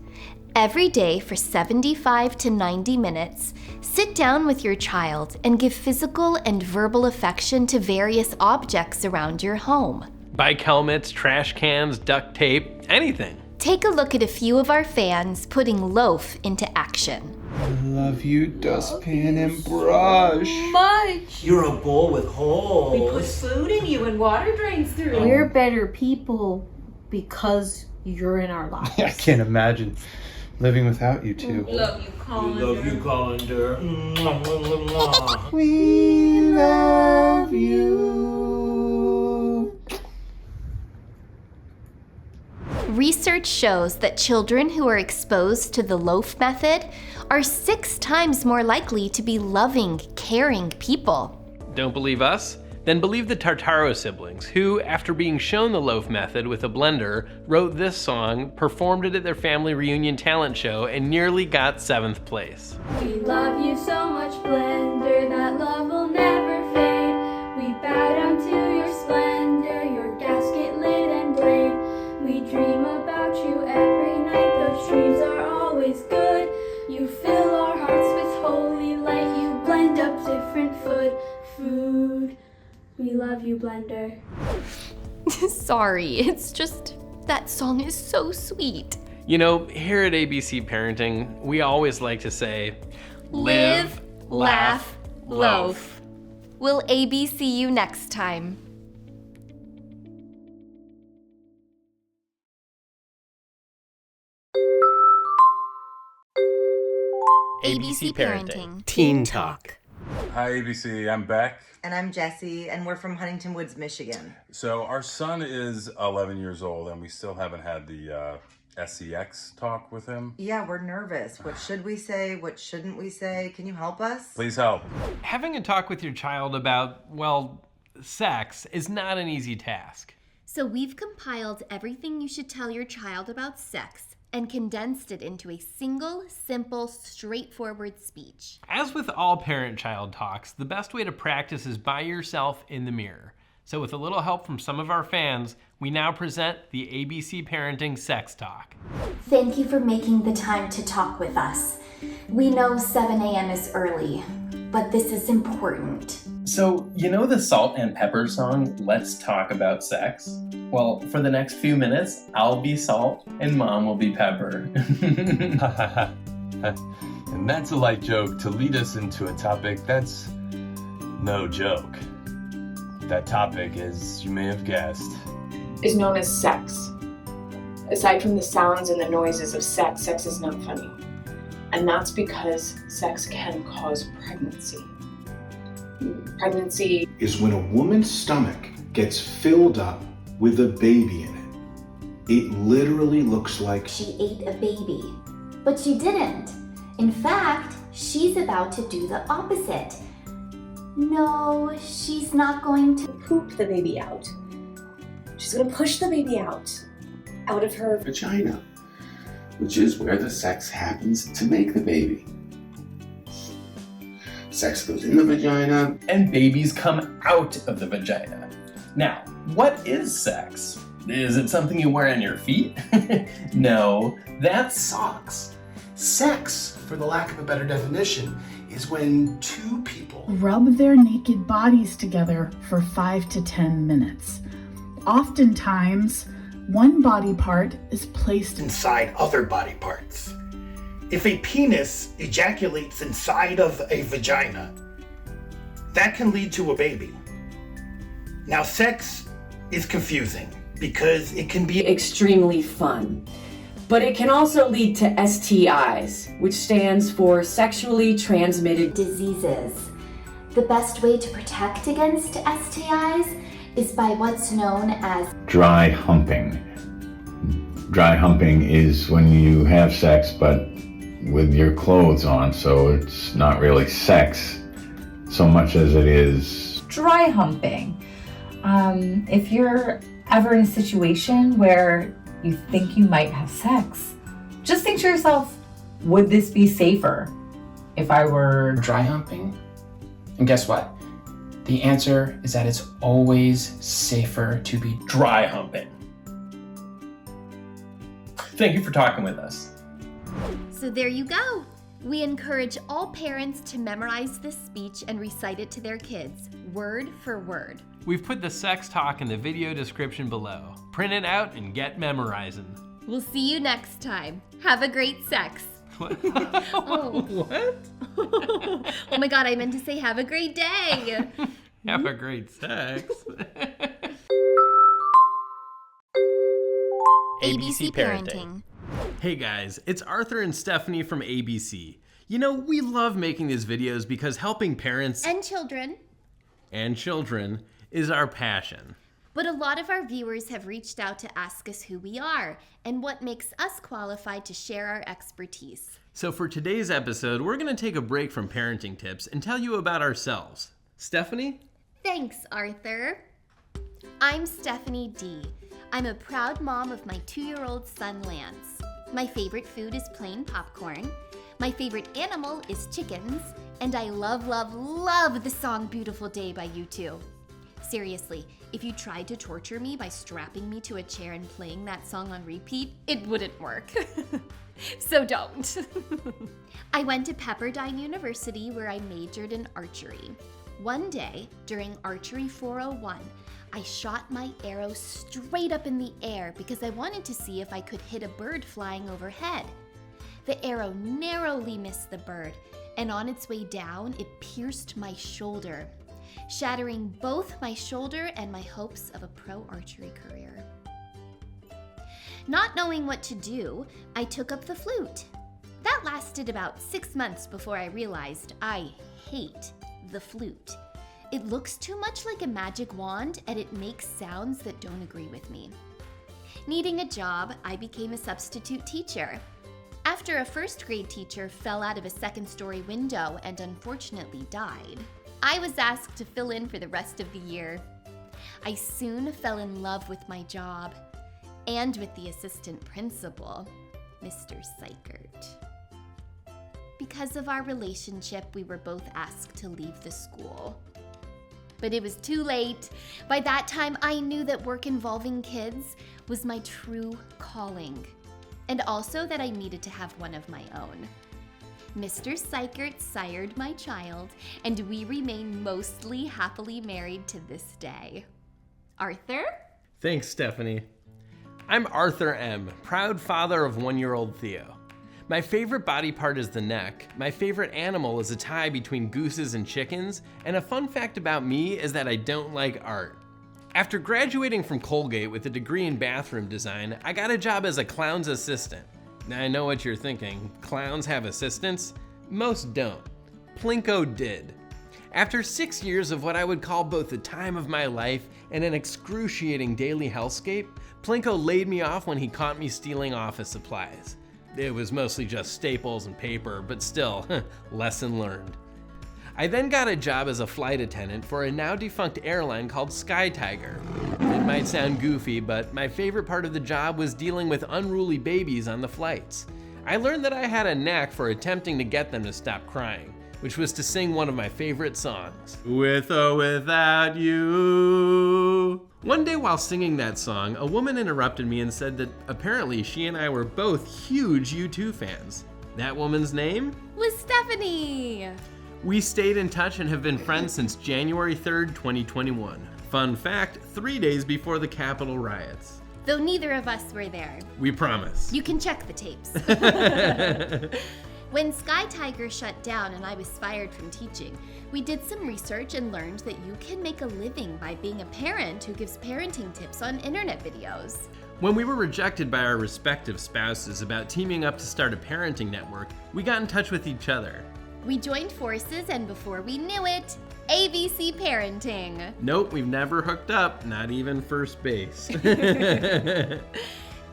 Every day for 75 to 90 minutes, sit down with your child and give physical and verbal affection to various objects around your home. Bike helmets, trash cans, duct tape, anything. Take a look at a few of our fans putting loaf into action. I love you, dustpan and brush. Much. You're a bowl with holes. We put food in you and water drains through. We're better people because you're in our lives. I can't imagine living without you two. Love you, Colander. We love you, Colander. We love you. Research shows that children who are exposed to the loaf method are 6 times more likely to be loving, caring people. Don't believe us? Then believe the Tartaro siblings, who, after being shown the loaf method with a blender, wrote this song, performed it at their family reunion talent show, and nearly got 7th place. We love you so much, Blender, that love will never fade. We bow down to your splendor, your gasket lid and blade. We dream about you every night, those dreams are always good. You fill our hearts with holy light, you blend up different food. We love you, Blender. Sorry, it's just that song is so sweet. You know, here at ABC Parenting, we always like to say, live, laugh, loaf. We'll ABC you next time. ABC Parenting. Teen Talk. Hi, ABC. I'm Beck. And I'm Jessie, and we're from Huntington Woods, Michigan. So our son is 11 years old, and we still haven't had the SEX talk with him. Yeah, we're nervous. What should we say? What shouldn't we say? Can you help us? Please help. Having a talk with your child about, well, sex is not an easy task. So we've compiled everything you should tell your child about sex and condensed it into a single, simple, straightforward speech. As with all parent-child talks, the best way to practice is by yourself in the mirror. So with a little help from some of our fans, we now present the ABC Parenting Sex Talk. Thank you for making the time to talk with us. We know 7 a.m. is early, but this is important. So, you know the Salt and Pepper song, Let's Talk About Sex? Well, for the next few minutes, I'll be Salt and Mom will be Pepper. And that's a light joke to lead us into a topic that's no joke. That topic, as you may have guessed, is known as sex. Aside from the sounds and the noises of sex, sex is not funny. And that's because sex can cause pregnancy. Pregnancy is when a woman's stomach gets filled up with a baby in it. It literally looks like she ate a baby, but she didn't. In fact, she's about to do the opposite. No, she's not going to poop the baby out. She's going to push the baby out of her vagina, which is where the sex happens to make the baby. sex goes in the vagina, and babies come out of the vagina. Now, what is sex? Is it something you wear on your feet? No, that's socks. Sex, for the lack of a better definition, is when two people rub their naked bodies together for 5 to 10 minutes. Oftentimes, one body part is placed inside other body parts. If a penis ejaculates inside of a vagina, that can lead to a baby. Now, sex is confusing because it can be extremely fun, but it can also lead to STIs, which stands for sexually transmitted diseases. The best way to protect against STIs is by what's known as dry humping. Dry humping is when you have sex but with your clothes on, so it's not really sex so much as it is dry humping. If you're ever in a situation where you think you might have sex, just think to yourself, would this be safer if I were dry humping? And guess what? The answer is that it's always safer to be dry humping. Thank you for talking with us. So there you go. We encourage all parents to memorize this speech and recite it to their kids, word for word. We've put the sex talk in the video description below. Print it out and get memorizing. We'll see you next time. Have a great sex. What? Oh. What? Oh my God, I meant to say have a great day. Have a great sex. ABC Parenting. Hey guys, it's Arthur and Stephanie from ABC. You know, we love making these videos because helping parents and children is our passion. But a lot of our viewers have reached out to ask us who we are and what makes us qualified to share our expertise. So for today's episode, we're going to take a break from parenting tips and tell you about ourselves. Stephanie? Thanks, Arthur. I'm Stephanie D. I'm a proud mom of my 2-year-old son, Lance. My favorite food is plain popcorn. My favorite animal is chickens. And I love, love, love the song Beautiful Day by U2. Seriously, if you tried to torture me by strapping me to a chair and playing that song on repeat, it wouldn't work. So don't. I went to Pepperdine University where I majored in archery. One day, during Archery 401, I shot my arrow straight up in the air because I wanted to see if I could hit a bird flying overhead. The arrow narrowly missed the bird, and on its way down, it pierced my shoulder, shattering both my shoulder and my hopes of a pro archery career. Not knowing what to do, I took up the flute. That lasted about 6 months before I realized I hate the flute. It looks too much like a magic wand and it makes sounds that don't agree with me. Needing a job, I became a substitute teacher. After a first grade teacher fell out of a second-story window and unfortunately died, I was asked to fill in for the rest of the year. I soon fell in love with my job and with the assistant principal, Mr. Cykiert. Because of our relationship, we were both asked to leave the school. But it was too late. By that time, I knew that work involving kids was my true calling, and also that I needed to have one of my own. Mr. Cykiert sired my child, and we remain mostly happily married to this day. Arthur? Thanks, Stephanie. I'm Arthur M., proud father of 1-year-old Theo. My favorite body part is the neck. My favorite animal is a tie between gooses and chickens. And a fun fact about me is that I don't like art. After graduating from Colgate with a degree in bathroom design, I got a job as a clown's assistant. Now I know what you're thinking. Clowns have assistants? Most don't. Plinko did. After 6 years of what I would call both the time of my life and an excruciating daily hellscape, Plinko laid me off when he caught me stealing office supplies. It was mostly just staples and paper, but still, lesson learned. I then got a job as a flight attendant for a now defunct airline called Sky Tiger. It might sound goofy, but my favorite part of the job was dealing with unruly babies on the flights. I learned that I had a knack for attempting to get them to stop crying. which was to sing one of my favorite songs, With or Without You. One day while singing that song, a woman interrupted me and said that apparently she and I were both huge U2 fans. That woman's name was Stephanie. We stayed in touch and have been friends since January 3rd, 2021. Fun fact, 3 days before the Capitol riots. Though neither of us were there. We promise. You can check the tapes. When Sky Tiger shut down and I was fired from teaching, we did some research and learned that you can make a living by being a parent who gives parenting tips on internet videos. When we were rejected by our respective spouses about teaming up to start a parenting network, we got in touch with each other. We joined forces and before we knew it, ABC Parenting. Nope, we've never hooked up, not even first base.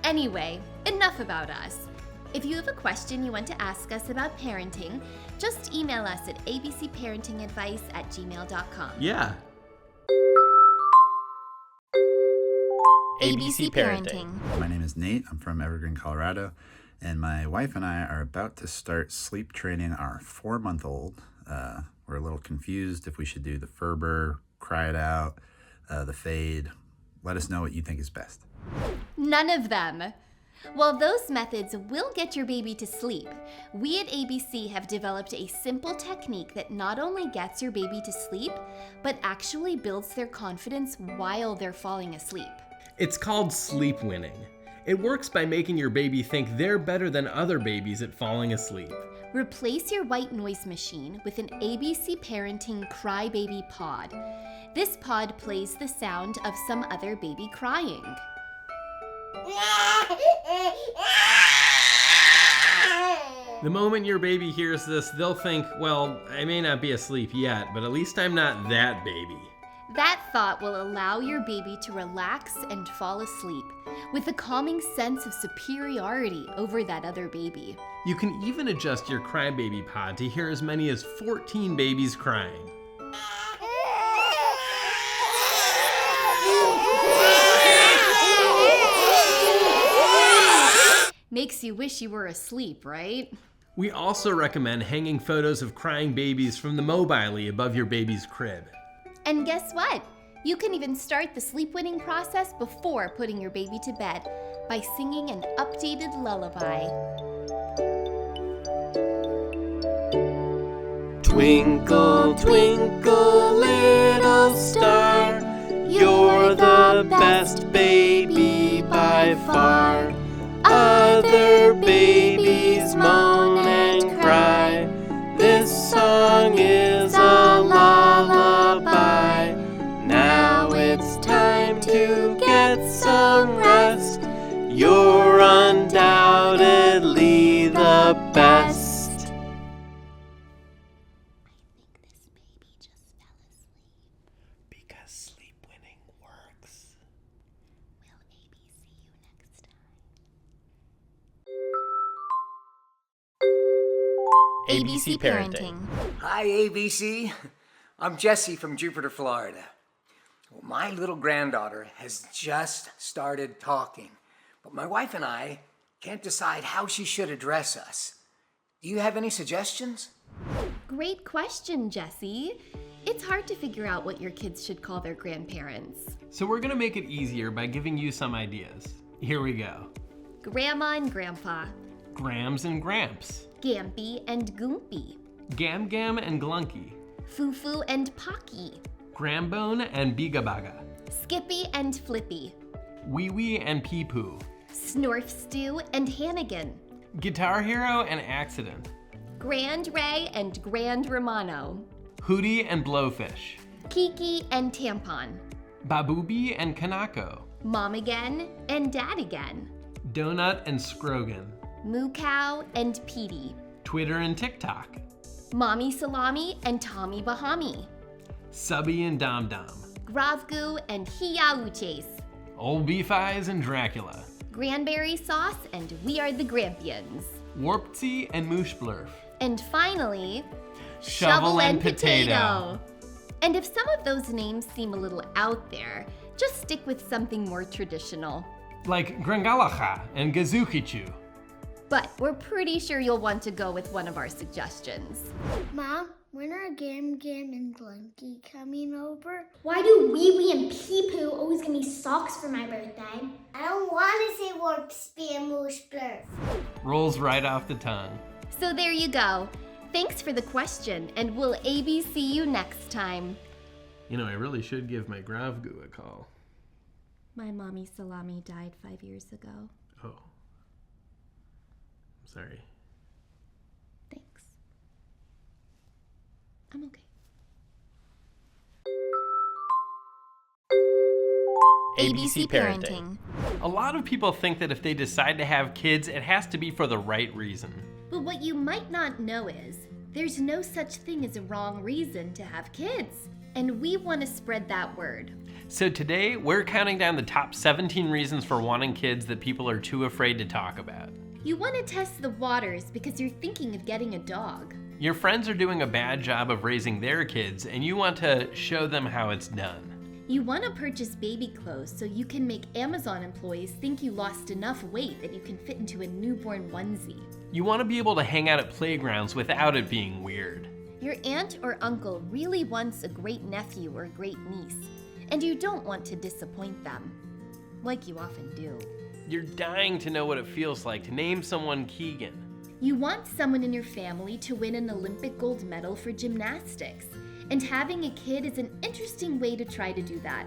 Anyway, enough about us. If you have a question you want to ask us about parenting, just email us at abcparentingadvice@gmail.com. Yeah. ABC Parenting. My name is Nate. I'm from Evergreen, Colorado, and my wife and I are about to start sleep training our 4-month-old. We're a little confused if we should do the Ferber, cry it out, the fade. Let us know what you think is best. None of them. While those methods will get your baby to sleep, we at ABC have developed a simple technique that not only gets your baby to sleep, but actually builds their confidence while they're falling asleep. It's called sleep winning. It works by making your baby think they're better than other babies at falling asleep. Replace your white noise machine with an ABC Parenting Crybaby Pod. This pod plays the sound of some other baby crying. The moment your baby hears this, they'll think, well, I may not be asleep yet, but at least I'm not that baby. That thought will allow your baby to relax and fall asleep with a calming sense of superiority over that other baby. You can even adjust your crybaby pod to hear as many as 14 babies crying. Makes you wish you were asleep, right? We also recommend hanging photos of crying babies from the mobile above your baby's crib. And guess what? You can even start the sleep winning process before putting your baby to bed by singing an updated lullaby. Twinkle, twinkle, little star, you're the best baby by far. Other babies moan and cry, this song is a lullaby. Now it's time to get some rest, you're undoubtedly the best. ABC Parenting. Hi, ABC. I'm Jesse from Jupiter, Florida. Well, my little granddaughter has just started talking, but my wife and I can't decide how she should address us. Do you have any suggestions? Great question, Jesse. It's hard to figure out what your kids should call their grandparents. So we're gonna make it easier by giving you some ideas. Here we go. Grandma and Grandpa. Grams and Gramps. Gampy and Goompy. Gam Gam and Glunky. Fufu and Pocky. Grambone and Bigabaga. Skippy and Flippy. Wee Wee and Pee Poo. Snorf Stew and Hannigan. Guitar Hero and Accident. Grand Ray and Grand Romano. Hootie and Blowfish. Kiki and Tampon. Babooby and Kanako. Mom Again and Dad Again. Donut and Scrogan. Moo Cow and Petey. Twitter and TikTok. Mommy Salami and Tommy Bahami. Subby and Dom Dom. Gravgoo and Hiauches. Old Beef Eyes and Dracula. Granberry Sauce and We Are the Grampians. Warptsy and Moosh Blurf. And finally, Shovel and Potato. And if some of those names seem a little out there, just stick with something more traditional. Like Grangalacha and Gazukichu. but we're pretty sure you'll want to go with one of our suggestions. Mom, when are Gam and Blinky coming over? Why do Wee Wee and Pee Poo always give me socks for my birthday? I don't want to say warp spam moosh blurf. Rolls right off the tongue. So there you go. Thanks for the question, and we'll ABC you next time. You know, I really should give my Gravgu a call. My mommy Salami died 5 years ago. Oh. I'm sorry. Thanks. I'm okay. ABC Parenting. A lot of people think that if they decide to have kids, it has to be for the right reason. But what you might not know is, there's no such thing as a wrong reason to have kids. And we want to spread that word. So today, we're counting down the top 17 reasons for wanting kids that people are too afraid to talk about. You want to test the waters because you're thinking of getting a dog. Your friends are doing a bad job of raising their kids, and you want to show them how it's done. You want to purchase baby clothes so you can make Amazon employees think you lost enough weight that you can fit into a newborn onesie. You want to be able to hang out at playgrounds without it being weird. Your aunt or uncle really wants a great nephew or great niece, and you don't want to disappoint them, like you often do. You're dying to know what it feels like to name someone Keegan. You want someone in your family to win an Olympic gold medal for gymnastics, and having a kid is an interesting way to try to do that.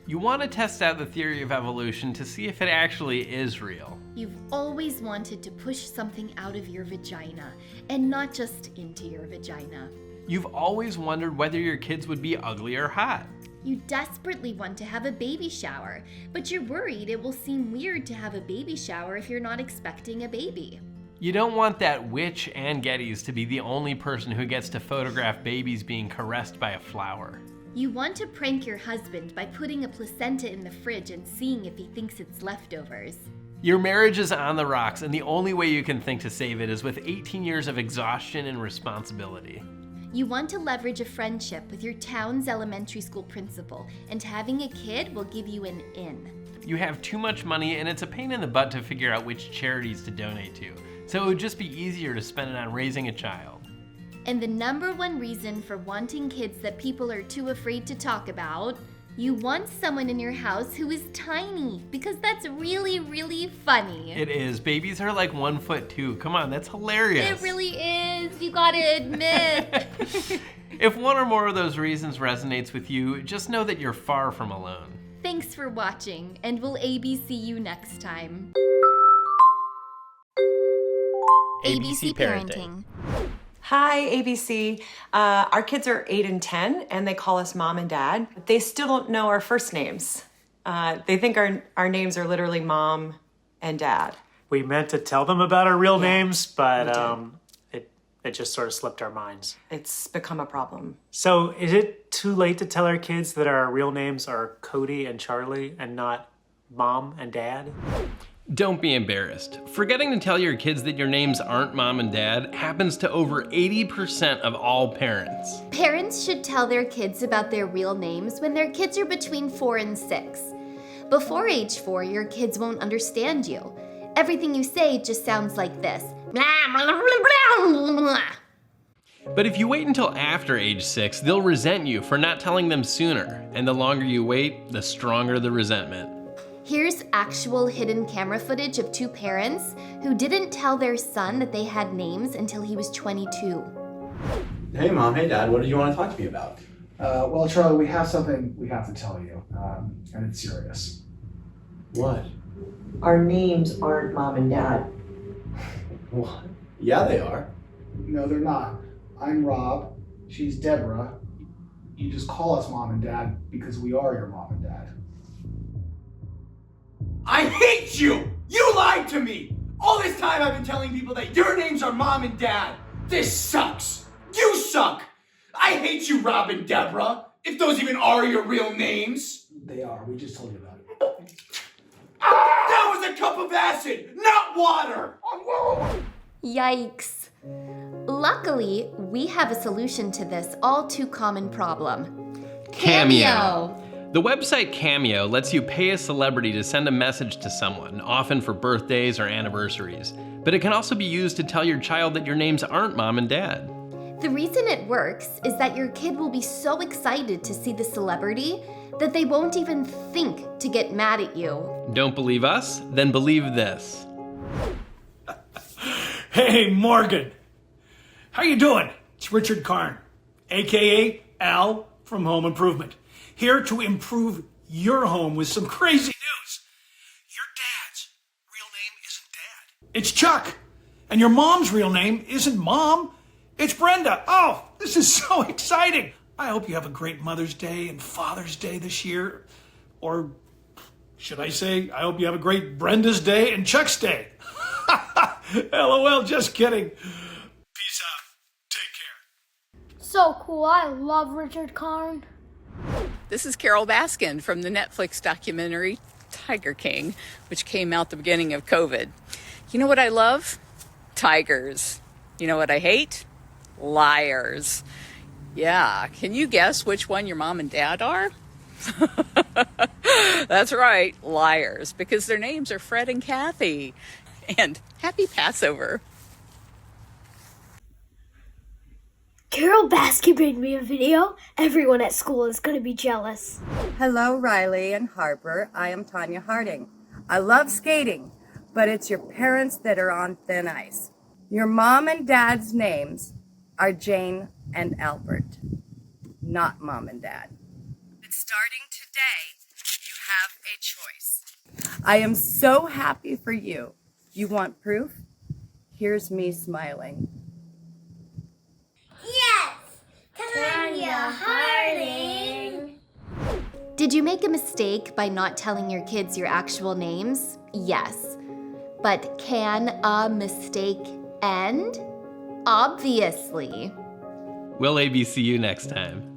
You want to test out the theory of evolution to see if it actually is real. You've always wanted to push something out of your vagina, and not just into your vagina. You've always wondered whether your kids would be ugly or hot. You desperately want to have a baby shower, but you're worried it will seem weird to have a baby shower if you're not expecting a baby. You don't want that witch Ann Geddes to be the only person who gets to photograph babies being caressed by a flower. You want to prank your husband by putting a placenta in the fridge and seeing if he thinks it's leftovers. Your marriage is on the rocks, and the only way you can think to save it is with 18 years of exhaustion and responsibility. You want to leverage a friendship with your town's elementary school principal, and having a kid will give you an in. You have too much money, and it's a pain in the butt to figure out which charities to donate to, so it would just be easier to spend it on raising a child. And the number one reason for wanting kids that people are too afraid to talk about, you want someone in your house who is tiny, because that's really, really funny. It is. Babies are like 1'2". Come on, that's hilarious. It really is. You gotta admit. If one or more of those reasons resonates with you, just know that you're far from alone. Thanks for watching, and we'll ABC you next time. ABC Parenting. Hi, ABC. Our kids are 8 and 10, and they call us mom and dad. They still don't know our first names. They think our names are literally mom and dad. We meant to tell them about our real names, but it just sort of slipped our minds. It's become a problem. So is it too late to tell our kids that our real names are Cody and Charlie and not mom and dad? Don't be embarrassed. Forgetting to tell your kids that your names aren't mom and dad happens to over 80% of all parents. Parents should tell their kids about their real names when their kids are between 4 and 6. Before age 4, your kids won't understand you. Everything you say just sounds like this. But if you wait until after age 6, they'll resent you for not telling them sooner. And the longer you wait, the stronger the resentment. Here's actual hidden camera footage of 2 parents who didn't tell their son that they had names until he was 22. Hey Mom, hey Dad, what do you want to talk to me about? Well, Charlie, we have something we have to tell you, and it's serious. What? Our names aren't mom and dad. What? Yeah, they are. No, they're not. I'm Rob. She's Deborah. You just call us Mom and Dad because we are your Mom and Dad. I hate you! You lied to me! All this time I've been telling people that your names are Mom and Dad. This sucks. You suck. I hate you, Rob and Deborah. If those even are your real names. They are. We just told you about it. That was a cup of acid, not water! Yikes. Luckily, we have a solution to this all too common problem. Cameo. The website Cameo lets you pay a celebrity to send a message to someone, often for birthdays or anniversaries. But it can also be used to tell your child that your names aren't mom and dad. The reason it works is that your kid will be so excited to see the celebrity that they won't even think to get mad at you. Don't believe us? Then believe this. Hey, Morgan. How you doing? It's Richard Karn, a.k.a. Al from Home Improvement. Here to improve your home with some crazy news. Your dad's real name isn't Dad. It's Chuck. And your mom's real name isn't Mom. It's Brenda. Oh, this is so exciting. I hope you have a great Mother's Day and Father's Day this year. Or should I say, I hope you have a great Brenda's Day and Chuck's Day. LOL, just kidding. Peace out. Take care. So cool. I love Richard Karn. This is Carol Baskin from the Netflix documentary Tiger King, which came out the beginning of COVID. You know what I love? Tigers. You know what I hate? Liars. Yeah, can you guess which one your mom and dad are? That's right, liars, because their names are Fred and Kathy. And happy Passover. Carol Baskin made me a video. Everyone at school is going to be jealous. Hello, Riley and Harper. I am Tanya Harding. I love skating, but it's your parents that are on thin ice. Your mom and dad's names are Jane and Albert, not mom and dad. But starting today, you have a choice. I am so happy for you. You want proof? Here's me smiling. Yes! Tanya Harding! Did you make a mistake by not telling your kids your actual names? Yes. But can a mistake end? Obviously. We'll ABC you next time.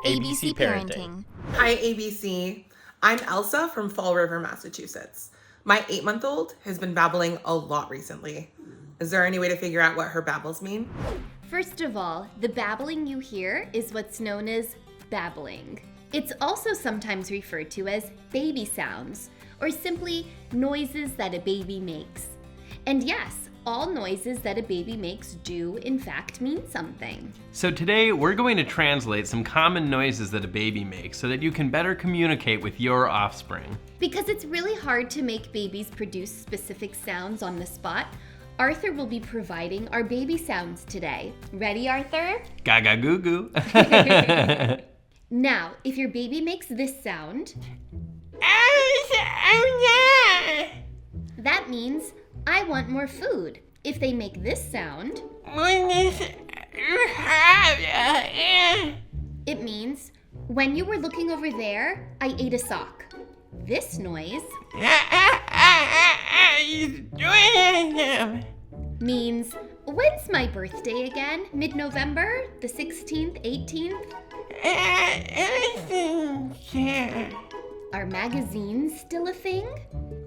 ABC Parenting. Hi, ABC. I'm Elsa from Fall River, Massachusetts. My 8-month-old has been babbling a lot recently. Is there any way to figure out what her babbles mean? First of all, the babbling you hear is what's known as babbling. It's also sometimes referred to as baby sounds, or simply noises that a baby makes. And yes, all noises that a baby makes do in fact mean something. So today we're going to translate some common noises that a baby makes so that you can better communicate with your offspring. Because it's really hard to make babies produce specific sounds on the spot, Arthur will be providing our baby sounds today. Ready, Arthur? Gaga goo goo. Now, if your baby makes this sound, that means I want more food. If they make this sound, it means when you were looking over there, I ate a sock. This noise means when's my birthday again? Mid-November? The 16th, 18th? Are magazines still a thing?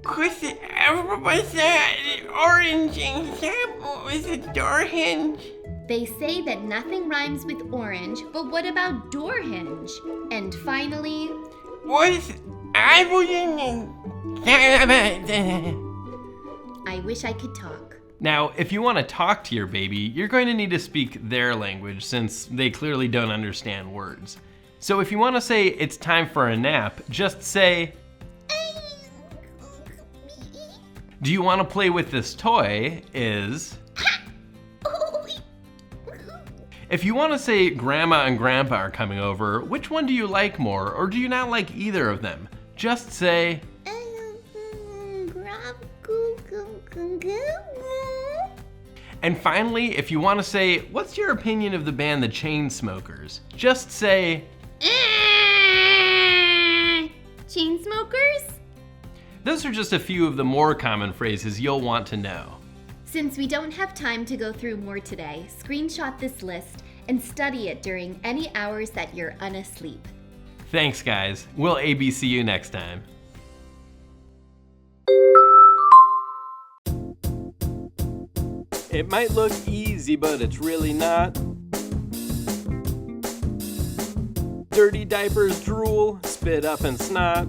Cause everybody said orange example was a door hinge. They say that nothing rhymes with orange, but what about door hinge? And finally, I wish I could talk. Now, if you want to talk to your baby, you're going to need to speak their language since they clearly don't understand words. So if you want to say it's time for a nap, just say, do you want to play with this toy is... If you want to say grandma and grandpa are coming over, which one do you like more, or do you not like either of them? Just say... And finally, if you want to say, what's your opinion of the band The Chainsmokers? Just say... Chainsmokers? Those are just a few of the more common phrases you'll want to know. Since we don't have time to go through more today, screenshot this list and study it during any hours that you're unasleep. Thanks, guys. We'll ABC you next time. It might look easy, but it's really not. Dirty diapers, drool, spit up and snot.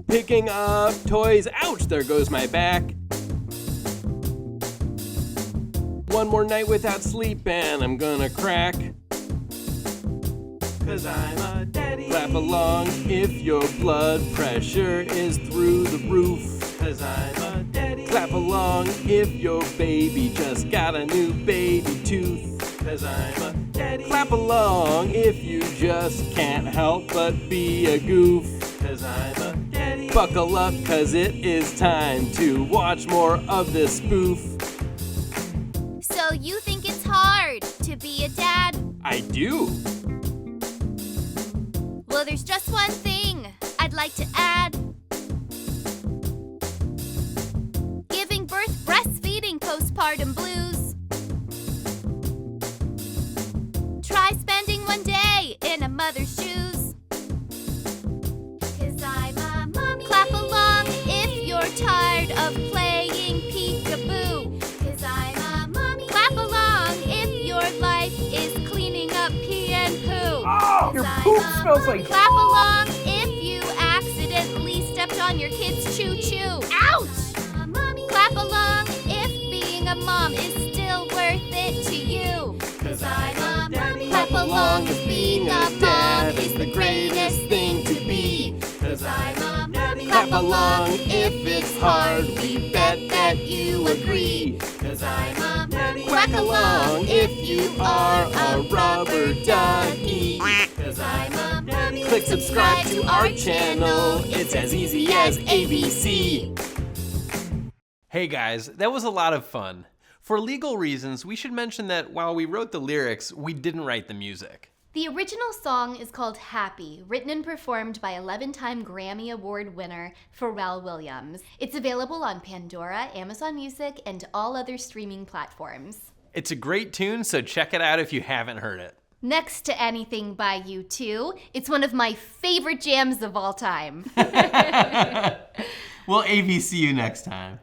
Picking up toys, ouch, there goes my back. One more night without sleep and I'm gonna crack. 'Cause I'm a daddy. Clap along if your blood pressure is through the roof. 'Cause I'm a daddy. Clap along if your baby just got a new baby tooth. 'Cause I'm a daddy. Clap along if you just can't help but be a goof. 'Cause I'm a daddy. Buckle up 'cause it is time to watch more of this spoof. So you think it's hard to be a dad? I do. Well, there's just one thing I'd like to add. Giving birth, breastfeeding, postpartum blues. Try spending one day in a mother's shoes. 'Cause I'm a mommy. Clap along if you're tired of playing peekaboo. 'Cause I'm a mommy. Clap along if your life is cleaning up pee and poo. Oh, your poop smells like... Clap along if you accidentally stepped on your kid's choo-choo. Ouch! Clap along if being a mom is still worth it to you. 'Cause I'm a mommy. Clap along if being a mom is the greatest thing to be. 'Cause I'm a mommy. Clap along if it's hard, we bet that you agree. 'Cause I'm a mommy. Quack along if you are a rubber ducky. 'Cause I'm a mommy. Click subscribe to our channel, it's as easy as ABC. Hey guys, that was a lot of fun. For legal reasons, we should mention that while we wrote the lyrics, we didn't write the music. The original song is called Happy, written and performed by 11-time Grammy Award winner Pharrell Williams. It's available on Pandora, Amazon Music, and all other streaming platforms. It's a great tune, so check it out if you haven't heard it. Next to Anything by U2, it's one of my favorite jams of all time. We'll ABC you next time.